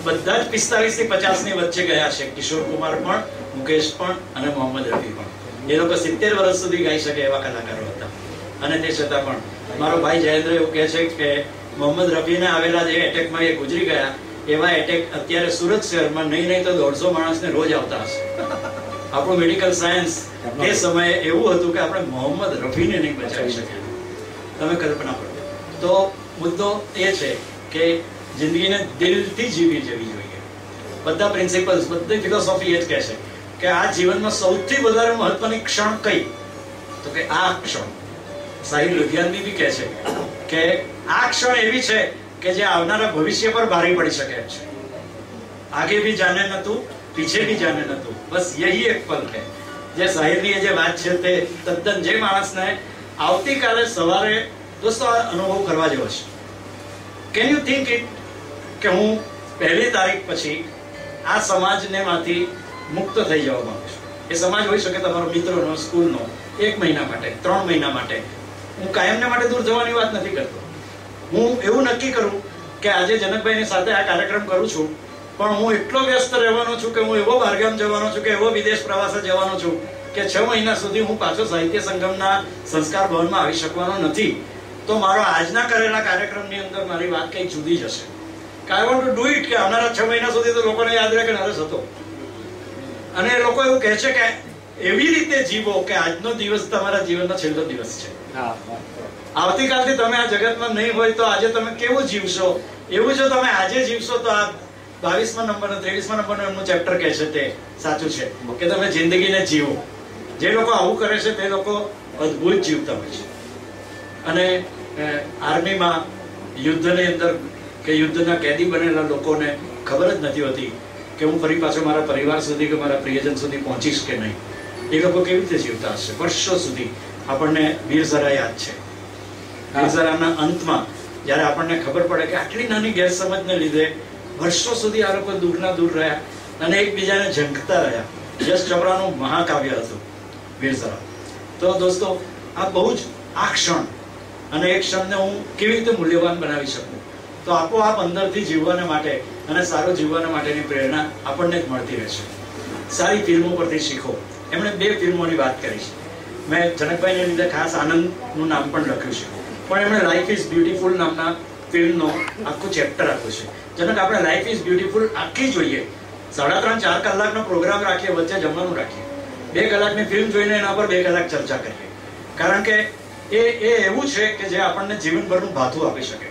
બધા જ 45 થી 50 ની વચ્ચે ગયા છે. કિશોર કુમાર પણ, મુકેશ પણ અને મોહમ્મદ રફી પણ. એ લોકો 70 વર્ષ સુધી ગાઈ શકે એવા કલાકારો હતા. અને તે છતાં પણ મારો ભાઈ જયેન્દ્ર એવું કહે છે કે મોહમ્મદ રફીને આવેલા જે એટેકમાં એ ગુજરી ગયા, એવા એટેક અત્યારે સુરત શહેરમાં નહીં તો 150 માણસને રોજ આવતા હશે. આપણું મેડિકલ સાયન્સ એ સમયે એવું હતું કે આપણે મોહમ્મદ રફીને નહીં બચાવી શક્યા. તમે કલ્પના કરો. તો મુદ્દો એ છે કે જિંદગીને દિલથી જીવી જવી જોઈએ. બધા પ્રિન્સિપલ્સ, બધી ફિલોસોફી એ જ કહે છે કે આ જીવનમાં સૌથી વધારે મહત્વની ક્ષણ કઈ? તો કે આ ક્ષણ. સાહિલ લુધિયાનવી બી કહે છે કે આ ક્ષણ એવી છે કે જે આવનારા ભવિષ્ય પર ભારી પડી શકે એમ છે. આગે ભી જાને ન તું, પીછે ભી જાને ન તું, બસ યહી એક પલ है. જે સાહિલની જે વાત છે તે તદ્દન જે માણસને આવતીકાલે સવારે દોસ્તો આ અનુભવ કરવા જેવો છે. કેન યુ થિંક ઇટ કે હું 1 તારીખ પછી આ સમાજને માંથી મુક્ત થઈ જવા માંગુ છું. એ સમાજ હોઈ શકે તમારો મિત્રોનો, સ્કૂલનો, 1 મહિના માટે, 3 મહિના માટે. હું કાયમને માટે દૂર જવાની વાત નથી કરતો. હું એવું નક્કી કરું કે આજે જનકભાઈની સાથે આ કાર્યક્રમ કરું છું, પણ હું એટલો વ્યસ્ત રહેવાનો છું કે હું એવો બહારગામ જવાનો છું કે એવો વિદેશ પ્રવાસે જવાનો છું કે 6 મહિના સુધી હું પાછો સાહિત્ય સંગમના સંસ્કાર ભવનમાં આવી શકવાનો નથી. તો મારો આજના કરેલા કાર્યક્રમની અંદર મારી વાત કંઈક જુદી જ હશે. I want to do it કે આવનારા 6 મહિના સુધી તો લોકોને યાદ રહે કે નરેશ હતો. અને એ લોકો એવું કહે છે કે એવી રીતે જીવો કે આજનો દિવસ તમારા જીવનનો છેલ્લો દિવસ છે. આવતીકાલથી તમે આ જગતમાં નહીં હોય તો આજે તમે કેવું જીવશો? એવું જો તમે આજે જીવશો તો આ 22મા નંબરનો 23મા નંબરનો એમનું ચેપ્ટર કહે છે તે સાચું છે કે તમે જિંદગીને જીવો. જે લોકો આવું કરે છે તે લોકો અદ્ભુત જીવતા હોય છે. અને આર્મીમાં યુદ્ધની અંદર કે યુદ્ધના કેદી બનેલા લોકોને ખબર જ નથી હોતી કે હું ફરી પાછો મારા પરિવાર સુધી કે મારા પ્રિયજન સુધી પહોંચીશ કે નહીં. એ લોકો કેવી રીતે જીવતા હશે વર્ષો સુધી? આપણને વીરઝરા યાદ છે. વીરઝરાના અંતમાં જ્યારે આપણને ખબર પડે કે આટલી નાની ગેરસમજને લીધે વર્ષો સુધી આ લોકો દૂરના દૂર રહ્યા અને એકબીજાને ઝંખતા રહ્યા. યશ ચોપરાનું મહાકાવ્ય હતું વીરઝરા. તો દોસ્તો આ બહુ જ આ ક્ષણ અને એ ક્ષણને હું કેવી રીતે મૂલ્યવાન બનાવી શકું? તો આપોઆપ અંદરથી જીવવાને માટે અને સારું જીવવાને માટેની પ્રેરણા આપણને જ મળતી રહેશે. સારી ફિલ્મો પરથી શીખો. એમણે 2 ફિલ્મોની વાત કરી છે. મેં જનકભાઈને લીધે ખાસ આનંદનું નામ પણ લખ્યું છે, પણ એમણે લાઈફ ઇઝ બ્યુટીફુલ નામના ફિલ્મનો આખું ચેપ્ટર આપ્યું છે. જનક આપણે લાઈફ ઇઝ બ્યુટીફુલ આખી જોઈએ, 3.5-4 કલાકનો પ્રોગ્રામ રાખીએ, વચ્ચે જમવાનું રાખીએ, 2 કલાકની ફિલ્મ જોઈને એના પર 2 કલાક ચર્ચા કરીએ. કારણ કે એ એવું છે કે જે આપણને જીવનભરનું ભાથું આપી શકે.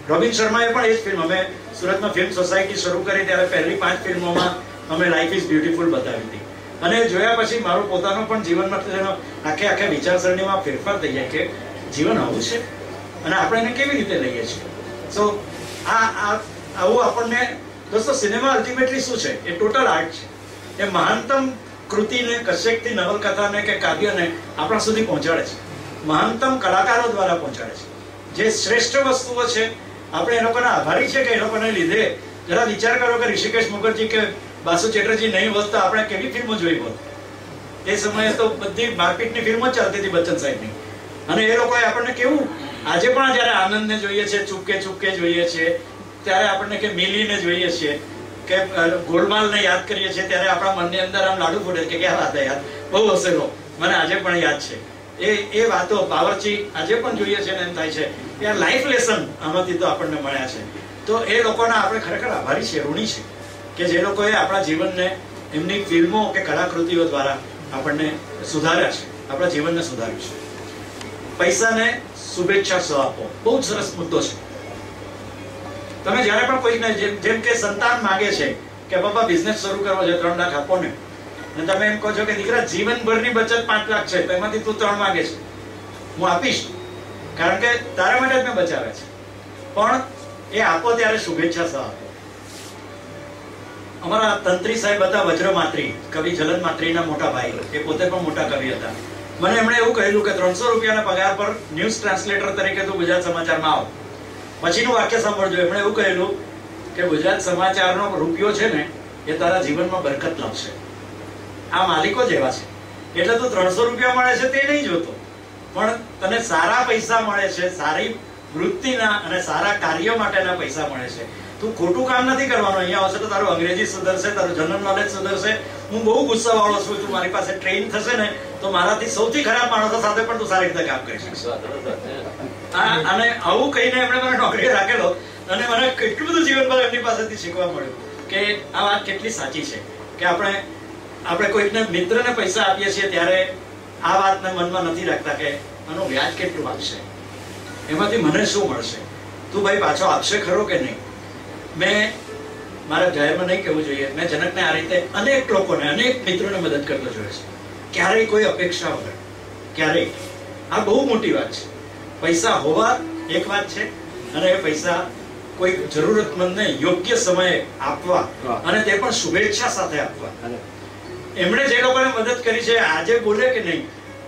રોબિન શર્માએ પણ એ જ ફિલ્મ, અમે સુરતમાં ફિલ્મ સોસાયટી શરૂ કરી ત્યારે પહેલી 5 ફિલ્મોમાં અમે લાઈફ ઇઝ બ્યુટીફુલ બતાવી હતી. અને જોયા પછી મારો પોતાનો પણ જીવનમાં આખે વિચારસરણીમાં ફેરફાર થઈ જાય કે જીવન આવું છે અને આપણે એને કેવી રીતે લઈએ છીએ. સો આવું આપણને દોસ્તો સિનેમા અલ્ટિમેટલી શું છે? એ ટોટલ આર્ટ છે. એ મહાનતમ કૃતિને, કશેકથી નવલકથાને કે કાવ્યને આપણા સુધી પહોંચાડે છે. મહાનતમ કલાકારો દ્વારા પહોંચાડે છે. જે શ્રેષ્ઠ વસ્તુઓ છે આપણે એ લોકોના આભારી છે કે એ લોકોને લીધે. જરા વિચાર કરો કે ઋષિકેશ મુખર્જી કે બાસુ ચેટર્જી નહીં હોત તો આપણે કેવી ફિલ્મો જોઈ હોત? એ સમયે તો બધી મારપીટની ફિલ્મો ચાલતી હતી બચ્ચન સાહેબની. અને એ લોકોએ આપણને કેવું, આજે પણ જયારે આનંદને જોઈએ છે, ચૂપકે ચૂપકે જોઈએ છે, ત્યારે આપણને કે મિલીને જોઈએ છીએ, કે ગોલમાલને યાદ કરીએ છીએ, ત્યારે આપણા મનની અંદર આમ લાડુ ફૂટે કે ક્યાં વાત યાર, બહુ હસેલો, મને આજે પણ યાદ છે. એ વાતો બાવરચી આજે પણ જોઈએ છે ને એમ થાય છે કે લાઈફ લેસન આમાંથી તો આપણને મળ્યા છે. તો એ લોકોના આપણે ખરેખર આભારી છે, ઋણી છે કે જે લોકોએ આપણા જીવનને એમની ફિલ્મો કે કલાકૃતિઓ દ્વારા આપણને સુધાર્યા છે, આપણા જીવનને સુધાર્યું છે. પૈસાને શુભેચ્છા સહ આપો. બહુ જ સરસ મુદ્દો છે. તમે જ્યારે પણ કોઈને જેમ કે સંતાન માંગે છે કે પપ્પા બિઝનેસ શરૂ કરવો છે, 3 લાખ આપો ને, અને તમે એમ કહો છો કે દીકરા જીવનભરની બચત 5 લાખ છે, તો એમાંથી તું 3 માંગે છે, હું આપીશ, કારણ કે તારા માટે જ મેં બચાવે છે. પણ એ આપો ત્યારે શુભેચ્છા સહ આપો. અમારા તંત્રી સાહેબ હતા વજ્રમાત્રી, કવિ જલન માત્રીના મોટા ભાઈ, એ પોતે પણ મોટા કવિ હતા. મને એમણે એવું કહેલું કે 300 રૂપિયાના પગાર પર ન્યૂઝ ટ્રાન્સલેટર તરીકે તું ગુજરાત સમાચારમાં આવ. પછીનું વાક્ય સાંભળજો. એમણે એવું કહેલું કે ગુજરાત સમાચારનો રૂપિયો છે ને એ તારા જીવનમાં બરકત લાવશે. આ માલિકો જેવા છે. એટલે તું 300 રૂપિયા મળે છે તે નહીં જોતો, પણ તને સારા પૈસા મળે છે, સારી વૃત્તિના અને સારા કાર્ય માટેના પૈસા મળે છે. તું ખોટું કામ નથી કરવાનું. અહીંયા આવશે તો તારું અંગ્રેજી સુધરશે, તારું જનરલ નોલેજ સુધરશે. હું બહુ ગુસ્સાવાળો છું, તું મારી પાસે ટ્રેન થશે ને તો મારાથી સૌથી ખરાબ માણસો સાથે પણ તું સારી રીતે કામ કરી શકશે. અને આવું કહીને એમણે મને નોકરી રાખેલો, અને મને કેટલું બધું જીવનમાં એમની પાસેથી શીખવા મળ્યું કે આ વાત કેટલી સાચી છે કે આપણે કોઈકને મિત્રને પૈસા આપીએ છીએ ત્યારે આ વાતને મનમાં નથી રાખતા કે આનું વ્યાજ કેટલું આપશે, એમાંથી મને શું મળશે, તું ભાઈ પાછો આપશે ખરો કે નહીં. મેં મારા જાહેરમાં નહીં કહેવું જોઈએ, મેં જનકને આ રીતે અનેક લોકોને, અનેક મિત્રોને મદદ કરતો જોયો છે, ક્યારેય કોઈ અપેક્ષા વગર, ક્યારેય. આ બહુ મોટી વાત છે. પૈસા હોવા એક વાત છે, અને એ પૈસા કોઈ જરૂરતમંદને યોગ્ય સમયે આપવા, અને તે પણ શુભેચ્છા સાથે આપવા. એમણે જે લોકોને મદદ કરી છે આજે બોલે કે નહીં,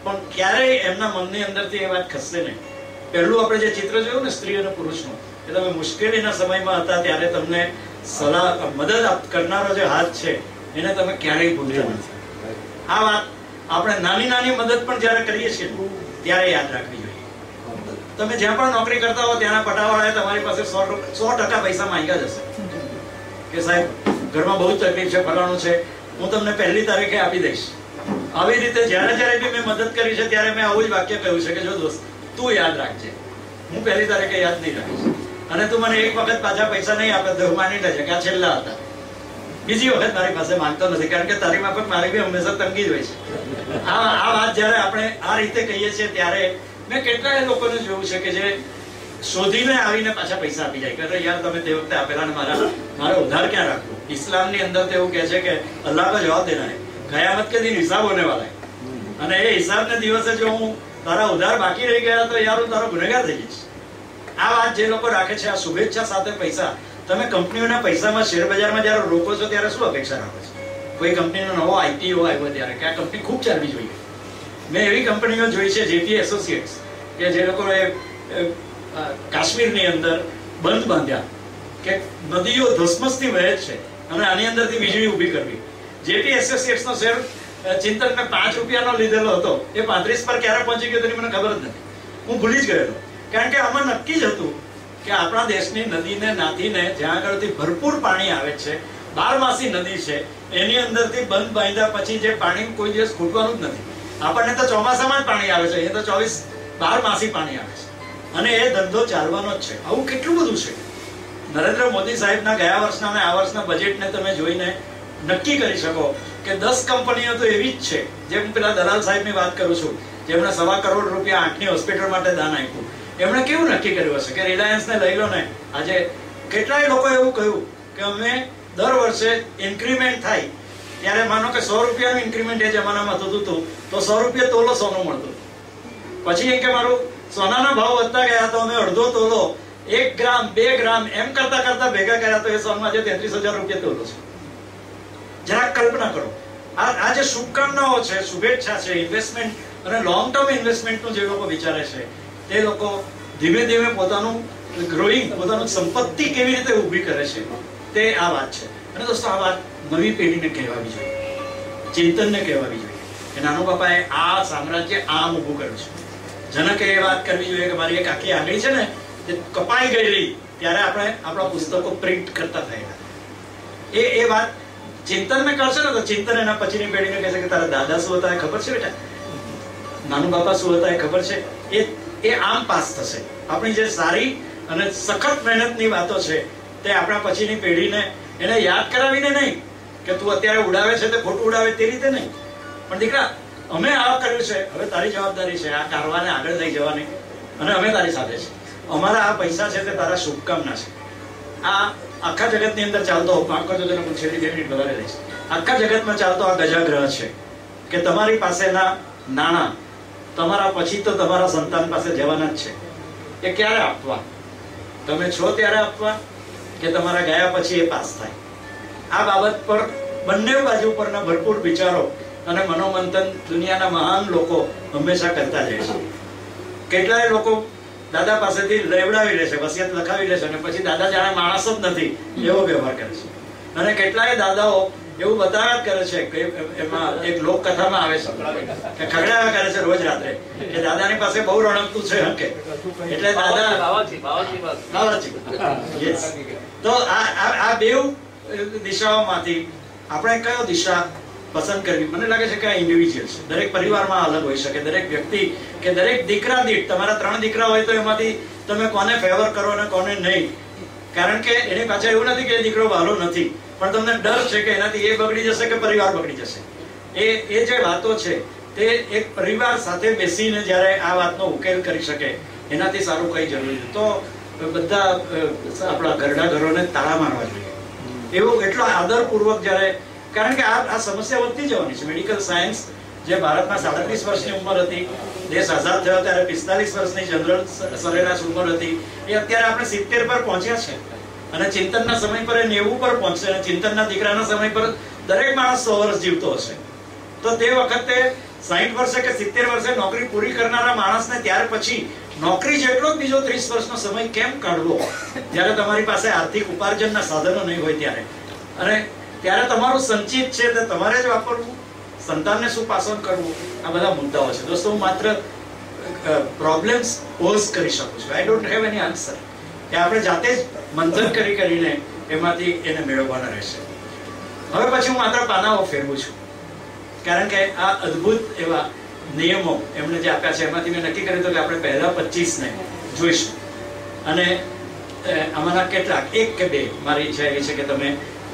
પણ ક્યારેય એમના મનની અંદરથી એ વાત ખસશે નહીં. પહેલું આપણે જે ચિત્ર જોયું ને સ્ત્રી અને પુરુષનું, એ તમે મુશ્કેલીના સમયમાં હતા ત્યારે તમને સલાહ મદદ કરનારો જે હાથ છે એને તમે ક્યારેય ભૂલતા નથી. આ વાત આપણે નાની નાની મદદ પણ જ્યારે કરીએ છીએ ત્યારે યાદ રાખવી જોઈએ. તમે જ્યાં પણ નોકરી કરતા હો ત્યાંના પટાવાળાએ તમારી પાસે 100% પૈસા માંગ્યા જશે કે સાહેબ ઘરમાં બહુ તકલીફ છે, ફલાણું છે, હું તમને 1લી તારીખે આપી દઈશ. આવી રીતે જ્યારે બી મેં મદદ કરી છે ત્યારે મેં આવું જ વાક્ય કહ્યું છે કે જો દોસ્ત તું યાદ રાખજે, હું 1લી તારીખે યાદ નહીં રાખીશ, અને તું મને એક વખત પાછા પૈસા નહીં આપે તો માની લેજે કે આ છેલ્લા હતા. બીજી વખત મારી પાસે માંગતો નથી, કારણ કે તારી માફક મારી બી હંમેશા તંગી જ હોય છે. આ વાત જયારે આપણે આ રીતે કહીએ છીએ ત્યારે મેં કેટલાય લોકોને જોયું છે કે જે શોધીને આવીને પાછા પૈસા આપી જાય કે યાર તમે તે વખતે આપેલા ને મારે ઉધાર ક્યાં રાખવું. ઇસ્લામની અંદર તો એવું કહે છે કે અલ્લાહ કો જવાબ દેના હૈ, કયામત કે દિન હિસાબ હોને વાલા હૈ, અને એ હિસાબના દિવસે જો હું તારા ઉધાર બાકી રહી ગયા તો યાર હું તારો ગુનેગાર થઈ જઈશ. આ વાત જે લોકો રાખે છે, આ શુભેચ્છા સાથે પૈસા, તમે કંપનીઓના પૈસામાં શેર બજારમાં જ્યારે રોકો છો ત્યારે શું અપેક્ષા રાખો છો? કોઈ કંપનીનો નવો IPO આવ્યો ત્યારે કે આ કંપની ખૂબ ચાલવી જોઈએ. મેં એવી કંપનીઓ જોઈ છે, JP એસોસિએટ્સ, કે જે લોકોએ કાશ્મીરની અંદર બંધ બાંધ્યા કે નદીઓ ધસમસથી વહે છે અને આની અંદરથી વીજળી ઊભી કરવી. JP એસોસિએટ્સનો શેર ચિંતન મેં 5 રૂપિયાનો લીધેલો હતો, એ 35 પર ક્યારે પહોંચી ગયો તેની મને ખબર જ નથી. હું ભૂલી જ ગયેલો, કારણ કે આમાં નક્કી જ હતું કે આપણા દેશની નદીને નાથીને જ્યાં આગળથી ભરપૂર પાણી આવે છે, 12માસી નદી છે, એની અંદરથી બંધ બાંધ્યા પછી જે પાણી કોઈ દિવસ ખૂટવાનું જ નથી. આપણને તો ચોમાસામાં જ પાણી આવે છે, એ તો 12માસી પાણી આવે છે, અને એ ધંધો ચાલવાનો જ છે. આવું કેટલું બધું છે. નરેન્દ્ર મોદી સાહેબના ગયા વર્ષના અને આ વર્ષના બજેટને તમે જોઈને નક્કી કરી શકો કે 10 કંપનીઓ તો એવી જ છે, જેમ પેલા દલાલ સાહેબની વાત કરું છું, જેમણે 1.25 કરોડ રૂપિયા 8ની હોસ્પિટલ માટે દાન આપ્યું. એમણે કેવું નક્કી કર્યું હશે કે રિલાયન્સને લઈ લો ને. આજે કેટલાય લોકો એવું કહ્યું કે અમે દર વર્ષે ઇન્ક્રીમેન્ટ થાય ત્યારે માનો કે 100 રૂપિયાનું ઇન્ક્રીમેન્ટ એ જમાનામાં થતું હતું તો 100 રૂપિયા તોલો સોનું મળતું. પછી એમ કે મારું સોનાના ભાવ વધતા ગયા તો અમે અડધો તોલો, 1 ગ્રામ, 2 ગ્રામ એમ કરતા કરતા ભેગા કર્યા તો એ સોનમાં આજે 33,000 રૂપિયા તોલો છે. જરાક કલ્પના કરો. આ જે શુભકામનાઓ છે, શુભેચ્છા છે, ઇન્વેસ્ટમેન્ટ અને લોંગ ટર્મ ઇન્વેસ્ટમેન્ટનું જે લોકો વિચારે છે તે લોકો ધીમે ધીમે પોતાનું ગ્રોઈંગ, પોતાનું સંપત્તિ કેવી રીતે ઊભી કરે છે તે આ વાત છે. અને દોસ્તો આ વાત નવી પેઢીને કહેવાવી જોઈએ, ચિંતનને કહેવાવી જોઈએ કે નાનો બાપાએ આ સામ્રાજ્ય આમ ઊભું કર્યું છે. જનકે એ વાત કરવી જોઈએ કે મારી એક આખી આંગળી છે ને તે કપાઈ ગયેલી ત્યારે આપણે આપણા પુસ્તકો પ્રિન્ટ કરતા થયેલા. એ વાત ચિંતનને કરશે ને તો ચિંતન એના પછીની પેઢીને કહેશે કે તારા દાદા શું હતા એ ખબર છે બેટા, નાનું બાપા શું હતા એ ખબર છે. એ આમ પાસ થશે. આપણી જે સારી અને સખત મહેનતની વાતો છે તે આપણા પછીની પેઢીને એને યાદ કરાવીને નહીં કે તું અત્યારે ઉડાવે છે તે ખોટું ઉડાવે તે રીતે નહીં, પણ દીકરા અમે આ કર્યું છે, હવે તારી જવાબદારી છે આ કારવાને આગળ લઈ જવાની. અને અમે તારી સાથે છે. અમારા આ પૈસા છે તે તારા શુભકામના છે. આ આખા જગતની અંદર ચાલતો આખો જગત છેલ્લી 2 મિનિટ વધારે લઈશ. આખા જગતમાં ચાલતો આ ગજાગ્રહ છે કે તમારી પાસેના નાણાં તમારા પછી તો તમારા સંતાન પાસે જવાના જ છે. એ ક્યારે આપવા? તમે છો ત્યારે આપવા કે તમારા ગયા પછી એ પાસ થાય? આ બાબત પર બંને બાજુ પરના ભરપૂર વિચારો અને મનોમંથન દુનિયાના મહાન લોકો હંમેશા કરતા જાય છે. કેટલાય લોકો દાદા પાસેથી લેવડાવી લે છે, વસિયત લખાવી લે છે અને પછી દાદા જાણે માણસ જ નથી એવો વ્યવહાર કરે છે. અને કેટલાય દાદાઓ એવું બતાવ્યા કરે છે કે એમાં એક લોક કથામાં આવે છે કે ખગડાવ્યા કરે છે રોજ રાત્રે કે દાદાની પાસે બહુ રણકતું છે હકે એટલે દાદા યસ. તો આ બેઉ દિશાઓમાંથી આપણે કયો દિશા પસંદ કરવી? મને લાગે છે કે આ ઇન્ડિવિજ્યુઅલ છે. દરેક પરિવારમાં અલગ હોઈ શકે. દરેક વ્યક્તિ કે દરેક દીકરા દીઠ, તમારા 3 દીકરા હોય તો એમાંથી તમે કોને ફેવર કરો અને કોને નહીં. કારણ કે એની પાછળ એવું નથી કે એ દીકરો વાલો નથી, પણ તમને ડર છે કે એનાથી એ બગડી જશે કે પરિવાર બગડી જશે. એ જે વાતો છે તે એક પરિવાર સાથે બેસીને જ્યારે આ વાતનો ઉકેલ કરી શકે એનાથી સારું કઈ જરૂરી નથી. તો બધા આપણા ઘરડા ઘરોને તાળા મારવા જોઈએ. એવું એટલો આદરપૂર્વક જ્યારે, કારણ કે આ સમસ્યા વધતી જવાની છે. મેડિકલ સાયન્સ જે ભારતમાં 37 વર્ષની ઉંમર હતી, દેશ આઝાદ થયો ત્યારે 45 વર્ષની જનરલ સરેરાશ ઉંમર હતી, એ અત્યારે આપણે 70 પર પહોંચ્યા છે. અને ચિંતનના સમય પર 90 પર પહોંચશે. અને ચિંતનના દીકરાના સમય પર દરેક માણસ 100 વર્ષ જીવતો હશે. તો તે વખતે 60 વર્ષે કે 70 વર્ષે નોકરી પૂરી કરનારા માણસને ત્યાર પછી નોકરી જેટલો જ બીજો 30 વર્ષનો સમય કેમ કાઢવો, જ્યારે તમારી પાસે આર્થિક ઉપાર્જનના સાધનો નહીં હોય ત્યારે? અને ત્યારે તમારું સંચિત છે તે તમારે જ વાપરવું, સંતાનને શું પાસન કરવું, આ બધા મુદ્દાઓ છે. દોસ્તો, હું માત્ર પ્રોબ્લેમ્સ પોઝ કરી શકું છું. I don't have any answer. કે આપણે જાતે જ મંથન કરીને એમાંથી એને મેળવવાના રહેશે. હવે પછી હું માત્ર પાનાઓ ફેરવું છું, કારણ કે આ અદ્ભુત એવા નિયમો એમણે જે આપ્યા છે એમાંથી મેં નક્કી કર્યું કે આપણે પહેલા 25 ને જોઈશું. અને આમાંના કેટલાક 1 કે 2 મારી ઈચ્છા એવી છે કે તમે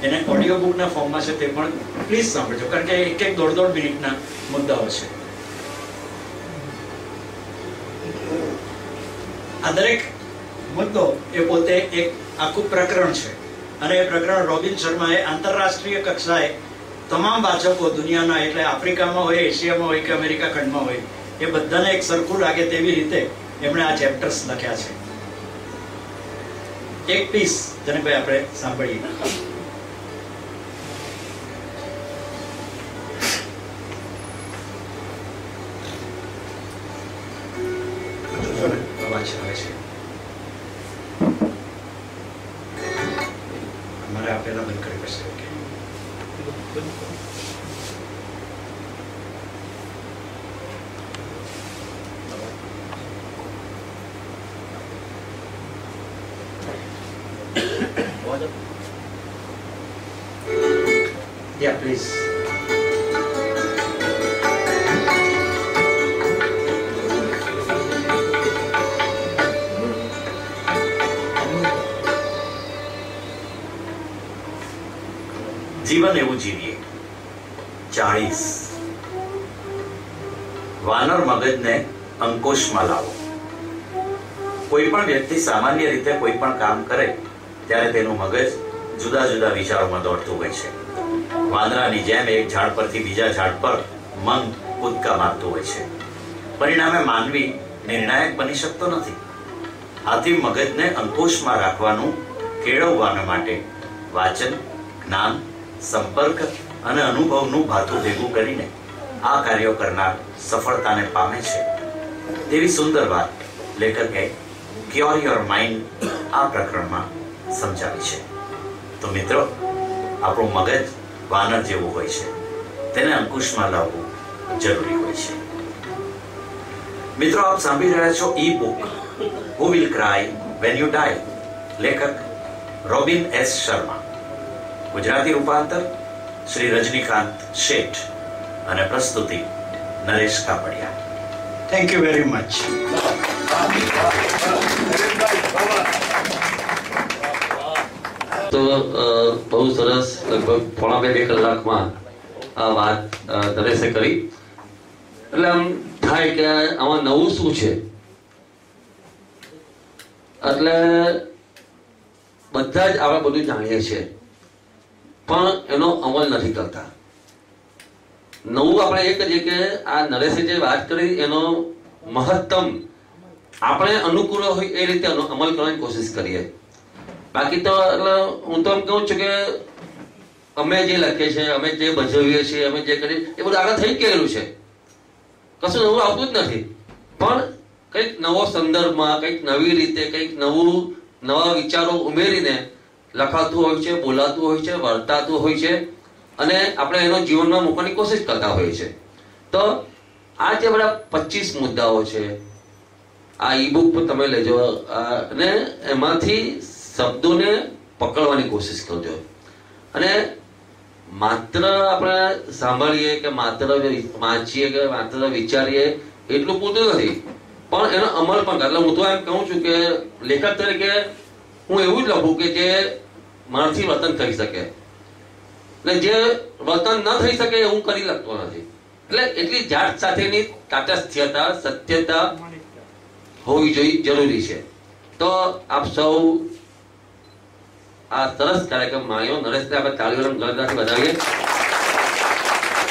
એને ઓડિયો બુકના ફોર્મમાં છે તે પણ પ્લીઝ સાંભળજો, કારણ કે 1-1, 1.5 મિનિટના મુદ્દાઓ છે. આ દરેક મુદ્દો એ પોતે એક આખું પ્રકરણ છે. અને એ પ્રકરણ રોબિન શર્માએ આંતરરાષ્ટ્રીય કક્ષાએ તમામ વાચકો દુનિયાના, એટલે આફ્રિકામાં હોય, એશિયામાં હોય કે અમેરિકા ખંડમાં હોય, એ બધાને એક સરખું લાગે તેવી રીતે એમણે આ ચેપ્ટર્સ લખ્યા છે. એક પીસ જેને ભાઈ આપણે સાંભળીએ. અવાજ આવે છે? અમારે આપેલા બંધ કરી પડશે. Yeah, please. જીવન એવું જીવીએ. 40 વાનર મગજને અંકુશમાં લાવો. કોઈ પણ વ્યક્તિ સામાન્ય રીતે કોઈ પણ કામ કરે ત્યારે તેનું મગજ જુદા જુદા વિચારોમાં દોડતું હોય છે. વાંદરાની જેમ એક ઝાડ પરથી બીજા ઝાડ પર મન કૂદકા મારતું હોય છે. પરિણામે માનવી નિર્ણાયક બની શકતો નથી. આથી મગજને અંકુશમાં રાખવાનું, કેળવવાના માટે વાંચન, જ્ઞાન, સંપર્ક અને અનુભવનું ભાથું ભેગું કરીને આ કાર્યો કરનાર સફળતાને પામે છે. તેવી સુંદર વાત લેખકે ક્યોર યોર માઇન્ડ આ પ્રકરણમાં સમજાવી છે. તો મિત્રો, આપણું મગજ વાનર જેવું હોય છે, તેને અંકુશમાં લાવવું જરૂરી હોય છે. મિત્રો, આપ સાંભળી રહ્યા છો e book who will cry when you die, લેખક રોબિન એસ શર્મા. ગુજરાતી રૂપાંતર શ્રી રજનીકાંત શેઠ અને પ્રસ્તુતિ Naresh Kapadia. Thank you very much. તો બહુ સરસ, લગભગ 1.5-2 કલાકમાં આ વાત નરેશે કરી. એટલે આમ થાય કે આમાં નવું શું છે, એટલે બધા જ આપણે બધું જાણીએ છીએ પણ એનો અમલ નથી કરતા. નવું આપણે એ કરીએ કે આ નરેશે જે વાત કરી એનો મહત્તમ આપણે અનુકૂળ હોય એ રીતે અમલ કરવાની કોશિશ કરીએ. બાકી તો એટલે હું તો એમ કહું છું કે અમે જે લખીએ છીએ, અમે જે ભજવીએ છીએ, અમે જે કરીએ એ બધું આગળ થઈ ગયેલું છે, કશું નવું આવતું જ નથી. પણ કંઈક નવો સંદર્ભમાં, કંઈક નવી રીતે, કંઈક નવા વિચારો ઉમેરીને લખાતું હોય છે, બોલાતું હોય છે, વર્તાતું હોય છે અને આપણે એનો જીવનમાં મૂકવાની કોશિશ કરતા હોઈએ છીએ. તો આ જે બધા 25 મુદ્દાઓ છે આ ઈ બુક પર તમે લેજો અને એમાંથી શબ્દોને પકડવાની કોશિશ કરજો. અને માત્ર આપણે સાંભળીએ કે માત્ર વાંચીએ કે માત્ર વિચારીએ એટલું પૂરતું નથી, પણ એનો અમલ પણ કરે. એટલે હું તો એમ કહું છું કે લેખક તરીકે હું એવું જ લખું કે જે મારાથી વર્તન થઈ શકે, ને જે વર્તન ન થઈ શકે એ હું કરી શકતો નથી. એટલે એટલી જાત સાથેની તાટસ્થ્યતા, સત્યતા હોવી જોઈએ, જરૂરી છે. તો આપ સૌ આ સરસ કાર્યક્રમ માણ્યો. નરેશને આપણે તાળીઓના ગળગળાથી વધાવીએ.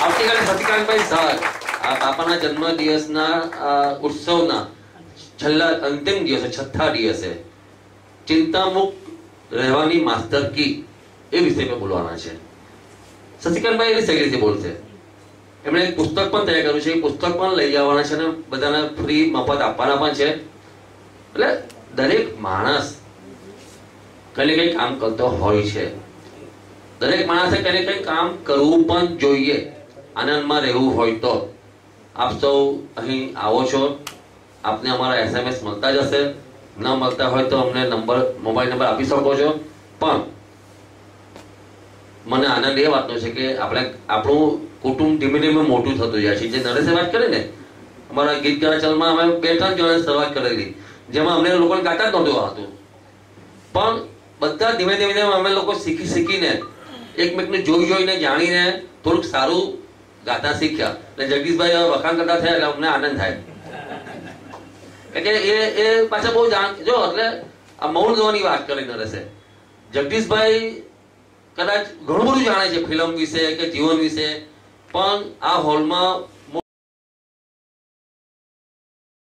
આવતીકાલે સતીકાંતભાઈ સર આ બાપાના જન્મ દિવસના ઉત્સવના છેલ્લા અંતિમ દિવસે, છઠ્ઠા દિવસે ચિંતામુક્ત રહેવાની માસ્ટર કી એ વિષય પર બોલવાના છે. સતીકાંતભાઈ એની સગી રીતે બોલશે. એમણે એક પુસ્તક પણ તૈયાર કર્યું છે, એ પુસ્તક પણ લઈ જવાના છે અને બધાને ફ્રી મફત આપવાના પણ છે. એટલે દરેક માણસ કઈ કઈ કામ કરતો હોય છે. દરેક માણસે કઈ કઈ કામ કરવું પણ જોઈએ આનંદમાં રહેવું હોય તો. આપ સૌ અહીં આવો છો, આપને અમારા SMS મળતા જશે. ન મળતા હોય તો અમને મોબાઈલ નંબર આપી શકો છો. પણ મને આનંદ એ વાતનો છે કે આપણું કુટુંબ ધીમે ધીમે મોટું થતું જાય છે. જે નરેશે વાત કરી ને, અમારા ગીત ગાચલમાં અમે 2-3 જણાની શરૂઆત કરેલી જેમાં અમને લોકોને ગાતા જ નહોતું આવતું, પણ બધા ધીમે ધીમે અમે લોકો શીખીને એકમેકને જોઈને જાણીને થોડુંક સારું ગાતા શીખ્યા. એટલે જગદીશભાઈ વખાણ કરતા થયા એટલે અમને આનંદ થાય. એટલે એ પાછા બહુ જો એટલે આ મૌન જોવાની વાત કરી નરેશે. જગદીશભાઈ કદાચ ઘણું બધું જાણે છે ફિલ્મ વિશે કે જીવન વિશે, પણ આ હોલમાં